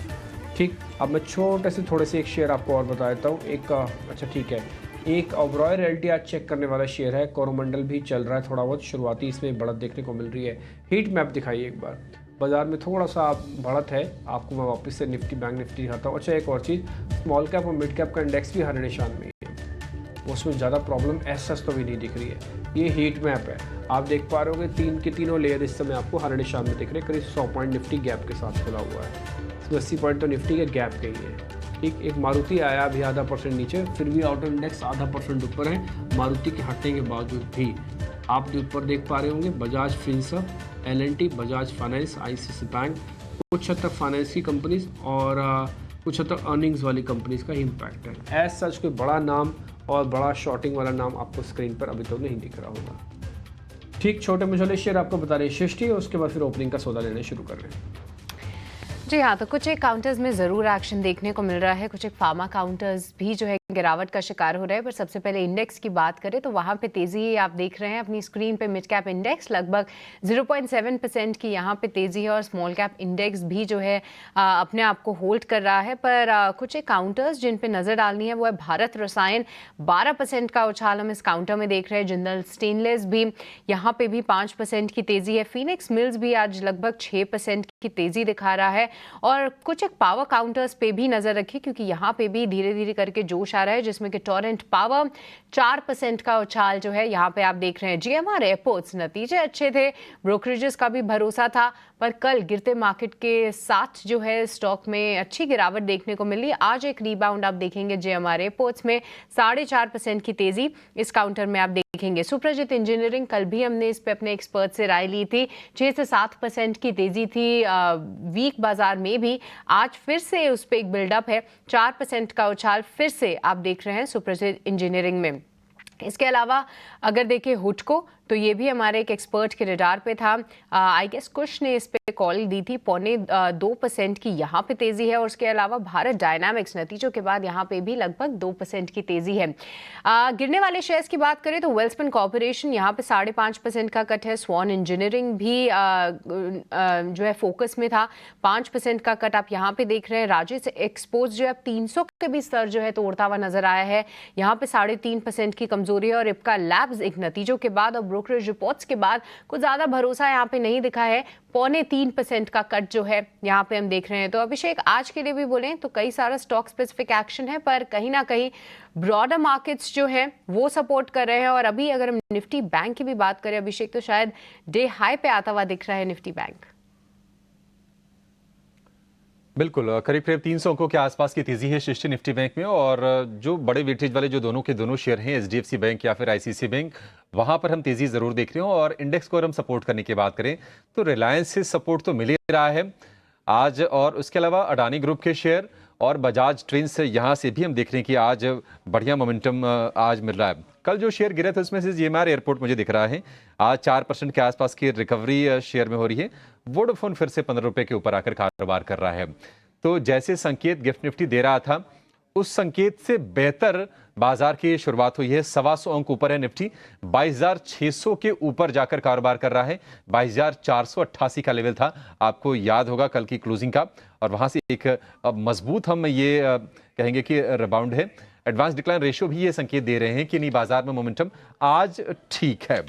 S1: ठीक, अब मैं छोटे से थोड़े से एक शेयर आपको और बता देता हूँ। एक अच्छा ठीक है, एक ओबरॉय रियल्टी आज चेक करने वाला शेयर है। कोरोमंडल भी चल रहा है थोड़ा बहुत, शुरुआती इसमें बढ़त देखने को मिल रही है। हीट मैप दिखाइए एक बार, बाजार में थोड़ा सा बढ़त है, आपको मैं वापस से निफ्टी बैंक निफ्टी दिखाता हूँ। अच्छा, एक और चीज़, स्मॉल कैप और मिड कैप का इंडेक्स भी हरे निशान में है, उसमें ज़्यादा प्रॉब्लम ऐसा तो भी नहीं दिख रही है। ये हीट मैप है, आप देख पा रहे होगे 3 के तीनों लेयर इस समय आपको हरे निशान में दिख रहे हैं। करीब 100 पॉइंट निफ्टी गैप के साथ खुला हुआ है, 80 पॉइंट तो निफ्टी के गैप के ही है। ठीक, एक मारुति आया अभी 0.5% नीचे, फिर भी ऑटो इंडेक्स 0.5% ऊपर है मारुति के हटने के बावजूद भी। आप जो ऊपर देख पा रहे होंगे Bajaj Finserv, LNT, Bajaj finance, ICICI bank, कुछ हद तक फाइनेंस की कंपनीज और कुछ हद तक अर्निंग्स वाली कंपनीज का इम्पैक्ट है। एज सच कोई बड़ा नाम और बड़ा शॉर्टिंग वाला नाम आपको स्क्रीन पर अभी तो नहीं दिख रहा होगा। ठीक, छोटे मझोले शेयर आपको बता रहे सृष्टि, और उसके बाद फिर ओपनिंग का सौदा लेना शुरू कर रहे हैं।
S2: जी हाँ, तो कुछ एक काउंटर्स में ज़रूर एक्शन देखने को मिल रहा है, कुछ एक फार्मा काउंटर्स भी जो है गिरावट का शिकार हो रहे हैं। पर सबसे पहले इंडेक्स की बात करें तो वहाँ पे तेज़ी आप देख रहे हैं अपनी स्क्रीन पे। मिड कैप इंडेक्स लगभग 0.7% की यहाँ पे तेज़ी है, और स्मॉल कैप इंडेक्स भी जो है अपने आप को होल्ड कर रहा है। पर कुछ एक काउंटर्स जिन पे नज़र डालनी है वो है भारत रसायन, 12% का उछाल हम इस काउंटर में देख रहे हैं। जिंदल स्टेनलेस भी यहाँ पे भी 5% की तेज़ी है। फीनिक्स मिल्स भी आज लगभग 6% की तेज़ी दिखा रहा है। और कुछ एक पावर काउंटर्स पे भी नज़र रखिए, क्योंकि यहाँ पे भी धीरे धीरे करके जोश आ जा रहा है, जिसमें कि टोरेंट पावर 4% का उछाल जो है यहाँ पे आप देख रहे हैं। जीएमआर एयरपोर्ट्स नतीजे अच्छे थे, ब्रोकरेजेस का भी भरोसा था, पर कल गिरते मार्केट के साथ जो है स्टॉक में अच्छी गिरावट देखने को मिली। आज एक रीबाउंड आप देखेंगे जीएमआर एयरपोर्ट्स में 4.5% की तेजी इस काउंटर में आप देखेंगे। सुप्रजित इंजीनियरिंग, कल भी हमने इस पे अपने एक्सपर्ट से राय ली थी, 6 से 7% की तेजी थी वीक बाजार में भी। आज फिर से उस पर एक बिल्डअप है, 4% का उछाल फिर से आप देख रहे हैं सुप्रजित इंजीनियरिंग में। इसके अलावा अगर देखें हुडको, तो ये भी हमारे एक एक्सपर्ट के रडार पे था। आई गेस कुछ ने इस पे कॉल दी थी, 2.25% की यहाँ पे तेजी है। और उसके अलावा भारत डायनामिक्स नतीजों के बाद यहाँ पे भी लगभग 2% की तेजी है। गिरने वाले शेयर्स की बात करें तो वेल्सपन कॉर्पोरेशन यहाँ पे 5.5% का कट है। स्वॉन इंजीनियरिंग भी जो है फोकस में था, 5% का कट आप यहाँ पे देख रहे हैं। राजेश एक्सपोर्ट्स जो है 300 के भी स्तर जो है तोड़ता हुआ नजर आया है, यहाँ पे 3.5% की कमजोरी है। और इप्का लैब्स एक नतीजों के बाद और ब्रोकरेज रिपोर्ट्स के बाद कुछ ज्यादा भरोसा यहाँ पे नहीं दिखा है, 3.25% का कट जो है यहाँ पे हम देख रहे हैं। तो अभिषेक, आज के लिए भी बोलें तो कई सारा स्टॉक स्पेसिफिक एक्शन है, पर कहीं ना कहीं ब्रॉडर मार्केट्स जो है वो सपोर्ट कर रहे हैं। और अभी अगर हम निफ्टी बैंक की भी बात करें अभिषेक, तो शायद डे हाई पे आता हुआ दिख रहा है निफ्टी बैंक।
S3: बिल्कुल, करीब करीब 300 अंकों के आसपास की तेजी है सृष्टि निफ्टी बैंक में। और जो बड़े वेटेज वाले जो दोनों के दोनों शेयर हैं, एचडीएफसी बैंक या फिर आईसीआईसीआई बैंक, वहां पर हम तेजी जरूर देख रहे हो। और इंडेक्स को अगर हम सपोर्ट करने की बात करें तो रिलायंस से सपोर्ट तो मिल ही रहा है आज। और उसके अलावा अडानी ग्रुप के शेयर और बजाज ट्रेन्स, यहाँ से भी हम देख रहे हैं कि आज बढ़िया मोमेंटम आज मिल रहा है। कल जो शेयर गिरे थे उसमें से जीएमआर एयरपोर्ट मुझे दिख रहा है आज 4% के आसपास की रिकवरी शेयर में हो रही है। वोडाफोन फिर से 15 रुपए के ऊपर आकर कारोबार कर रहा है। तो जैसे संकेत गिफ्ट निफ्टी दे रहा था, उस संकेत से बेहतर बाजार की शुरुआत हुई है। 125 अंक ऊपर है निफ्टी, 22,600 के ऊपर जाकर कारोबार कर रहा है। 22,488 का लेवल था, आपको याद होगा कल की क्लोजिंग का। और वहां से एक मजबूत हम ये कहेंगे कि रिबाउंड है। एडवांस डिक्लाइन रेशियो भी ये संकेत दे रहे हैं कि नहीं, बाजार में मोमेंटम आज ठीक है।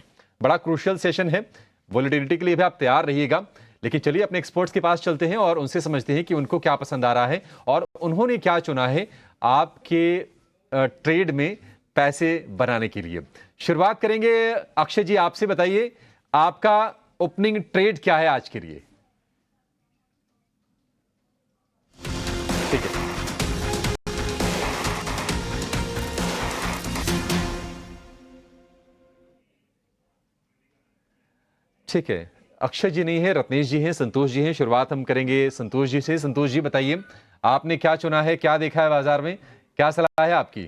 S3: बड़ा क्रूशियल सेशन है, वोलेटिलिटी के लिए भी आप तैयार रहिएगा। लेकिन चलिए अपने एक्सपर्ट्स के पास चलते हैं और उनसे समझते हैं कि उनको क्या पसंद आ रहा है और उन्होंने क्या चुना है आपके ट्रेड में पैसे बनाने के लिए। शुरुआत करेंगे अक्षय जी, आपसे बताइए आपका ओपनिंग ट्रेड क्या है आज के लिए? ठीक है, ठीक है। अक्षय जी नहीं है, रत्नेश जी हैं, संतोष जी हैं। शुरुआत हम करेंगे संतोष जी से। संतोष जी बताइए आपने क्या चुना है, क्या देखा है बाजार में, क्या सलाह है आपकी?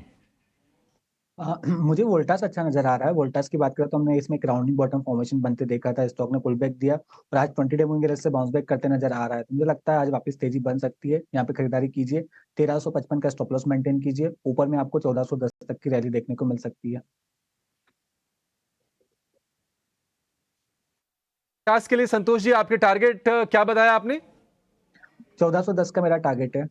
S6: मुझे वोल्टास अच्छा नजर आ रहा है। वोल्टास की बात करें तो हमने इसमें एक राउंडिंग बॉटम फॉर्मेशन बनते देखा था, स्टॉक ने पुल बैक दिया और आज 20 डे मूविंग एवरेज से बाउंस बैक करते नजर आ रहा है। तो मुझे लगता है आज वापस तेजी बन सकती है, यहाँ पे खरीदारी कीजिए। 1355 का स्टॉप लॉस मेंटेन कीजिए, ऊपर में आपको 1410 तक की रैली देखने को मिल सकती है।
S3: आज के लिए संतोष जी आपके टारगेट क्या बताया आपने?
S6: 1410 का मेरा टारगेट है।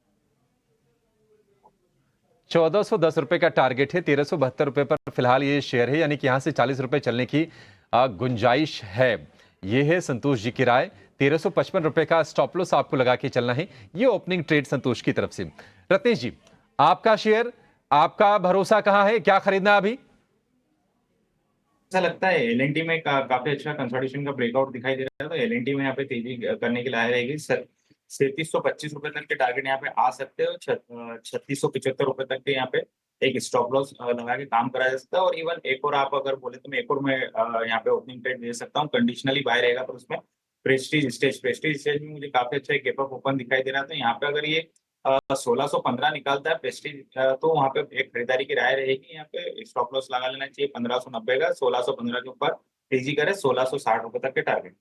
S3: 1410 रुपए का टारगेट है। 1372 रुपए पर फिलहाल ये शेयर है, यानी कि यहां से 40 रुपए चलने की गुंजाइश है। ये है संतोष जी की राय। 1355 रुपए का स्टॉप लॉस आपको लगा के चलना है। ये ओपनिंग ट्रेड संतोष की तरफ से। रत्नेश जी, आपका शेयर, आपका भरोसा कहां है, क्या खरीदना है अभी?
S12: ऐसा लगता है एलएनटी में काफी अच्छा कंसोलिडेशन का ब्रेकआउट दिखाई दे रहा है, तो एलएनटी में यहाँ पे तेजी करने की लायक रहेगी। 3725 रुपए तक के टारगेट यहाँ पे आ सकते हैं और 3675 रुपए तक के यहाँ पे एक स्टॉप लॉस लगा के काम कराया जा सकता है। और इवन एक और आप अगर बोले तो मैं एक और मैं यहाँ पे ओपनिंग ट्रेड दे सकता हूँ, कंडीशनली बाय रहेगा। तो उसमें प्रेस्टीज स्टेज में मुझे काफी अच्छा एक गैप अप ओपन दिखाई दे रहा था। यहाँ पे अगर ये 1615 निकालता है प्रेस्टीज, तो वहां पे एक खरीदारी की राय रहेगी। यहाँ पे स्टॉप लॉस लगा लेना चाहिए 1590 का। 1615 के ऊपर तेजी करे 1660 रुपए तक के टारगेट।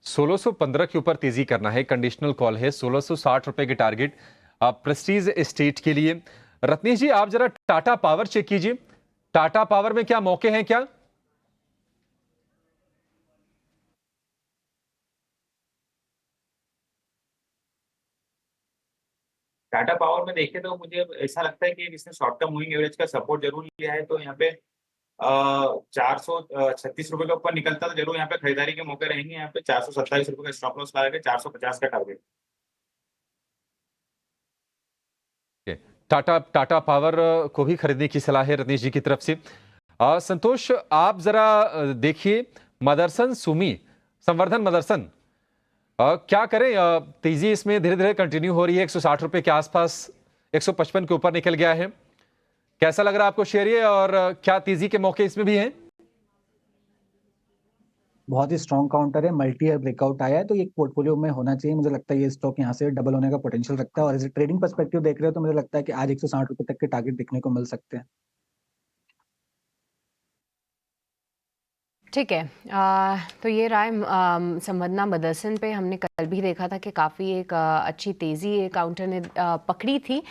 S3: 1615 के ऊपर तेजी करना है, कंडीशनल कॉल है। 1660 रुपए के टारगेट प्रेस्टीज एस्टेट के लिए। रत्नेश जी, आप जरा टाटा पावर चेक कीजिए। टाटा पावर में क्या मौके हैं क्या?
S12: टाटा पावर में देखे तो मुझे ऐसा लगता है कि इसने शॉर्ट टर्म मूविंग एवरेज का सपोर्ट जरूर लिया है। तो यहाँ पे 436 रुपए के ऊपर निकलता तो जरूर यहाँ पे खरीदारी के मौके रहेंगे। यहाँ पे 427 रुपए का स्टॉप लॉस लगा के 450 का टारगेट।
S3: टाटा पावर को भी खरीदने की सलाह है रत्नेश जी की तरफ से। संतोष, आप जरा देखिए मदरसन सुमी, संवर्धन मदरसन, क्या करें? तेजी इसमें धीरे धीरे कंटिन्यू हो रही है, 160 रुपए के आसपास, 155 के ऊपर निकल गया है। कैसा लग रहा है आपको शेयर ये, और क्या तेजी के मौके इसमें भी हैं?
S6: बहुत ही स्ट्रॉन्ग काउंटर है, मल्टी ईयर ब्रेकआउट आया है, तो ये पोर्टफोलियो में होना चाहिए। मुझे लगता है ये स्टॉक यहाँ से डबल होने का पोटेंशियल रखता है, और एज ए ट्रेडिंग पर्सपेक्टिव देख रहे हो तो मुझे लगता है कि आज 160 रुपए तक के टारगेट देखने को मिल सकते हैं।
S2: ठीक है। तो ये रहा संवदना मदरसन पे। हमने कल भी देखा था कि काफ़ी एक अच्छी तेज़ी काउंटर ने पकड़ी थी।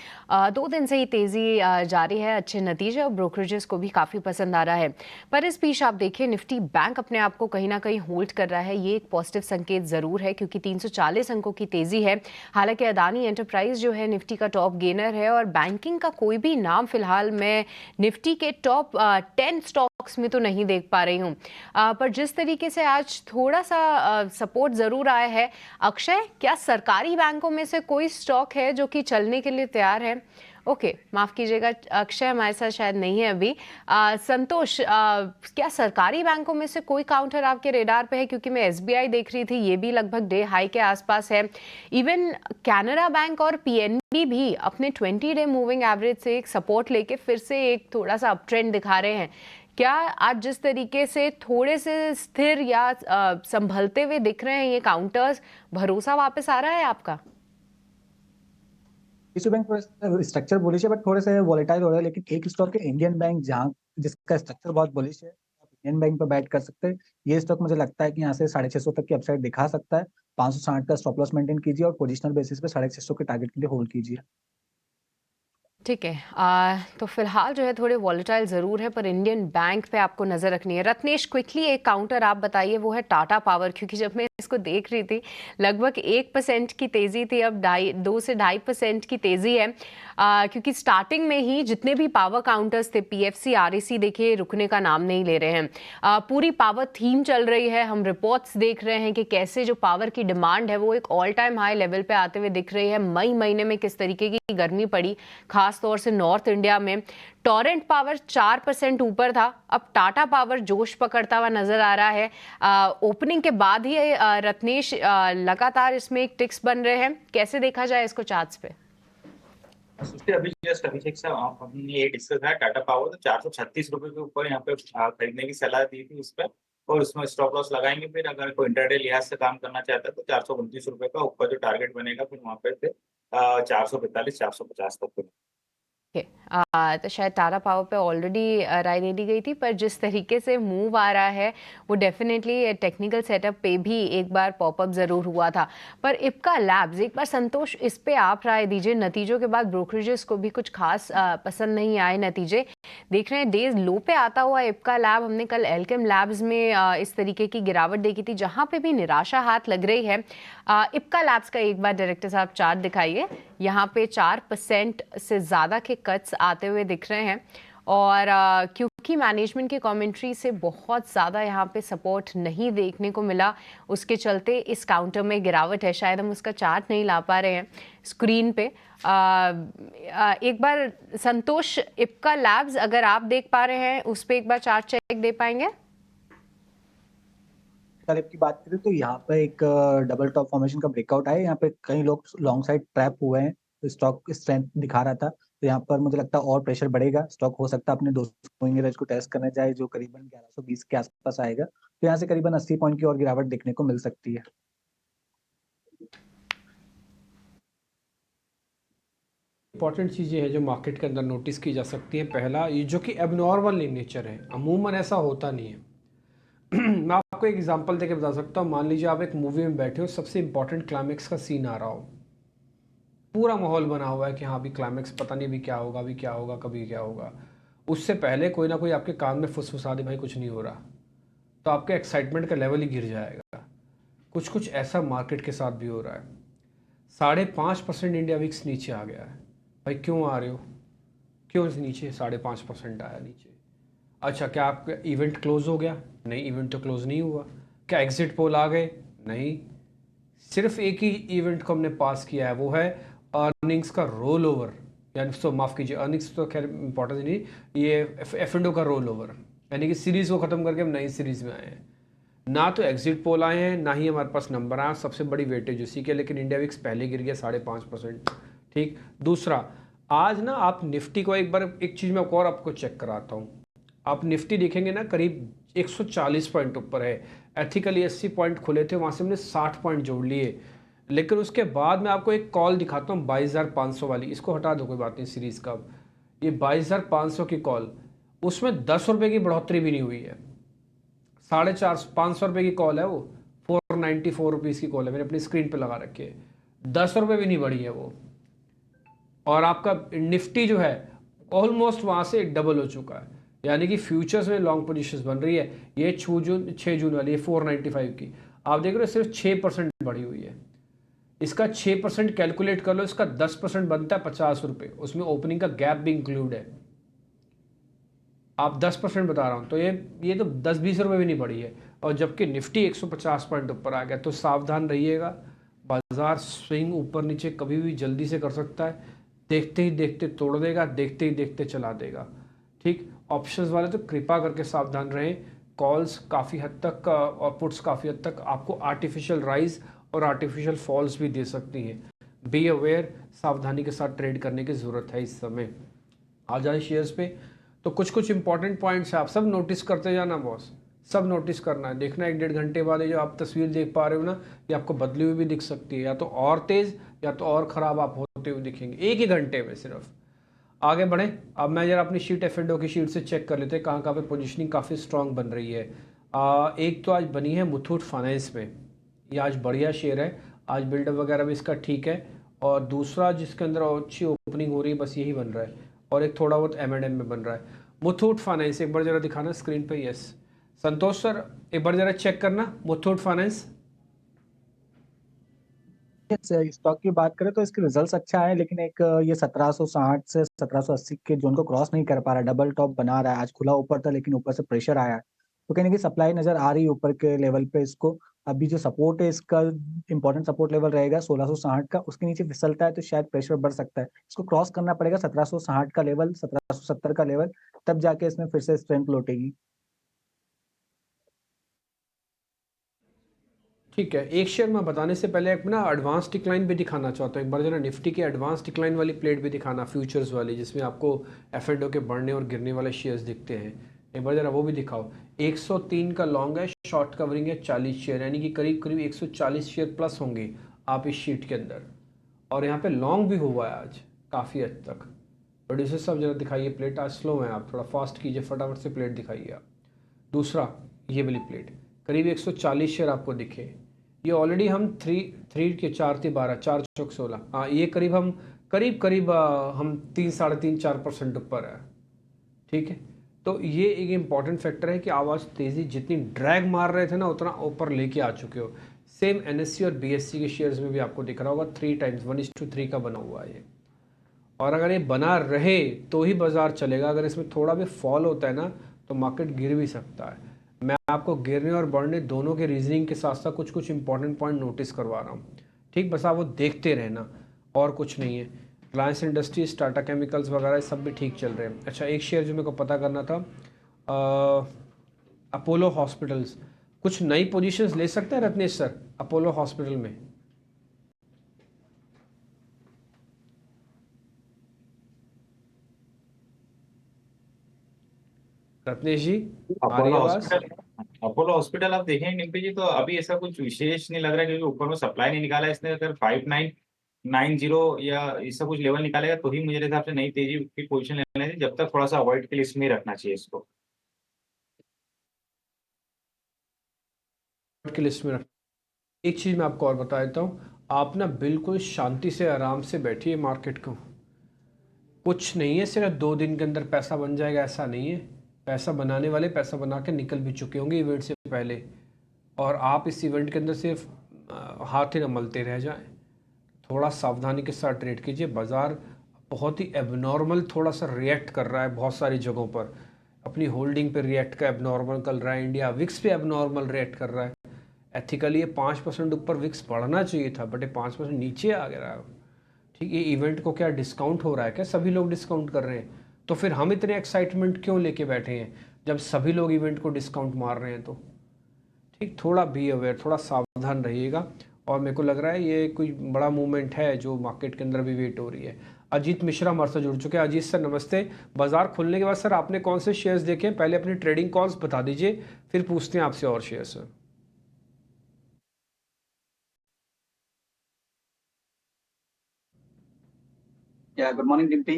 S2: 2 दिन से ही तेज़ी जारी है, अच्छे नतीजे और ब्रोकरेजेस को भी काफ़ी पसंद आ रहा है। पर इस बीच आप देखिए निफ्टी बैंक अपने आप को कहीं ना कहीं होल्ड कर रहा है। ये एक पॉजिटिव संकेत ज़रूर है क्योंकि 340 अंकों की तेज़ी है। हालांकि अदानी एंटरप्राइज जो है निफ्टी का टॉप गेनर है, और बैंकिंग का कोई भी नाम फिलहाल मैं निफ्टी के टॉप 10 स्टॉक्स में तो नहीं देख पा रही हूँ। पर जिस तरीके से आज थोड़ा सा सपोर्ट ज़रूर आया है। अक्षय, क्या सरकारी बैंकों में से कोई स्टॉक है जो कि चलने के लिए तैयार है? ओके, माफ़ कीजिएगा, अक्षय हमारे साथ शायद नहीं है अभी। संतोष, क्या सरकारी बैंकों में से कोई काउंटर आपके रेडार पे है? क्योंकि मैं एसबीआई देख रही थी, ये भी लगभग डे हाई के आसपास है। इवन कैनरा बैंक और पीएनबी भी अपने 20 डे मूविंग एवरेज से एक सपोर्ट लेके फिर से एक थोड़ा सा अप ट्रेंड दिखा रहे हैं। क्या आज जिस तरीके से थोड़े से स्थिर या संभलते हुए दिख रहे हैं ये काउंटर्स, भरोसा वापस आ रहा है आपका?
S6: इस बैंक स्ट्रक्चर बुलिश है बट थोड़े से वॉलेटाइल हो रहा है, लेकिन एक स्टॉक है इंडियन बैंक जहाँ जिसका स्ट्रक्चर बहुत बुलिश है, आप इंडियन बैंक पर बैट कर सकते हैं। ये स्टॉक मुझे लगता है कि यहाँ से 650 तक की अपसाइड दिखा सकता है। 560 का स्टॉप लॉस मेंटेन कीजिए और पोजिशनल बेसिस पे 650 के टारगेट के लिए होल्ड कीजिए।
S2: ठीक है। तो फिलहाल जो है थोड़े वॉलेटाइल ज़रूर है, पर इंडियन बैंक पे आपको नज़र रखनी है। रत्नेश, क्विकली एक काउंटर आप बताइए, वो है टाटा पावर, क्योंकि जब मैं इसको देख रही थी लगभग 1% की तेज़ी थी, अब 2 से 2.5% की तेज़ी है। क्योंकि स्टार्टिंग में ही जितने भी पावर काउंटर्स थे, पीएफसी, आरईसी, देखिए रुकने का नाम नहीं ले रहे हैं। पूरी पावर थीम चल रही है। हम रिपोर्ट्स देख रहे हैं कि कैसे जो पावर की डिमांड है वो एक ऑल टाइम हाई लेवल पे आते हुए दिख रही है। मई महीने में किस तरीके की गर्मी पड़ी, खास तौर से नॉर्थ इंडिया में। टोरेंट पावर 4% ऊपर था, अब टाटा पावर जोश पकड़ता हुआ नजर आ रहा है। ओपनिंग के बाद ही रत्नेश लगातार इसमें एक टिक्स बन रहे हैं। कैसे देखा जाए इसको चार्ट्स पे?
S12: अभी जस्ट अभिषेक से हमने ये डिस्कस है, टाटा पावर तो 436 रुपए के ऊपर यहाँ पे खरीदने की सलाह दी थी उस पर, और उसमें स्टॉप लॉस लगाएंगे। फिर अगर कोई इंटरडे लिहाज से काम करना चाहता है तो 429 रुपए का ऊपर जो टारगेट बनेगा, फिर वहाँ पे 445 450 तक।
S2: तो शायद टाटा पावर पे ऑलरेडी राय दे दी गई थी, पर जिस तरीके से मूव आ रहा है वो डेफिनेटली टेक्निकल सेटअप पे भी एक बार पॉपअप ज़रूर हुआ था। पर इप्का लैब्स, एक बार संतोष इस पे आप राय दीजिए। नतीजों के बाद ब्रोकरेजेस को भी कुछ खास पसंद नहीं आए नतीजे। देख रहे हैं डेज लो पे आता हुआ इप्का लैब। हमने कल एल्केम लैब्स में इस तरीके की गिरावट देखी थी, जहाँ पे भी निराशा हाथ लग रही है। इप्का लैब्स का एक बार डायरेक्टर साहब चार्ट दिखाइए। यहाँ पे 4% से ज़्यादा के कट्स आते हुए दिख रहे हैं, और क्योंकि मैनेजमेंट की कमेंट्री से बहुत ज़्यादा यहाँ पे सपोर्ट नहीं देखने को मिला, उसके चलते इस काउंटर में गिरावट है। शायद हम उसका चार्ट नहीं ला पा रहे हैं स्क्रीन पे। एक बार संतोष, इप्का लैब्स अगर आप देख पा रहे हैं उस पर एक बार चार्ट चेक दे पाएंगे?
S6: कलेक्ट की बात करें तो यहाँ पे एक डबल टॉप फॉर्मेशन का ब्रेकआउट आया। यहाँ पे कई लोग लॉन्ग साइड ट्रैप हुए हैं, तो स्टॉक स्ट्रेंथ दिखा रहा था। तो यहाँ पर मुझे लगता है और प्रेशर बढ़ेगा। स्टॉक हो सकता है अपने 200 मूविंग एवरेज को टेस्ट करने जाए, जो करीबन 1120 के आसपास आएगा। तो यहाँ से करीबन 80 पॉइंट की और गिरावट देखने को मिल सकती है।
S1: इंपॉर्टेंट चीज़ें हैं जो मार्केट के अंदर नोटिस की जा सकती हैं। पहला, ये जो कि एबनॉर्मल इन नेचर है, अमूमन ऐसा होता नहीं है। मैं आपको एक एग्जांपल देके बता सकता हूँ। मान लीजिए आप एक मूवी में बैठे हो, सबसे इंपॉर्टेंट क्लाइमेक्स का सीन आ रहा हो, पूरा माहौल बना हुआ है कि हाँ अभी क्लाइमेक्स, पता नहीं अभी क्या होगा, अभी क्या होगा, कभी क्या होगा। उससे पहले कोई ना कोई आपके कान में फुसफुसा दे, भाई कुछ नहीं हो रहा, तो आपके एक्साइटमेंट का लेवल ही गिर जाएगा। कुछ ऐसा मार्केट के साथ भी हो रहा है। 5.5% इंडिया विक्स नीचे आ गया है। भाई क्यों आ रहे हो, क्यों नीचे 5.5% आया नीचे? अच्छा, क्या आपका इवेंट क्लोज हो गया? नहीं, इवेंट तो क्लोज नहीं हुआ। क्या एग्जिट पोल आ गए? नहीं, सिर्फ एक ही इवेंट को हमने पास किया है, वो है अर्निंग्स का रोल ओवर। यानी सो माफ़ कीजिए, अर्निंग्स तो खैर इंपॉर्टेंस नहीं, ये F&O का रोल ओवर, यानी कि सीरीज़ को ख़त्म करके हम नई सीरीज़ में आए हैं। ना तो एग्जिट पोल आए हैं, ना ही हमारे पास नंबर आए, सबसे बड़ी वेटेज उसी के, लेकिन इंडिया विक्स पहले गिर गया 5.5%। ठीक, दूसरा आज ना आप निफ्टी को एक बार एक चीज़ मैं और आपको चेक कराता हूँ। आप निफ्टी देखेंगे ना करीब 140 पॉइंट ऊपर है, एथिकली 80 पॉइंट खुले थे, वहाँ से हमने 60 पॉइंट जोड़ लिए। लेकिन उसके बाद मैं आपको एक कॉल दिखाता हूँ 22,500 वाली, इसको हटा दो कोई बात नहीं सीरीज़ का। ये 22,500 की कॉल, उसमें 10 रुपये की बढ़ोतरी भी नहीं हुई है, 550 रुपये की कॉल है वो, 494 रुपीज़ की कॉल है, मैंने अपनी स्क्रीन पे लगा रखी है, 10 रुपये भी नहीं बढ़ी है वो। और आपका निफ्टी जो है ऑलमोस्ट वहाँ से डबल हो चुका है, यानी कि फ्यूचर्स में लॉन्ग पोजीशंस बन रही है। ये 6 जून वाली है 495 की, आप देख रहे हो सिर्फ 6% बढ़ी हुई है। इसका 6% कैलकुलेट कर लो, इसका 10% बनता है 50 रुपये, उसमें ओपनिंग का गैप भी इंक्लूड है। आप 10% बता रहा हूँ, तो ये तो 10-20 रुपये भी नहीं बढ़ी है, और जबकि निफ्टी 150 पॉइंट ऊपर आ गया। तो सावधान रहिएगा, बाजार स्विंग ऊपर नीचे कभी भी जल्दी से कर सकता है, देखते ही देखते तोड़ देगा, देखते ही देखते चला देगा। ठीक, ऑप्शंस वाले तो कृपा करके सावधान रहें, कॉल्स काफ़ी हद तक और पुट्स काफ़ी हद तक आपको आर्टिफिशियल राइज और आर्टिफिशियल फॉल्स भी दे सकती हैं। बी अवेयर, सावधानी के साथ ट्रेड करने की ज़रूरत है इस समय। आ जाए शेयर्स पे, तो कुछ इंपॉर्टेंट पॉइंट्स है, आप सब नोटिस करते जाना बॉस, सब नोटिस करना है। देखना 1-1.5 घंटे बाद ये जो आप तस्वीर देख पा रहे हो ना, ये आपको बदली हुई भी दिख सकती है, या तो और तेज़ या तो और ख़राब आप होते हुए दिखेंगे एक ही घंटे में सिर्फ। आगे बढ़ें, अब मैं जरा अपनी शीट F&O की शीट से चेक कर लेते हैं कहाँ कहाँ पे पोजीशनिंग काफ़ी स्ट्रांग बन रही है। एक तो आज बनी है मुथूट फाइनेंस में, ये आज बढ़िया शेयर है, आज बिल्डअप वगैरह भी इसका ठीक है। और दूसरा जिसके अंदर अच्छी ओपनिंग हो रही है बस यही बन रहा है, और एक थोड़ा बहुत M&M में बन रहा है। मुथूट फाइनेंस एक बार जरा दिखाना स्क्रीन पे। यस संतोष सर, एक बार जरा चेक करना मुथूट फाइनेंस।
S6: स्टॉक की बात करें तो इसके रिजल्ट्स अच्छा है, लेकिन एक ये 1760 से 1780 के जोन को क्रॉस नहीं कर पा रहा, डबल टॉप बना रहा है। आज खुला ऊपर था लेकिन ऊपर से प्रेशर आया है, तो कहने की सप्लाई नजर आ रही है ऊपर के लेवल पे इसको। अभी जो सपोर्ट है इसका इंपॉर्टेंट सपोर्ट लेवल रहेगा 1660 का, उसके नीचे फिसलता है तो शायद प्रेशर बढ़ सकता है। इसको क्रॉस करना पड़ेगा 1760 का लेवल, 1770 का लेवल, तब जाके इसमें फिर से स्ट्रेंथ लौटेगी।
S1: ठीक है, एक शेयर मैं बताने से पहले एक ना एडवांस डिक्लाइन भी दिखाना चाहता हूँ। एक बार जरा निफ्टी की एडवांस डिक्लाइन वाली प्लेट भी दिखाना, फ्यूचर्स वाली, जिसमें आपको F&O के बढ़ने और गिरने वाले शेयर्स दिखते हैं। एक बार जरा वो भी दिखाओ। 103 का लॉन्ग है, शॉर्ट कवरिंग है 40 शेयर, यानी कि करीब करीब 140 शेयर प्लस होंगे आप इस शीट के अंदर। और यहाँ पे लॉन्ग भी हुआ है आज काफ़ी हद तक। प्रोड्यूसर साहब जरा दिखाइए प्लेट, आज स्लो है, आप थोड़ा फास्ट कीजिए, फटाफट से प्लेट दिखाइए आप। दूसरा ये वाली प्लेट करीब 140 शेयर आपको दिखे, ये ऑलरेडी हम 3 के 4 × 12 4 चौक 16, हाँ ये करीब हम 3-4% ऊपर है। ठीक है, तो ये एक इम्पॉर्टेंट फैक्टर है कि आवाज़ तेज़ी जितनी ड्रैग मार रहे थे ना उतना ऊपर लेके आ चुके हो। सेम NSE और BSE के शेयर्स में भी आपको दिख रहा होगा 3 टाइम्स 1:3 का बना हुआ है ये। और अगर ये बना रहे तो ही बाजार चलेगा, अगर इसमें थोड़ा भी फॉल होता है ना तो मार्केट गिर भी सकता है। मैं आपको गिरने और बढ़ने दोनों के रीजनिंग के साथ साथ कुछ इंपॉर्टेंट पॉइंट नोटिस करवा रहा हूँ। ठीक, बस आप वो देखते रहना और कुछ नहीं है। रिलायंस इंडस्ट्रीज, टाटा केमिकल्स वगैरह सब भी ठीक चल रहे हैं। अच्छा, एक शेयर जो मेरे को पता करना था, अपोलो हॉस्पिटल्स, कुछ नई पोजीशंस ले सकते हैं रत्नेश सर अपोलो हॉस्पिटल में? रत्नेश जी आ रही है आवाज?
S12: अपोलो हॉस्पिटल आप देखें निम्पी जी, तो अभी ऐसा कुछ विशेष नहीं लग रहा है, क्योंकि ऊपर में सप्लाई नहीं निकाला है इसने। अगर 5990 या ऐसा कुछ लेवल निकालेगा तो ही मुझे हिसाब से नई तेजी की पोजीशन लेना चाहिए, जब तक थोड़ा सा अवॉइड के लिस्ट में रखना चाहिए इसको
S1: की लिस्ट में रख। एक चीज़ मैं आपको और बता देता हूँ, आप ना बिल्कुल शांति से आराम से बैठिए, मार्केट को कुछ नहीं है, सिर्फ 2 दिन के अंदर पैसा बन जाएगा ऐसा नहीं है। पैसा बनाने वाले पैसा बना के निकल भी चुके होंगे इवेंट से पहले, और आप इस इवेंट के अंदर सिर्फ हाथ ही न मलते रह जाएं। थोड़ा सावधानी के साथ ट्रेड कीजिए। बाज़ार बहुत ही एबनॉर्मल थोड़ा सा रिएक्ट कर रहा है बहुत सारी जगहों पर, अपनी होल्डिंग पे रिएक्ट का एबनॉर्मल कर रहा है, इंडिया विक्स पे एबनॉर्मल रिएक्ट कर रहा है। एथिकली ये 5% ऊपर विक्स बढ़ना चाहिए था, बट ये 5% नीचे आ गया है। ठीक है, इवेंट को क्या डिस्काउंट हो रहा है क्या? सभी लोग डिस्काउंट कर रहे हैं, तो फिर हम इतने एक्साइटमेंट क्यों लेके बैठे हैं जब सभी लोग इवेंट को डिस्काउंट मार रहे हैं? तो ठीक, थोड़ा बी अवेयर, थोड़ा सावधान रहिएगा। और मेरे को लग रहा है ये कोई बड़ा मूवमेंट है जो मार्केट के अंदर भी वेट हो रही है। अजीत मिश्रा हमारे साथ जुड़ चुके हैं। अजीत सर नमस्ते। बाजार खुलने के बाद सर आपने कौन से शेयर्स देखे? पहले अपनी ट्रेडिंग कॉल्स बता दीजिए, फिर पूछते हैं आपसे और शेयर्स।
S13: या गुड मॉर्निंग डिम्पी।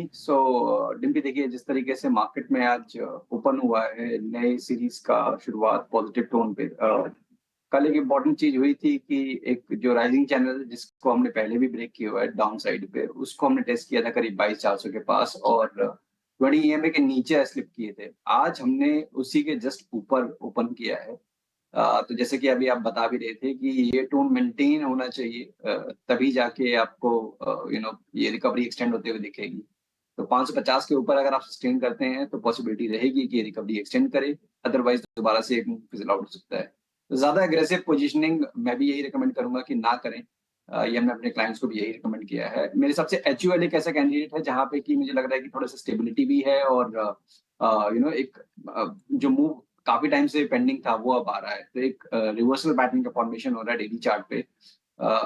S13: डिम्पी देखिए, जिस तरीके से मार्केट में आज ओपन हुआ है नए सीरीज का शुरुआत पॉजिटिव टोन पे, कल एक इम्पॉर्टेंट चीज हुई थी कि एक जो राइजिंग चैनल जिसको हमने पहले भी ब्रेक किया हुआ है डाउन साइड पे, उसको हमने टेस्ट किया था करीब 22,400 के पास और 20 EMA के नीचे स्लिप किए थे। आज हमने उसी के जस्ट ऊपर ओपन किया है। तो जैसे कि अभी आप बता भी रहे थे कि ये टोन मेंटेन होना चाहिए, तभी जाके आपको ये रिकवरी एक्सटेंड होते हुए दिखेगी। तो 550 के ऊपर अगर आप सस्टेन करते हैं तो पॉसिबिलिटी रहेगी कि ये रिकवरी एक्सटेंड करे, अदरवाइज दोबारा से एक फिजल आउट हो सकता है। तो ज्यादा एग्रेसिव पोजीशनिंग मैं भी यही रिकमेंड करूंगा कि ना करें। ये हमने अपने क्लाइंट्स को भी यही रिकमेंड किया है। मेरे हिसाब से HUL एक ऐसा कैंडिडेट है जहाँ पे कि मुझे लग रहा है कि थोड़ा सा स्टेबिलिटी भी है और एक जो मूव काफी टाइम से पेंडिंग था वो अब आ रहा है। तो एक रिवर्सल पैटर्न का फॉर्मेशन हो रहा है डेली चार्ट पे।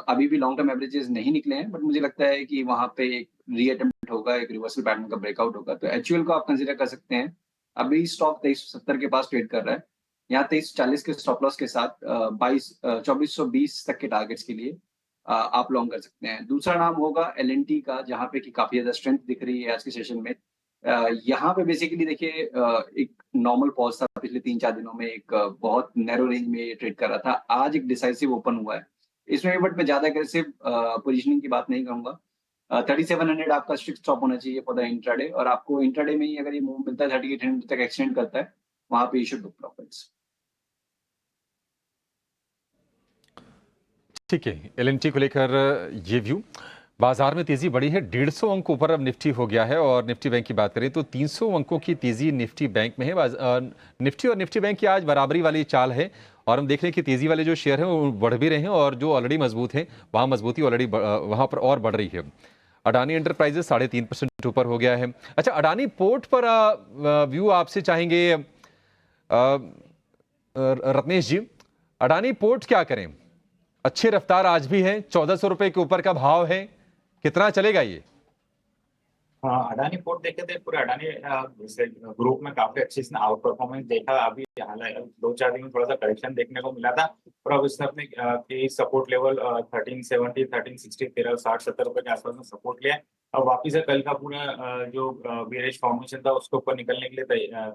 S13: अभी भी लॉन्ग टर्म एवरेजेस नहीं निकले हैं, बट मुझे लगता है कि वहां पे एक रीअटेम्प्ट होगा, एक रिवर्सल पैटर्न का ब्रेकआउट होगा। तो HUL को आप कंसीडर कर सकते हैं। अभी स्टॉक 2370 के पास ट्रेड कर रहा है। यहाँ 2340 के स्टॉप लॉस के साथ 2420 तक के टारगेट्स के लिए आप लॉन्ग कर सकते हैं। दूसरा नाम होगा L&T का, जहाँ पे कि काफी ज्यादा स्ट्रेंथ दिख रही है आज के सेशन में। यहाँ पे बेसिकली देखिए एक नॉर्मल पॉज था पिछले 3-4 दिनों में, एक बहुत नैरो रेंज में ये ट्रेड कर रहा था। आज एक डिसाइसिव ओपन हुआ है इसमें, बट मैं ज्यादा एग्रेसिव पोजीशनिंग की बात नहीं कहूंगा। 3700 आपका स्ट्रिक्ट स्टॉप होना चाहिए फॉर द इंट्राडे, और आपको इंट्राडे में ही अगर ये मूव मिलता है 3800 तक एक्सटेंड करता है, वहां पे यू शुड बुक प्रॉफिट्स।
S3: ठीक है, L&T को लेकर ये व्यू। बाजार में तेजी बढ़ी है, 150 अंक ऊपर अब निफ्टी हो गया है। और निफ्टी बैंक की बात करें तो 300 अंकों की तेजी निफ्टी बैंक में है। निफ्टी और निफ्टी बैंक की आज बराबरी वाली चाल है और हम देख रहे हैं कि तेजी वाले जो शेयर हैं वो बढ़ भी रहे हैं और जो ऑलरेडी मजबूत हैं वहाँ मजबूती ऑलरेडी वहाँ पर और बढ़ रही है। अडानी एंटरप्राइजेस 3.5% ऊपर हो गया है। अच्छा, अडानी पोर्ट पर व्यू आपसे चाहेंगे रत्नेश जी। अडानी पोर्ट क्या करें? अच्छी रफ्तार आज भी है, 1400 रुपए के ऊपर का भाव है, कितना चलेगा ये?
S12: हाँ, अडानी पोर्ट देखे थे पूरे अडानी ग्रुप में काफी अच्छी इसने आउट परफॉर्मेंस देखा। अभी हालांकि 2-4 दिन में थोड़ा सा करेक्शन देखने को मिला था, और अब इसने अपने सपोर्ट लेवल 1370, 1360, 1360-70 रुपए के आसपास में सपोर्ट लिया है। अब वापिस से कल का पूरा जो बेरिश फॉर्मेशन था उसके ऊपर निकलने के लिए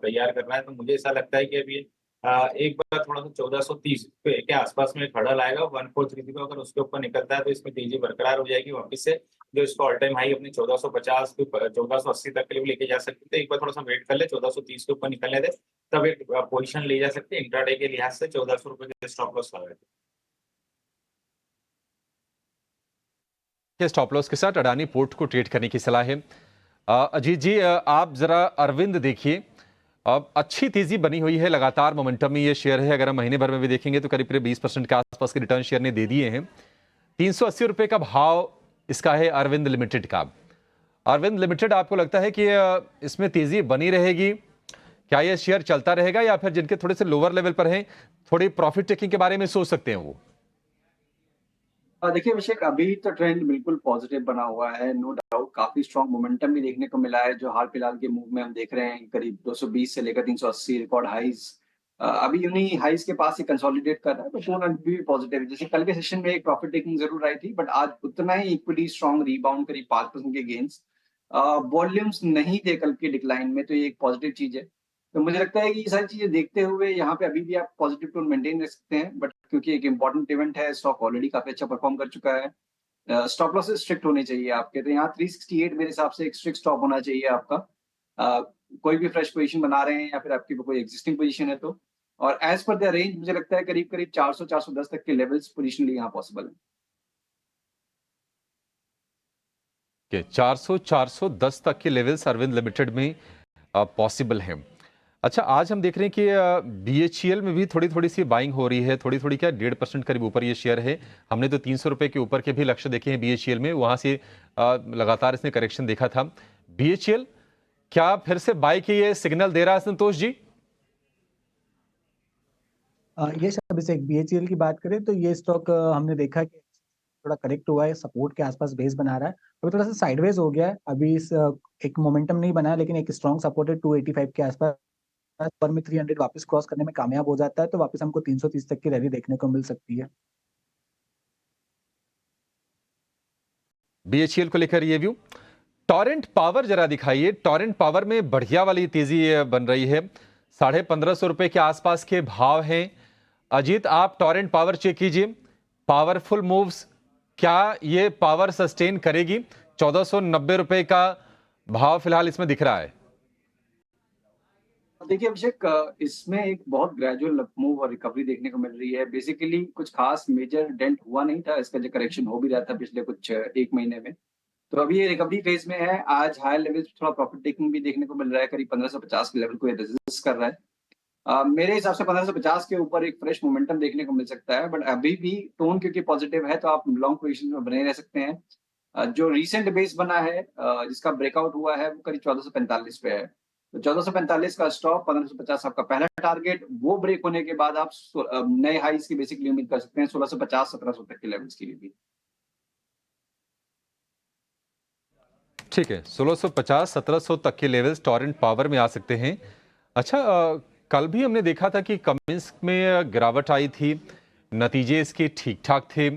S12: तैयार कर रहा है। तो मुझे ऐसा लगता है कि अभी एक बार थोड़ा सा 1430 के आसपास में खड़ा लाएगा 1433 को, अगर उसके ऊपर निकलता है तो इसमें तेजी बरकरार हो जाएगी। वापस से जो इसको ऑल टाइम हाई अपने 1450 1480 तक के लिए लेके जा सकते थे। एक बार थोड़ा सा वेट कर ले, 1430 के ऊपर निकलने दे, तब एक पोजीशन ले जा सकते हैं। इंट्राडे के लिहाज से 1400 रुपए के स्टॉप लॉस लगा
S3: के स्टॉप लॉस के साथ अडानी पोर्ट को ट्रेड करने की सलाह है। अजीत जी, आप जरा अरविंद देखिए, अब अच्छी तेजी बनी हुई है, लगातार मोमेंटम में ये शेयर है। अगर हम महीने भर में भी देखेंगे तो करीब 20% के आसपास के रिटर्न शेयर ने दे दिए हैं। 380 रुपए का भाव इसका है अरविंद लिमिटेड का। अरविंद लिमिटेड, आपको लगता है कि इसमें तेजी बनी रहेगी? क्या ये शेयर चलता रहेगा या फिर जिनके थोड़े से लोअर लेवल पर हैं थोड़ी प्रॉफिट टेकिंग के बारे में सोच सकते हैं वो?
S13: देखिए अभिषेक, अभी तो ट्रेंड बिल्कुल पॉजिटिव बना हुआ है, नो डाउट। काफी स्ट्रॉन्ग मोमेंटम भी देखने को मिला है। जो हाल फिलहाल के मूव में हम देख रहे हैं करीब 220 से लेकर 380 रिकॉर्ड हाइज, अभी उन्हीं हाइज के पास ही कंसोलिडेट कर रहा है। तो टोन भी पॉजिटिव है। जैसे कल के सेशन में एक प्रॉफिट टेकिंग जरूर आई थी, बट आज उतना ही इक्वली स्ट्रॉन्ग रिबाउंड करीब 5% के गेन्स। वॉल्यूम्स नहीं थे कल के डिक्लाइन में, तो ये एक पॉजिटिव चीज है। तो मुझे लगता है कि ये सारी चीजें देखते हुए यहाँ पे अभी भी आप पॉजिटिव टोन मेंटेन रख सकते हैं, बट क्योंकि एक इंपॉर्टेंट इवेंट है, स्टॉक ऑलरेडी काफी अच्छा परफॉर्म कर चुका है। स्टॉप लॉसेस स्ट्रिक्ट होने चाहिए आपके, तो यहाँ 368 मेरे हिसाब से एक स्ट्रिक्ट स्टॉप होना चाहिए आपका। कोई भी फ्रेश पोजीशन बना रहे हैं या फिर आपकी कोई एग्जिस्टिंग पोजीशन है तो, और एज पर द रेंज मुझे लगता है करीब करीब 400-410 तक के लेवल्स पोजिशनली यहाँ पॉसिबल है।
S3: 400-410 तक के लेवल्स अरविंद लिमिटेड में पॉसिबल हैं। अच्छा, आज हम देख रहे हैं कि बीएचईएल में भी थोड़ी थोड़ी सी बाइंग हो रही है, थोड़ी थोड़ी क्या 1.5% करीब ऊपर ये शेयर है। हमने तो 300 रुपए के ऊपर के भी लक्ष्य देखे हैं बीएचईएल में, वहां से लगातार इसने करेक्शन देखा था। बीएचईएल क्या फिर से बाई के ये सिग्नल दे रहा है संतोष जी?
S6: ये अभिषेक, बीएचईएल की बात करें तो ये स्टॉक हमने देखा कि थोड़ा करेक्ट हुआ है, सपोर्ट के आसपास बेस बना रहा है। अभी थोड़ा सा साइडवेज हो गया है, अभी इस एक मोमेंटम नहीं बना है, लेकिन एक स्ट्रॉन्ग सपोर्ट है 285 के आसपास। पर में 300 वापस क्रॉस करने में कामयाब हो जाता है तो वापस हमको 330 तक की रैली देखने को मिल सकती है।
S3: बीएचईएल को लेकर ये व्यू। टॉरेंट पावर जरा दिखाइए, टॉरेंट पावर में बढ़िया वाली तेजी बन रही है, 1550 रुपए के आसपास के भाव हैं। अजीत, आप टॉरेंट पावर चेक कीजिए, पावरफुल मूव्स, क्या ये पावर सस्टेन करेगी? 1490 रुपए का भाव फिलहाल इसमें दिख रहा है।
S13: देखिए अभिषेक, इसमें एक बहुत ग्रेजुअल मूव और रिकवरी देखने को मिल रही है। बेसिकली कुछ खास मेजर डेंट हुआ नहीं था, इसका जो करेक्शन हो भी रहा था पिछले कुछ एक महीने में, तो अभी ये रिकवरी फेज में है। आज हायर लेवल थोड़ा प्रॉफिट टेकिंग भी देखने को मिल रहा है, करीब 1550 के लेवल को ये रेजिस्ट कर रहा है। मेरे हिसाब से 1550 के ऊपर एक फ्रेश मोमेंटम देखने को मिल सकता है, बट अभी भी टोन क्योंकि पॉजिटिव है तो आप लॉन्ग पोजीशन में बने रह सकते हैं। जो रिसेंट बेस बना है, जिसका ब्रेकआउट हुआ है, वो करीब 1445 पे है। तो 1445 का स्टॉप, 1550 आपका पहला टारगेट, वो ब्रेक होने के बाद आप नए हाईज की बेसिकली उम्मीद कर सकते हैं 1650 1700 तक के लेवल्स की भी।
S3: ठीक है, 1650 1700 तक के लेवल्स टॉरेंट पावर में आ सकते हैं। अच्छा, कल भी हमने देखा था कि कमिंस में गिरावट आई थी, नतीजे इसके ठीक ठाक थे,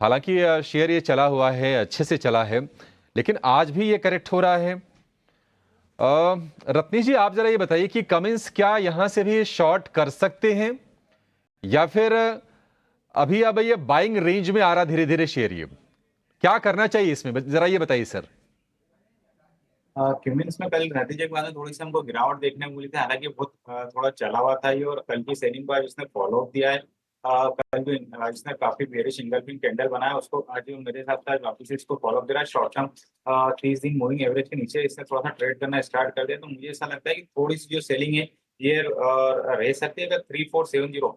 S3: हालांकि शेयर ये चला हुआ है, अच्छे से चला है, लेकिन आज भी ये करेक्ट हो रहा है। रत्नी जी, आप जरा ये बताइए कि कमिंस क्या यहां से भी शॉर्ट कर सकते हैं या फिर अभी अब ये बाइंग रेंज में आ रहा धीरे धीरे शेयर, ये क्या करना चाहिए इसमें, जरा ये बताइए सर।
S12: क्यूमिंस में कल नतीजे के बाद में थोड़ी सी हमको गिरावट देखने को मिली थी, हालांकि बहुत थोड़ा चला हुआ था ये, और कल की सेलिंग को आज इसने फॉलो अप दिया है। कल भी इसने काफी बेरिश इंगल्फिंग कैंडल बनाया, उसको आज मेरे हिसाब से वापस इसको फॉलो अप दे रहा है। शॉर्ट टर्म 30 दिन मूविंग एवरेज के नीचे इसने थोड़ा सा ट्रेड करना स्टार्ट कर दिया, तो मुझे ऐसा लगता है कि थोड़ी सी जो सेलिंग है ये रह सकती है। अगर 3470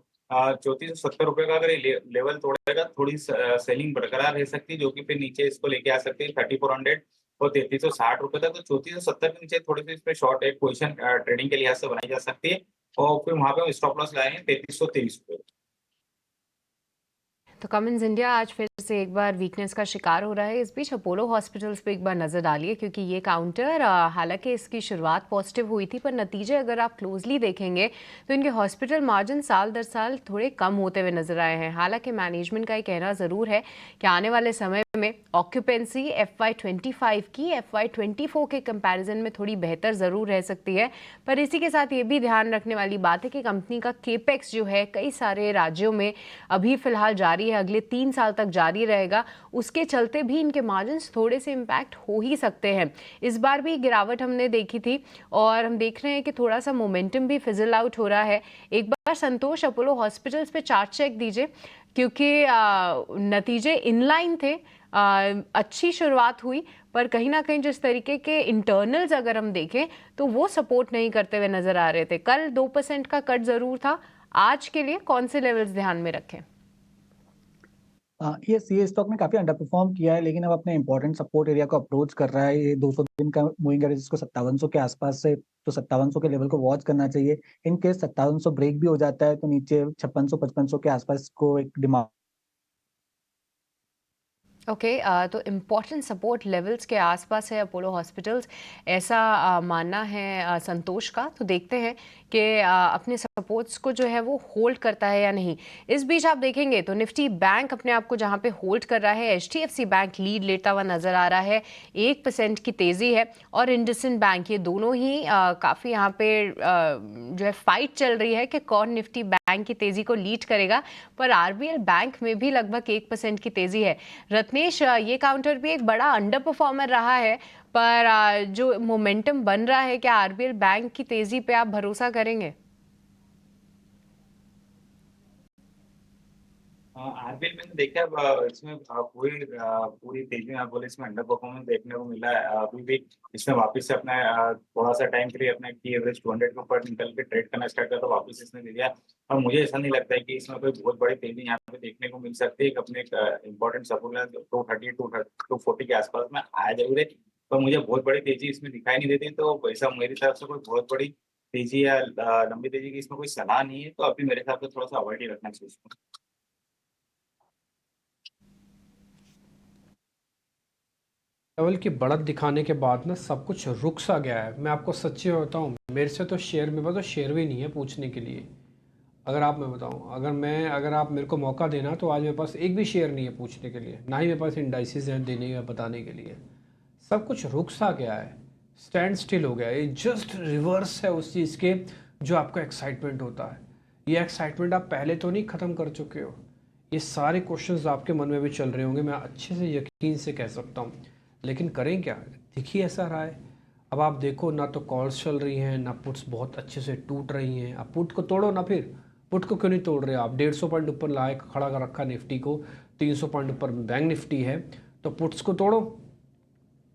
S12: 3470 रुपए का अगर ये लेवल तोड़ेगा, थोड़ी सेलिंग बरकरार रह सकती है, जो कि फिर नीचे इसको लेके आ सकती है 3400 और 3360 रुपए तक। तो 3470 के नीचे थोड़ी सी इस पे शॉर्ट एक पोजीशन ट्रेडिंग के लिहाज से बनाई जा सकती है, और फिर वहां पे स्टॉप लॉस लाए हैं 3330 रुपए।
S2: तो कमिंस इंडिया आज फिर से एक बार वीकनेस का शिकार हो रहा है। इस बीच अपोलो हॉस्पिटल्स पे एक बार नज़र डालिए, क्योंकि ये काउंटर हालांकि इसकी शुरुआत पॉजिटिव हुई थी, पर नतीजे अगर आप क्लोजली देखेंगे तो इनके हॉस्पिटल मार्जिन साल दर साल थोड़े कम होते हुए नजर आए हैं। हालांकि मैनेजमेंट का ये कहना ज़रूर है कि आने वाले समय में ऑक्यूपेंसी FY25 की FY24 के कंपैरिजन में थोड़ी बेहतर ज़रूर रह सकती है। पर इसी के साथ ये भी ध्यान रखने वाली बात है कि कंपनी का केपेक्स जो है कई सारे राज्यों में अभी फिलहाल जारी है, अगले 3 साल तक जारी रहेगा, उसके चलते भी इनके मार्जिन्स थोड़े से इम्पैक्ट हो ही सकते हैं। इस बार भी गिरावट हमने देखी थी और हम देख रहे हैं कि थोड़ा सा मोमेंटम भी फिजल आउट हो रहा है। एक बार संतोष अपोलो हॉस्पिटल्स पे चार्ट चेक दीजिए, क्योंकि नतीजे इनलाइन थे, अच्छी शुरुआत हुई, पर कहीं ना कहीं जिस तरीके के इंटरनल्स अगर हम देखें तो वो सपोर्ट नहीं करते हुए नजर आ रहे थे। कल 2% का कट जरूर था, आज के लिए कौन से लेवल्स ध्यान में रखें?
S6: ये स्टॉक ने काफी अंडर परफॉर्म किया है, लेकिन अब अपने इंपॉर्टेंट सपोर्ट एरिया को अप्रोच कर रहा है। ये 200 दिन का मूविंग एवरेज इसको 5700 के आसपास से, तो 5700 के लेवल को वॉच करना चाहिए। इन केस 5700 ब्रेक भी हो जाता है तो नीचे 5600 5500 के आसपास को एक डिमांड।
S2: ओके, तो इम्पॉर्टेंट सपोर्ट लेवल्स के आसपास है अपोलो हॉस्पिटल्स, ऐसा मानना है संतोष का। तो देखते हैं कि अपने सपोर्ट्स को जो है वो होल्ड करता है या नहीं। इस बीच आप देखेंगे तो निफ्टी बैंक अपने आप को जहां पे होल्ड कर रहा है, HDFC बैंक लीड लेता हुआ नजर आ रहा है, 1% की तेज़ी है, और इंडसइंड बैंक, ये दोनों ही काफ़ी यहाँ पे जो है फाइट चल रही है कि कौन निफ्टी बैंक की तेज़ी को लीड करेगा। पर RBL बैंक में भी लगभग 1% की तेज़ी है। रत्नेश, ये काउंटर भी एक बड़ा अंडर परफॉर्मर रहा है, पर जो मोमेंटम बन रहा है, क्या RBL बैंक की तेज़ी पे आप भरोसा करेंगे?
S12: आरबीएल मैंने देखा इसमें पूरी तेजी में आप बोले इसमें अंडर परफॉर्मेंस देखने को मिला है। अभी भी इसने वापस से अपना थोड़ा सा टाइम के लिए अपना की एवरेज 200 के ऊपर निकल के ट्रेड करना स्टार्ट किया तो वापस इसने दे दिया। और मुझे ऐसा नहीं लगता है कि इसमें कोई बहुत बड़ी तेजी यहाँ पे देखने को मिल सकती है। अपने इंपॉर्टेंट सपोर्ट लेवल 230 240 के आसपास में आया जरूर है, पर मुझे बहुत बड़ी तेजी इसमें दिखाई नहीं देती। तो वैसा मेरी तरफ से कोई बहुत बड़ी तेजी या लंबी तेजी की इसमें कोई सलाह नहीं है, तो अभी मेरे हिसाब से थोड़ा सा अवॉइड ही रखना चाहिए इसको।
S1: लेवल की बढ़त दिखाने के बाद ना सब कुछ रुक सा गया है। मैं आपको सच्ची बताऊं, मेरे से तो शेयर में तो शेयर भी नहीं है पूछने के लिए। अगर आप मैं बताऊं, अगर आप मेरे को मौका देना तो आज मेरे पास एक भी शेयर नहीं है पूछने के लिए, ना ही मेरे पास इंडाइसिस हैं देने या बताने के लिए। सब कुछ रुक सा गया है, स्टैंड स्टिल हो गया है। ये जस्ट रिवर्स है उस चीज़ के जो आपका एक्साइटमेंट होता है। ये एक्साइटमेंट आप पहले तो नहीं ख़त्म कर चुके हो। ये सारे क्वेश्चंस आपके मन में भी चल रहे होंगे, मैं अच्छे से यकीन से कह सकता हूँ। लेकिन करें क्या, दिख ही ऐसा रहा है। अब आप देखो ना तो कॉल्स चल रही हैं ना पुट्स बहुत अच्छे से टूट रही हैं। आप पुट को तोड़ो ना, फिर पुट को क्यों नहीं तोड़ रहे आप? 150 पॉइंट ऊपर लाए खड़ा कर रखा निफ्टी को, 300 पॉइंट ऊपर बैंक निफ्टी है, तो पुट्स को तोड़ो।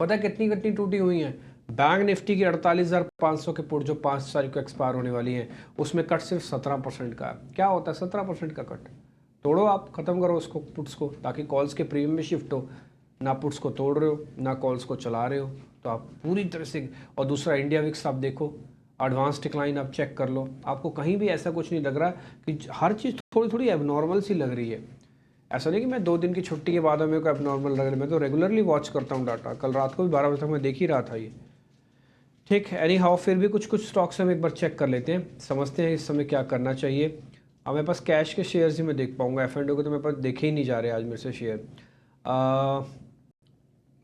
S1: पता है कितनी कितनी टूटी हुई हैं? बैंक निफ्टी की 48,500 के पुट जो 5 तारीख को एक्सपायर होने वाली हैं, उसमें कट सिर्फ 17% का है। क्या होता है 17% का कट? तोड़ो आप, ख़त्म करो उसको पुट्स को, ताकि कॉल्स के प्रीमियम में शिफ्ट हो। ना पुट्स को तोड़ रहे हो ना कॉल्स को चला रहे हो, तो आप पूरी तरह से। और दूसरा इंडिया विक्स आप देखो, एडवांस डिक्लाइन आप चेक कर लो, आपको कहीं भी ऐसा कुछ नहीं लग रहा कि हर चीज़ थोड़ी थोड़ी एबनॉर्मल सी लग रही है। ऐसा नहीं कि मैं 2 दिन की छुट्टी के बाद मेरे को एबनॉर्मल लग रहा है, मैं तो रेगुलरली वॉच करता हूँ डाटा। कल रात को भी 12 बजे तक मैं देख ही रहा था ये। ठीक, एनी हाउ फिर भी कुछ कुछ स्टॉक्स हम एक बार चेक कर लेते हैं, समझते हैं इस समय क्या करना चाहिए। अब मेरे पास कैश के शेयर्स ही मैं देख पाऊँगा, F&O के तो मेरे पास देखे ही नहीं जा रहे आज मेरे से शेयर।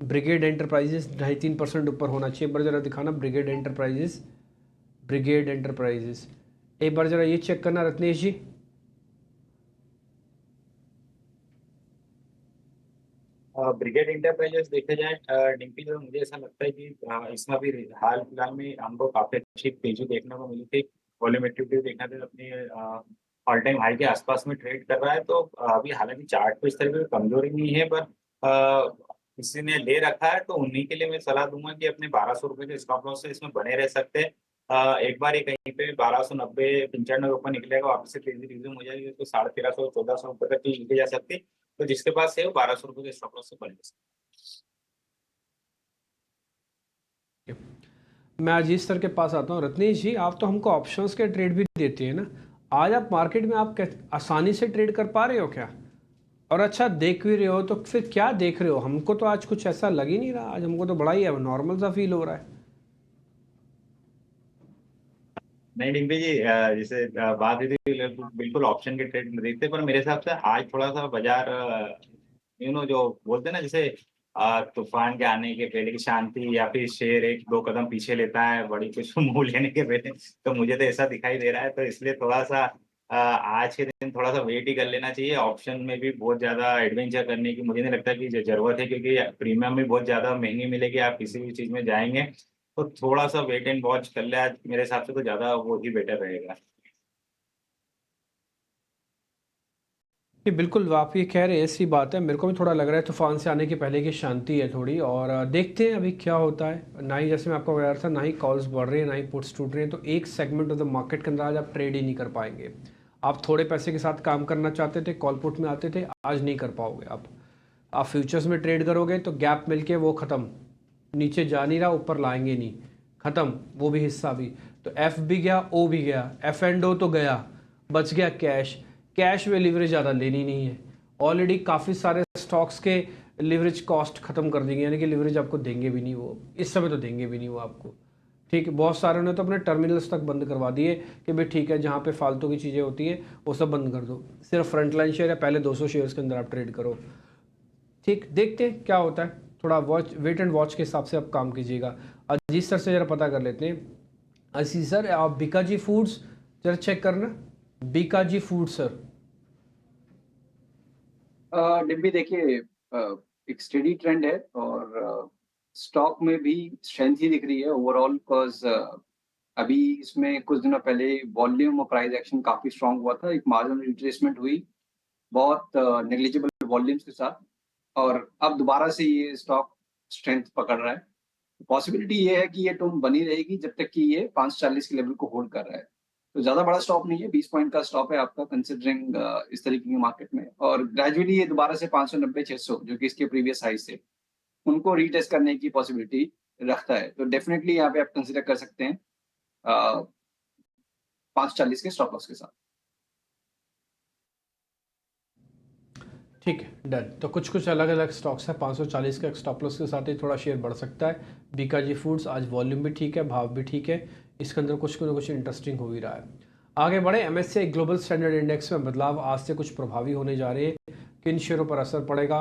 S1: ब्रिगेड एंटरप्राइजेस 2.5-3% ऊपर होना चाहिए। एक बार ज़रा दिखाना ब्रिगेड एंटरप्राइजेस एक बार ज़रा ये चेक करना रत्नेश जी।
S12: ब्रिगेड इंटरप्राइजेस देखा जाए डिम्पी, तो मुझे ऐसा लगता है कि इसमें भी हाल फिलहाल में हमको काफी अच्छी तेजी देखने को मिली थी। वॉल्यूमेट्रिक देखना था अपने ऑल टाइम हाई के आसपास में ट्रेड कर रहा है। तो अभी हालांकि चार्ट पे इस तरह की कमजोरी नहीं है, पर किसी ने ले रखा है तो उन्हीं के लिए मैं सलाह दूंगा कि अपने 1200 रुपए के स्टॉप लॉस से इसमें बने रह सकते हैं। एक बार ये कहीं पे 1290 95 ऊपर निकलेगा, वापस से तेजी रिज्यूम हो जाएगी तो 1350 1400 रुपए तक की जा सकती है। तो जिसके पास है वो 1200 रुपए के स्टॉप लॉस से बने रह सकते हैं।
S1: मैं अजीज सर के पास आता हूँ। रत्नेश जी, आप तो हमको ऑप्शंस के ट्रेड भी देते हैं ना, आज आप मार्केट में आप आसानी से ट्रेड कर पा रहे हो क्या? और अच्छा देख भी रहे हो तो फिर क्या देख रहे हो? हमको तो आज कुछ ऐसा लग ही नहीं रहा, आज हमको तो बड़ा ही नॉर्मल सा फील हो रहा है।
S12: नहीं डिम्पी जी, जैसे बात हुई थी बिल्कुल ऑप्शन के ट्रेड में देखते, पर मेरे हिसाब से आज थोड़ा सा बाजार जो बोलते हैं ना, जैसे तूफान के आने के पहले की शांति, या फिर शेर 1-2 कदम पीछे लेता है बड़ी कुछ मुंह लेने के पहले, तो मुझे तो ऐसा दिखाई दे रहा है। तो इसलिए थोड़ा सा आज के दिन थोड़ा सा वेट ही कर लेना चाहिए। ऑप्शन में भी बहुत ज्यादा एडवेंचर करने की मुझे नहीं लगता कि जरूरत है, क्योंकि प्रीमियम भी बहुत ज्यादा महंगी मिलेगी। आप किसी भी चीज में जाएंगे तो थोड़ा सा वेट एंड वॉच कर ले आज, मेरे हिसाब से तो ज्यादा वो ही बेटर रहेगा।
S1: ये बिल्कुल आप ये कह रहे हैं, ऐसी बात है। मेरे को भी थोड़ा लग रहा है तूफान से आने के पहले की शांति है थोड़ी, और देखते हैं अभी क्या होता है। ना ही, जैसे मैं आपको बता रहा था, ना ही कॉल्स बढ़ रही हैं ना ही पुट्स टूट रहे हैं, तो एक सेगमेंट ऑफ द मार्केट के अंदर आज आप ट्रेड ही नहीं कर पाएंगे। आप थोड़े पैसे के साथ काम करना चाहते थे, कॉल पुट में आते थे, आज नहीं कर पाओगे। आप फ्यूचर्स में ट्रेड करोगे तो गैप मिलके वो ख़त्म, नीचे जा नहीं रहा, ऊपर लाएंगे नहीं, ख़त्म वो भी हिस्सा भी। तो एफ भी गया, ओ भी गया, F&O तो गया, बच गया कैश। कैश में लिवरेज ज़्यादा लेनी नहीं है, ऑलरेडी काफ़ी सारे स्टॉक्स के लिवरेज कॉस्ट ख़त्म कर देंगे, यानी कि लिवरेज आपको देंगे भी नहीं वो, इस समय तो देंगे भी नहीं वो आपको। ठीक है, बहुत सारे ने तो अपने टर्मिनल्स तक बंद करवा दिए कि भाई ठीक है, जहाँ पे फालतू की चीज़ें होती हैं वो सब बंद कर दो, सिर्फ फ्रंट लाइन शेयर है, पहले 200 शेयर्स के अंदर आप ट्रेड करो। ठीक, देखते हैं क्या होता है, थोड़ा वेट एंड वॉच के हिसाब से आप काम कीजिएगा। अजीत सर से ज़रा पता कर लेते हैं। अजीत सर, आप बीकाजी फूड्स जरा चेक करना, बीकाजी फूड सर।
S13: डिम्पी देखिए, एक स्टेडी ट्रेंड है और स्टॉक में भी स्ट्रेंथ ही दिख रही है ओवरऑल, बिकॉज अभी इसमें कुछ दिनों पहले वॉल्यूम और प्राइस एक्शन काफी स्ट्रांग हुआ था, एक मार्जिनल रिट्रेसमेंट हुई बहुत नेग्लिजिबल वॉल्यूम्स के साथ, और अब दोबारा से ये स्टॉक स्ट्रेंथ पकड़ रहा है। पॉसिबिलिटी ये है कि ये टोन बनी रहेगी जब तक कि ये 540 के लेवल को होल्ड कर रहा है। तो ज्यादा बड़ा स्टॉप नहीं है, 20 पॉइंट का स्टॉप है आपका कंसिडरिंग इस तरीके की मार्केट में, और ग्रेजुअली ये दोबारा से 590-600 जो कि इसके प्रीवियस हाई से उनको रीटेस्ट करने की पॉसिबिलिटी रखता है। तो डेफिनेटली यहाँ पे आप कंसिडर कर सकते हैं 540 के स्टॉप लॉस के साथ।
S1: ठीक है, डन। तो कुछ कुछ अलग अलग स्टॉक्स हैं, 540 का स्टॉप लॉस के साथ ही थोड़ा शेयर बढ़ सकता है। बीकाजी फूड्स आज वॉल्यूम भी ठीक है, भाव भी ठीक है, इसके अंदर कुछ ना कुछ इंटरेस्टिंग हो ही रहा है। आगे बढ़े, MSCI ग्लोबल स्टैंडर्ड इंडेक्स में बदलाव आज से कुछ प्रभावी होने जा रहे हैं। किन शेयरों पर असर पड़ेगा,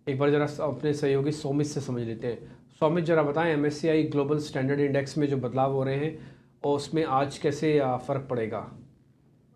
S1: एक बार जरा अपने सहयोगी सौमित से समझ लेते हैं। सौमित, जरा बताएं MSCI ग्लोबल स्टैंडर्ड इंडेक्स में जो बदलाव हो रहे हैं और उसमें आज कैसे फ़र्क पड़ेगा।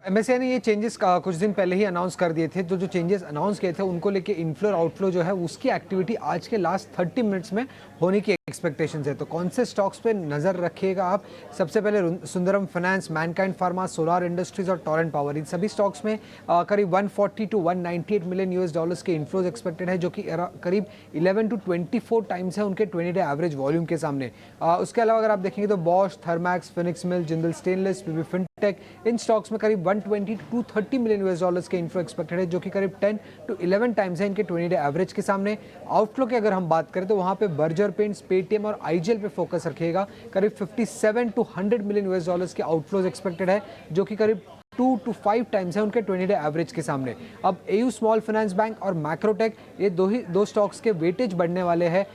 S14: MSCI ने ये चेंजेस कुछ दिन पहले ही अनाउंस कर दिए थे। तो जो चेंजेस अनाउंस किए थे उनको लेके इनफ्लो और आउटफ्लो जो है उसकी एक्टिविटी आज के लास्ट 30 मिनट्स में होने की एक्सपेक्टेशंस है। तो कौन से स्टॉक्स पे नज़र रखिएगा आप? सबसे पहले Sundaram finance, Mankind pharma, solar industries और टोरेंट पावर, इन सभी स्टॉक्स में करीब 140 to 198 मिलियन US डॉलर्स के इनफ्लोज एक्सपेक्टेड है, जो कि करीब 11 to 24 टाइम्स है उनके 20 डे एवरेज वॉल्यूम के सामने। उसके अलावा अगर आप देखेंगे तो बॉश, थर्मैक्स, फिनिक्स मिल, जिंदल स्टेनलेस, पीवी फिनटेक, इन स्टॉक्स में करीब 120 to 230 मिलियन US डॉलर्स के इनफ्लो एक्सपेक्टेड है, जो कि करीब 10 to 11 टाइम्स है इनके 20 डे एवरेज के सामने। आउटफ्लो की अगर हम बात करें तो वहाँ पे बर्जर पेंट्स, पेटीएम और आईजीएल पे फोकस रखिएगा। करीब 57 to 100 मिलियन US डॉलर्स के आउटफ्लोज एक्सपेक्टेड है, जो कि करीब 2 to 5 टाइम्स है उनके 20 डे एवरेज के सामने। अब एयू स्मॉल फाइनेंस बैंक और मैक्रोटेक, ये दो स्टॉक्स के वेटेज बढ़ने वाले हैं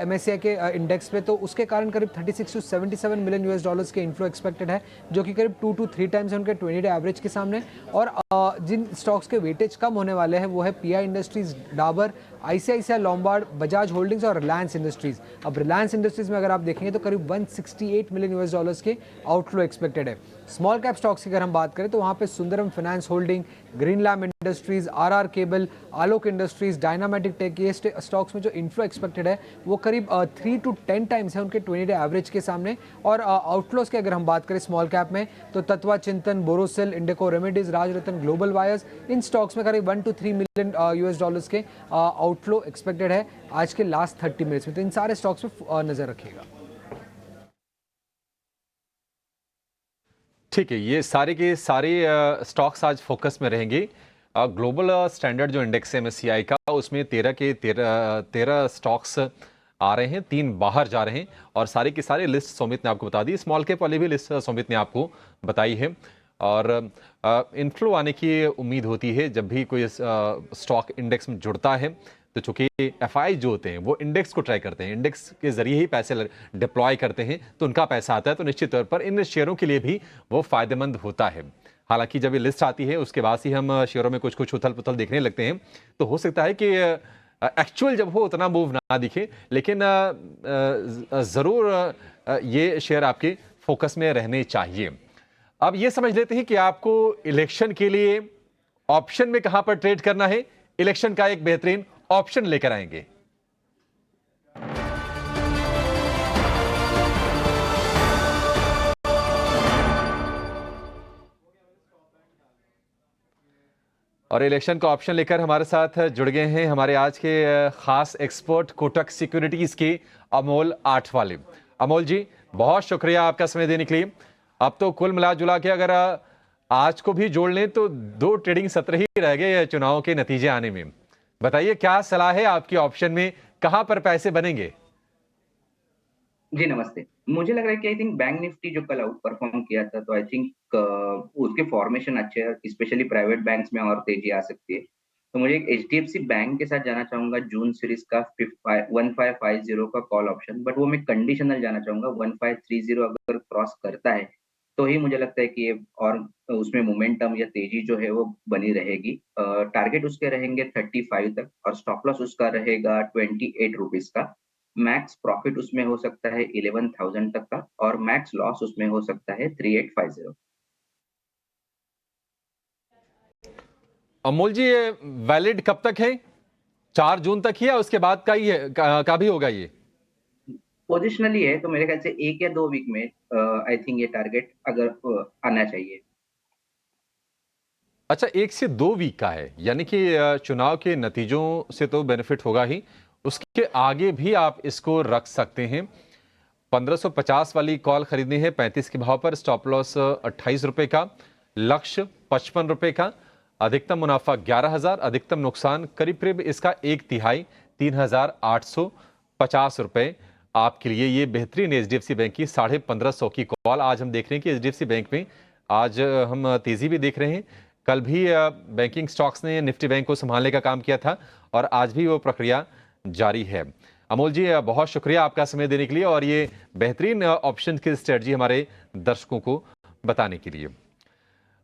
S14: MSCI के इंडेक्स पे, तो उसके कारण करीब 36 to 77 मिलियन US डॉलर्स के इनफ्लो एक्सपेक्टेड है, जो कि करीब 2 to 3 टाइम्स है उनके 20 डे एवरेज के सामने। और जिन स्टॉक्स के वेटेज कम होने वाले हैं वो है PI industries, Dabur, ICICI Lombard, Bajaj holdings और रिलायंस इंडस्ट्रीज। अब रिलायंस इंडस्ट्रीज में अगर आप देखेंगे तो करीब 168 मिलियन US डॉलर्स के आउटफ्लो एक्सपेक्टेड है। स्मॉल कैप स्टॉक्स की अगर हम बात करें तो वहाँ पे Sundaram finance holding, Greenland industries, RR cable, Alok industries, Dynamatic tech, ये स्टॉक्स में जो इनफ्लो एक्सपेक्टेड है वो करीब 3 to 10 टाइम्स है उनके 20 डे एवरेज के सामने। और आउटफ्लोज की अगर हम बात करें स्मॉल कैप में तो तत्वा चिंतन, बोरोसिल, इंडिको रेमेडीज, राजरत्न, ग्लोबल वायर्स, इन स्टॉक्स में करीब 1 to 3 मिलियन US डॉलर्स के आउटफ्लो एक्सपेक्टेड है आज के लास्ट 30 मिनट्स में। तो इन सारे स्टॉक्स पे नजर रखिएगा।
S3: ठीक है, ये सारे के सारे स्टॉक्स आज फोकस में रहेंगे। ग्लोबल स्टैंडर्ड जो इंडेक्स है MSCI का, उसमें 13 स्टॉक्स आ रहे हैं, 3 बाहर जा रहे हैं, और सारे के सारे लिस्ट सौमित ने आपको बता दी। स्मॉल कैप वाली भी लिस्ट सौमित ने आपको बताई है। और इनफ्लो आने की उम्मीद होती है जब भी कोई स्टॉक इंडेक्स में जुड़ता है, तो चूंकि FI जो होते हैं वो इंडेक्स को ट्राई करते हैं, इंडेक्स के जरिए ही पैसे डिप्लॉय करते हैं, तो उनका पैसा आता है, तो निश्चित तौर पर इन शेयरों के लिए भी वो फायदेमंद होता है। हालांकि जब ये लिस्ट आती है उसके बाद ही हम शेयरों में कुछ कुछ उथल पुथल देखने लगते हैं, तो हो सकता है कि एक्चुअल जब हो उतना मूव ना दिखे, लेकिन ज़रूर ये शेयर आपके फोकस में रहने चाहिए। अब ये समझ लेते हैं कि आपको इलेक्शन के लिए ऑप्शन में कहां पर ट्रेड करना है। इलेक्शन का एक बेहतरीन ऑप्शन लेकर आएंगे। और इलेक्शन का ऑप्शन लेकर हमारे साथ जुड़ गए हैं हमारे आज के खास एक्सपर्ट कोटक सिक्योरिटीज के अमोल आठवाले। अमोल जी, बहुत शुक्रिया आपका समय देने के लिए। अब तो कुल मिला जुला के अगर आज को भी जोड़ लें तो 2 ट्रेडिंग सत्र ही रह गए चुनाव के नतीजे आने में। बताइए क्या सलाह है आपकी, ऑप्शन में कहां पर पैसे बनेंगे?
S15: जी नमस्ते। मुझे लग रहा है कि आई थिंक बैंक निफ्टी जो कल आउट परफॉर्म किया था, तो आई थिंक उसके फॉर्मेशन अच्छे हैं, स्पेशली प्राइवेट बैंक्स में और तेजी आ सकती है। तो मुझे एक HDFC बैंक के साथ जाना चाहूंगा, जून सीरीज का 1550 का कॉल ऑप्शन, बट वो मैं कंडीशनल जाना चाहूंगा। 1530 अगर क्रॉस करता है तो ही मुझे लगता है कि ये और उसमें मोमेंटम या तेजी जो है वो बनी रहेगी। टारगेट उसके रहेंगे 35 तक और स्टॉप लॉस उसका रहेगा 28 रुपीज का। मैक्स प्रॉफिट उसमें हो सकता है 11,000 तक का और मैक्स लॉस उसमें हो सकता है 3850।
S3: अमोल जी, ये वैलिड कब तक है? 4 जून तक ही है, उसके बाद का ही है का भी होगा? ये
S15: पोजिशनली है तो मेरे ख्याल से 1 या 2 वीक में आई थिंक ये टारगेट अगर आना चाहिए।
S3: अच्छा, 1 से 2 वीक का है, यानी कि चुनाव के नतीजों से तो बेनिफिट होगा ही, उसके आगे भी आप इसको रख सकते हैं। 1550 वाली कॉल खरीदनी है 35 के भाव पर, स्टॉप लॉस 28 रुपए का, लक्ष्य 55 रुपए का, अधिकतम मुनाफा 11,000, अधिकतम नुकसान करीब करीब इसका 1/3 3,850 रुपए आपके लिए। ये बेहतरीन एचडीएफसी बैंक की 1550 की कॉल। आज हम देख रहे हैं कि एचडीएफसी बैंक में आज हम तेजी भी देख रहे हैं। कल भी बैंकिंग स्टॉक्स ने निफ्टी बैंक को संभालने का काम किया था और आज भी वो प्रक्रिया जारी है। अमोल जी, बहुत शुक्रिया आपका समय देने के लिए और ये बेहतरीन ऑप्शन की स्ट्रेटजी हमारे दर्शकों को बताने के लिए।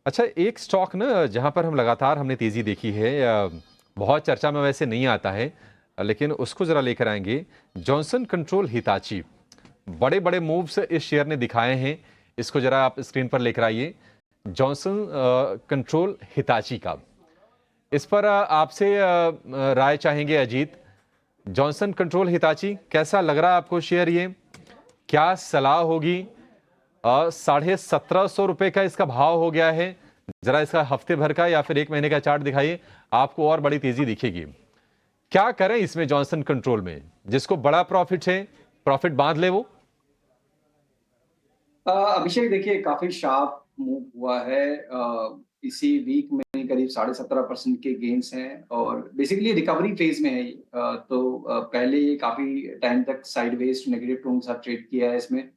S3: अच्छा, एक स्टॉक ना जहां पर हम लगातार हमने तेजी देखी है, बहुत चर्चा में वैसे नहीं आता है, लेकिन उसको जरा लेकर आएंगे। जॉनसन कंट्रोल हिताची, बड़े बड़े मूव्स इस शेयर ने दिखाए हैं, इसको जरा आप स्क्रीन पर लेकर आइए। जॉनसन कंट्रोल हिताची का, इस पर आपसे राय चाहेंगे अजीत। जॉनसन कंट्रोल हिताची कैसा लग रहा है आपको शेयर, ये क्या सलाह होगी? 1750 रुपए का इसका भाव हो गया है। जरा इसका हफ्ते भर का या फिर 1 महीने का चार्ट दिखाइए, आपको और बड़ी तेजी दिखेगी। क्या करें इसमें जॉनसन कंट्रोल में? जिसको बड़ा प्रॉफिट है, प्रॉफिट बांध ले वो।
S13: अभिषेक, देखिए काफी शार्प मूव हुआ है। इसी वीक में करीब 17.5% के गेन्स हैं और बेसिकली रिकवरी फेज में है। पहले ये काफी टाइम तक साइडवेज नेगेटिव टोन के साथ ट्रेड किया है। इसमें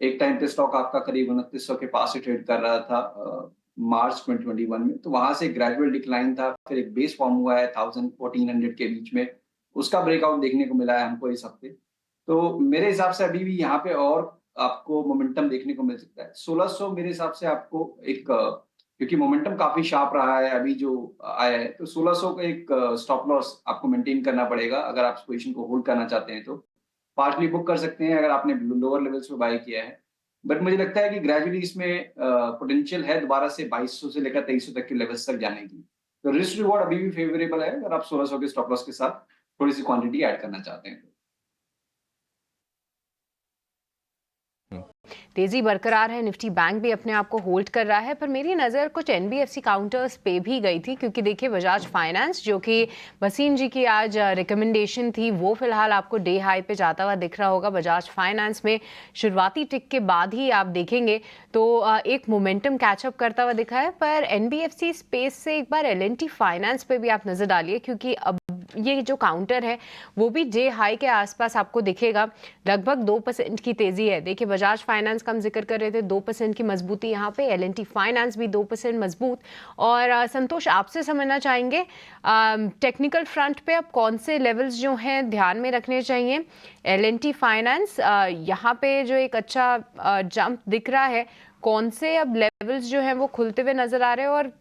S13: एक टाइम पे स्टॉक आपका करीब 2900 के पास से ट्रेड कर रहा था मार्च 2021 में, तो वहां से ग्रेजुअल डिक्लाइन था। फिर एक बेस फॉर्म हुआ है 1000-1400 के बीच में, उसका ब्रेकआउट देखने को मिला है हमको इस हफ्ते। तो मेरे हिसाब से अभी भी यहाँ पे और आपको मोमेंटम देखने को मिल सकता है। 1600 मेरे हिसाब से आपको एक, क्योंकि मोमेंटम काफी शार्प रहा है अभी जो आया है, तो 1600 का एक स्टॉप लॉस आपको मेंटेन करना पड़ेगा अगर आप पोजीशन को होल्ड करना चाहते हैं। तो पार्टली बुक कर सकते हैं अगर आपने लोअर लेवल्स पे बाय किया है, बट मुझे लगता है कि ग्रेजुअली इसमें पोटेंशियल है दोबारा से 2200 से लेकर 2300 तक के लेवल्स तक जाने की। तो रिस्क रिवॉर्ड अभी भी फेवरेबल है अगर आप 1600 के स्टॉप लॉस के साथ थोड़ी सी क्वांटिटी ऐड करना चाहते हैं।
S2: तेजी बरकरार है, निफ्टी बैंक भी अपने आप को होल्ड कर रहा है, पर मेरी नज़र कुछ एनबीएफसी काउंटर्स पे भी गई थी, क्योंकि देखिए बजाज फाइनेंस जो कि भसीन जी की आज रिकमेंडेशन थी, वो फिलहाल आपको डे हाई पे जाता हुआ दिख रहा होगा। बजाज फाइनेंस में शुरुआती टिक के बाद ही आप देखेंगे तो एक मोमेंटम कैचअप करता हुआ दिखा है। पर एनबीएफसी स्पेस से एक बार एल&टी फाइनेंस पे भी आप नज़र डालिए, क्योंकि अब ये जो काउंटर है वो भी डे हाई के आसपास आपको दिखेगा। लगभग 2% की तेजी है। देखिए बजाज फाइनेंस का हम जिक्र कर रहे थे, 2% की मजबूती यहाँ पे, एल&टी फाइनेंस भी 2% मजबूत। और संतोष, आपसे समझना चाहेंगे टेक्निकल फ्रंट पे अब कौन से लेवल्स जो हैं ध्यान में रखने चाहिए। एल&टी फाइनेंस यहाँ पे जो एक अच्छा जंप दिख रहा है, कौन से अब लेवल्स जो हैं वो खुलते हुए नजर आ रहे हैं? और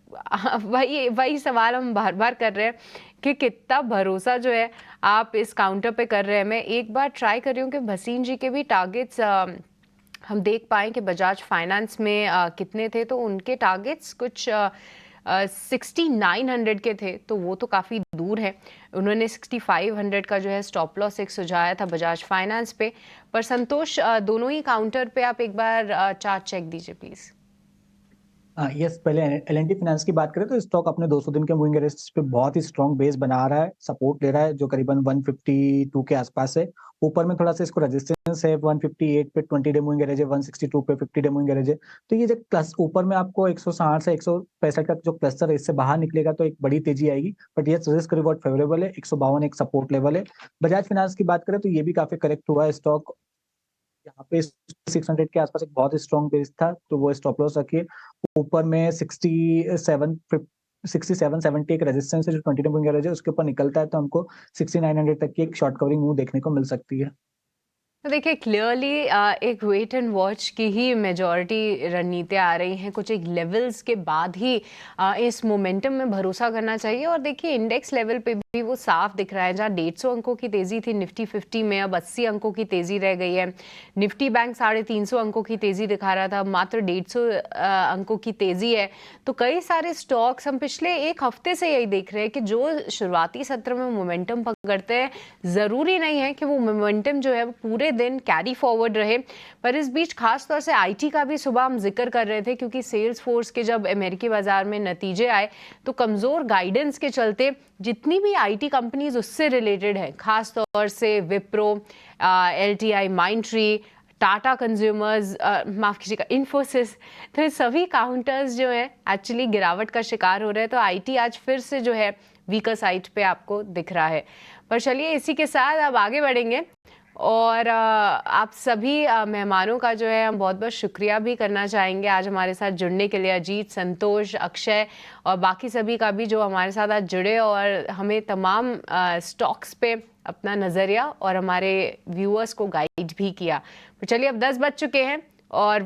S2: वही सवाल हम बार बार कर रहे हैं कि कितना भरोसा जो है आप इस काउंटर पे कर रहे हैं। मैं एक बार ट्राई कर रही हूँ कि भसीन जी के भी टारगेट्स हम देख पाएँ कि बजाज फाइनेंस में कितने थे, तो उनके टारगेट्स कुछ 6900 के थे, तो वो तो काफ़ी दूर है। उन्होंने 6500 का जो है स्टॉप लॉस एक सुझाया था बजाज फाइनेंस पे। पर संतोष, दोनों ही काउंटर पे आप एक बार चार्ट चेक दीजिए प्लीज़।
S6: यस, पहले एल&टी फाइनेंस की बात करें तो स्टॉक अपने 200 दिन के मूविंग एवरेज पे बहुत ही स्ट्रॉन्ग बेस बना रहा है, सपोर्ट ले रहा है जो करीबन 152 के आसपास है। ऊपर में थोड़ा सा इसको रेजिस्टेंस है 158 पे 20 डे मूविंग एवरेज है, 162 पे 50 डे मूविंग एवरेज है। तो ये जो प्लस ऊपर में आपको 160 से 165 का जो क्लस्टर है, इससे बाहर निकलेगा तो एक बड़ी तेजी आएगी। बट ये रिस्क रिवॉर्ड फेवरेबल है, 152 एक सपोर्ट लेवल है। बजाज फाइनेंस की बात करें तो ये भी काफी करेक्ट हुआ है स्टॉक, यहाँ पे 600 के आसपास एक बहुत स्ट्रॉन्ग बेस था, तो वो स्टॉप लॉस रखिए। ऊपर में 6770 एक रेजिस्टेंस है जो 20 डे मूविंग एवरेज है, उसके ऊपर निकलता है तो हमको 6900 तक की एक शॉर्ट कवरिंग मूव देखने को मिल सकती है।
S2: तो देखिए क्लियरली एक वेट एंड वॉच की ही मेजॉरिटी रणनीतियाँ आ रही हैं। कुछ एक लेवल्स के बाद ही इस मोमेंटम में भरोसा करना चाहिए। और देखिए इंडेक्स लेवल पे भी वो साफ दिख रहा है। जहाँ 150 अंकों की तेजी थी निफ्टी 50 में, अब 80 अंकों की तेजी रह गई है। निफ्टी बैंक 350 अंकों की तेजी दिखा रहा था, मात्र 150 अंकों की तेजी है। तो कई सारे स्टॉक्स हम पिछले एक हफ्ते से यही देख रहे हैं कि जो शुरुआती सत्र में मोमेंटम पकड़ते हैं, ज़रूरी नहीं है कि वो मोमेंटम जो है वो पूरे दिन कैरी फॉरवर्ड रहे। पर इस बीच खास तौर से आईटी का भी सुबह हम जिक्र कर रहे थे, क्योंकि सेल्स फोर्स के जब अमेरिकी बाजार में नतीजे आए तो कमज़ोर गाइडेंस के चलते जितनी भी आईटी कंपनीज उससे रिलेटेड है, खास तौर से Wipro, LTI Mindtree, Tata consumers, माफ़ कीजिएगा इन्फोसिस, तो ये सभी काउंटर्स जो हैं एक्चुअली गिरावट का शिकार हो रहे हैं। तो आईटी आज फिर से जो है वीकर साइड पे आपको दिख रहा है। पर चलिए इसी के साथ अब आगे बढ़ेंगे और आप सभी मेहमानों का जो है हम बहुत बहुत शुक्रिया भी करना चाहेंगे आज हमारे साथ जुड़ने के लिए। अजीत, संतोष, अक्षय और बाकी सभी का भी जो हमारे साथ आज जुड़े और हमें तमाम स्टॉक्स पे अपना नज़रिया और हमारे व्यूअर्स को गाइड भी किया। तो चलिए अब 10 बज चुके हैं और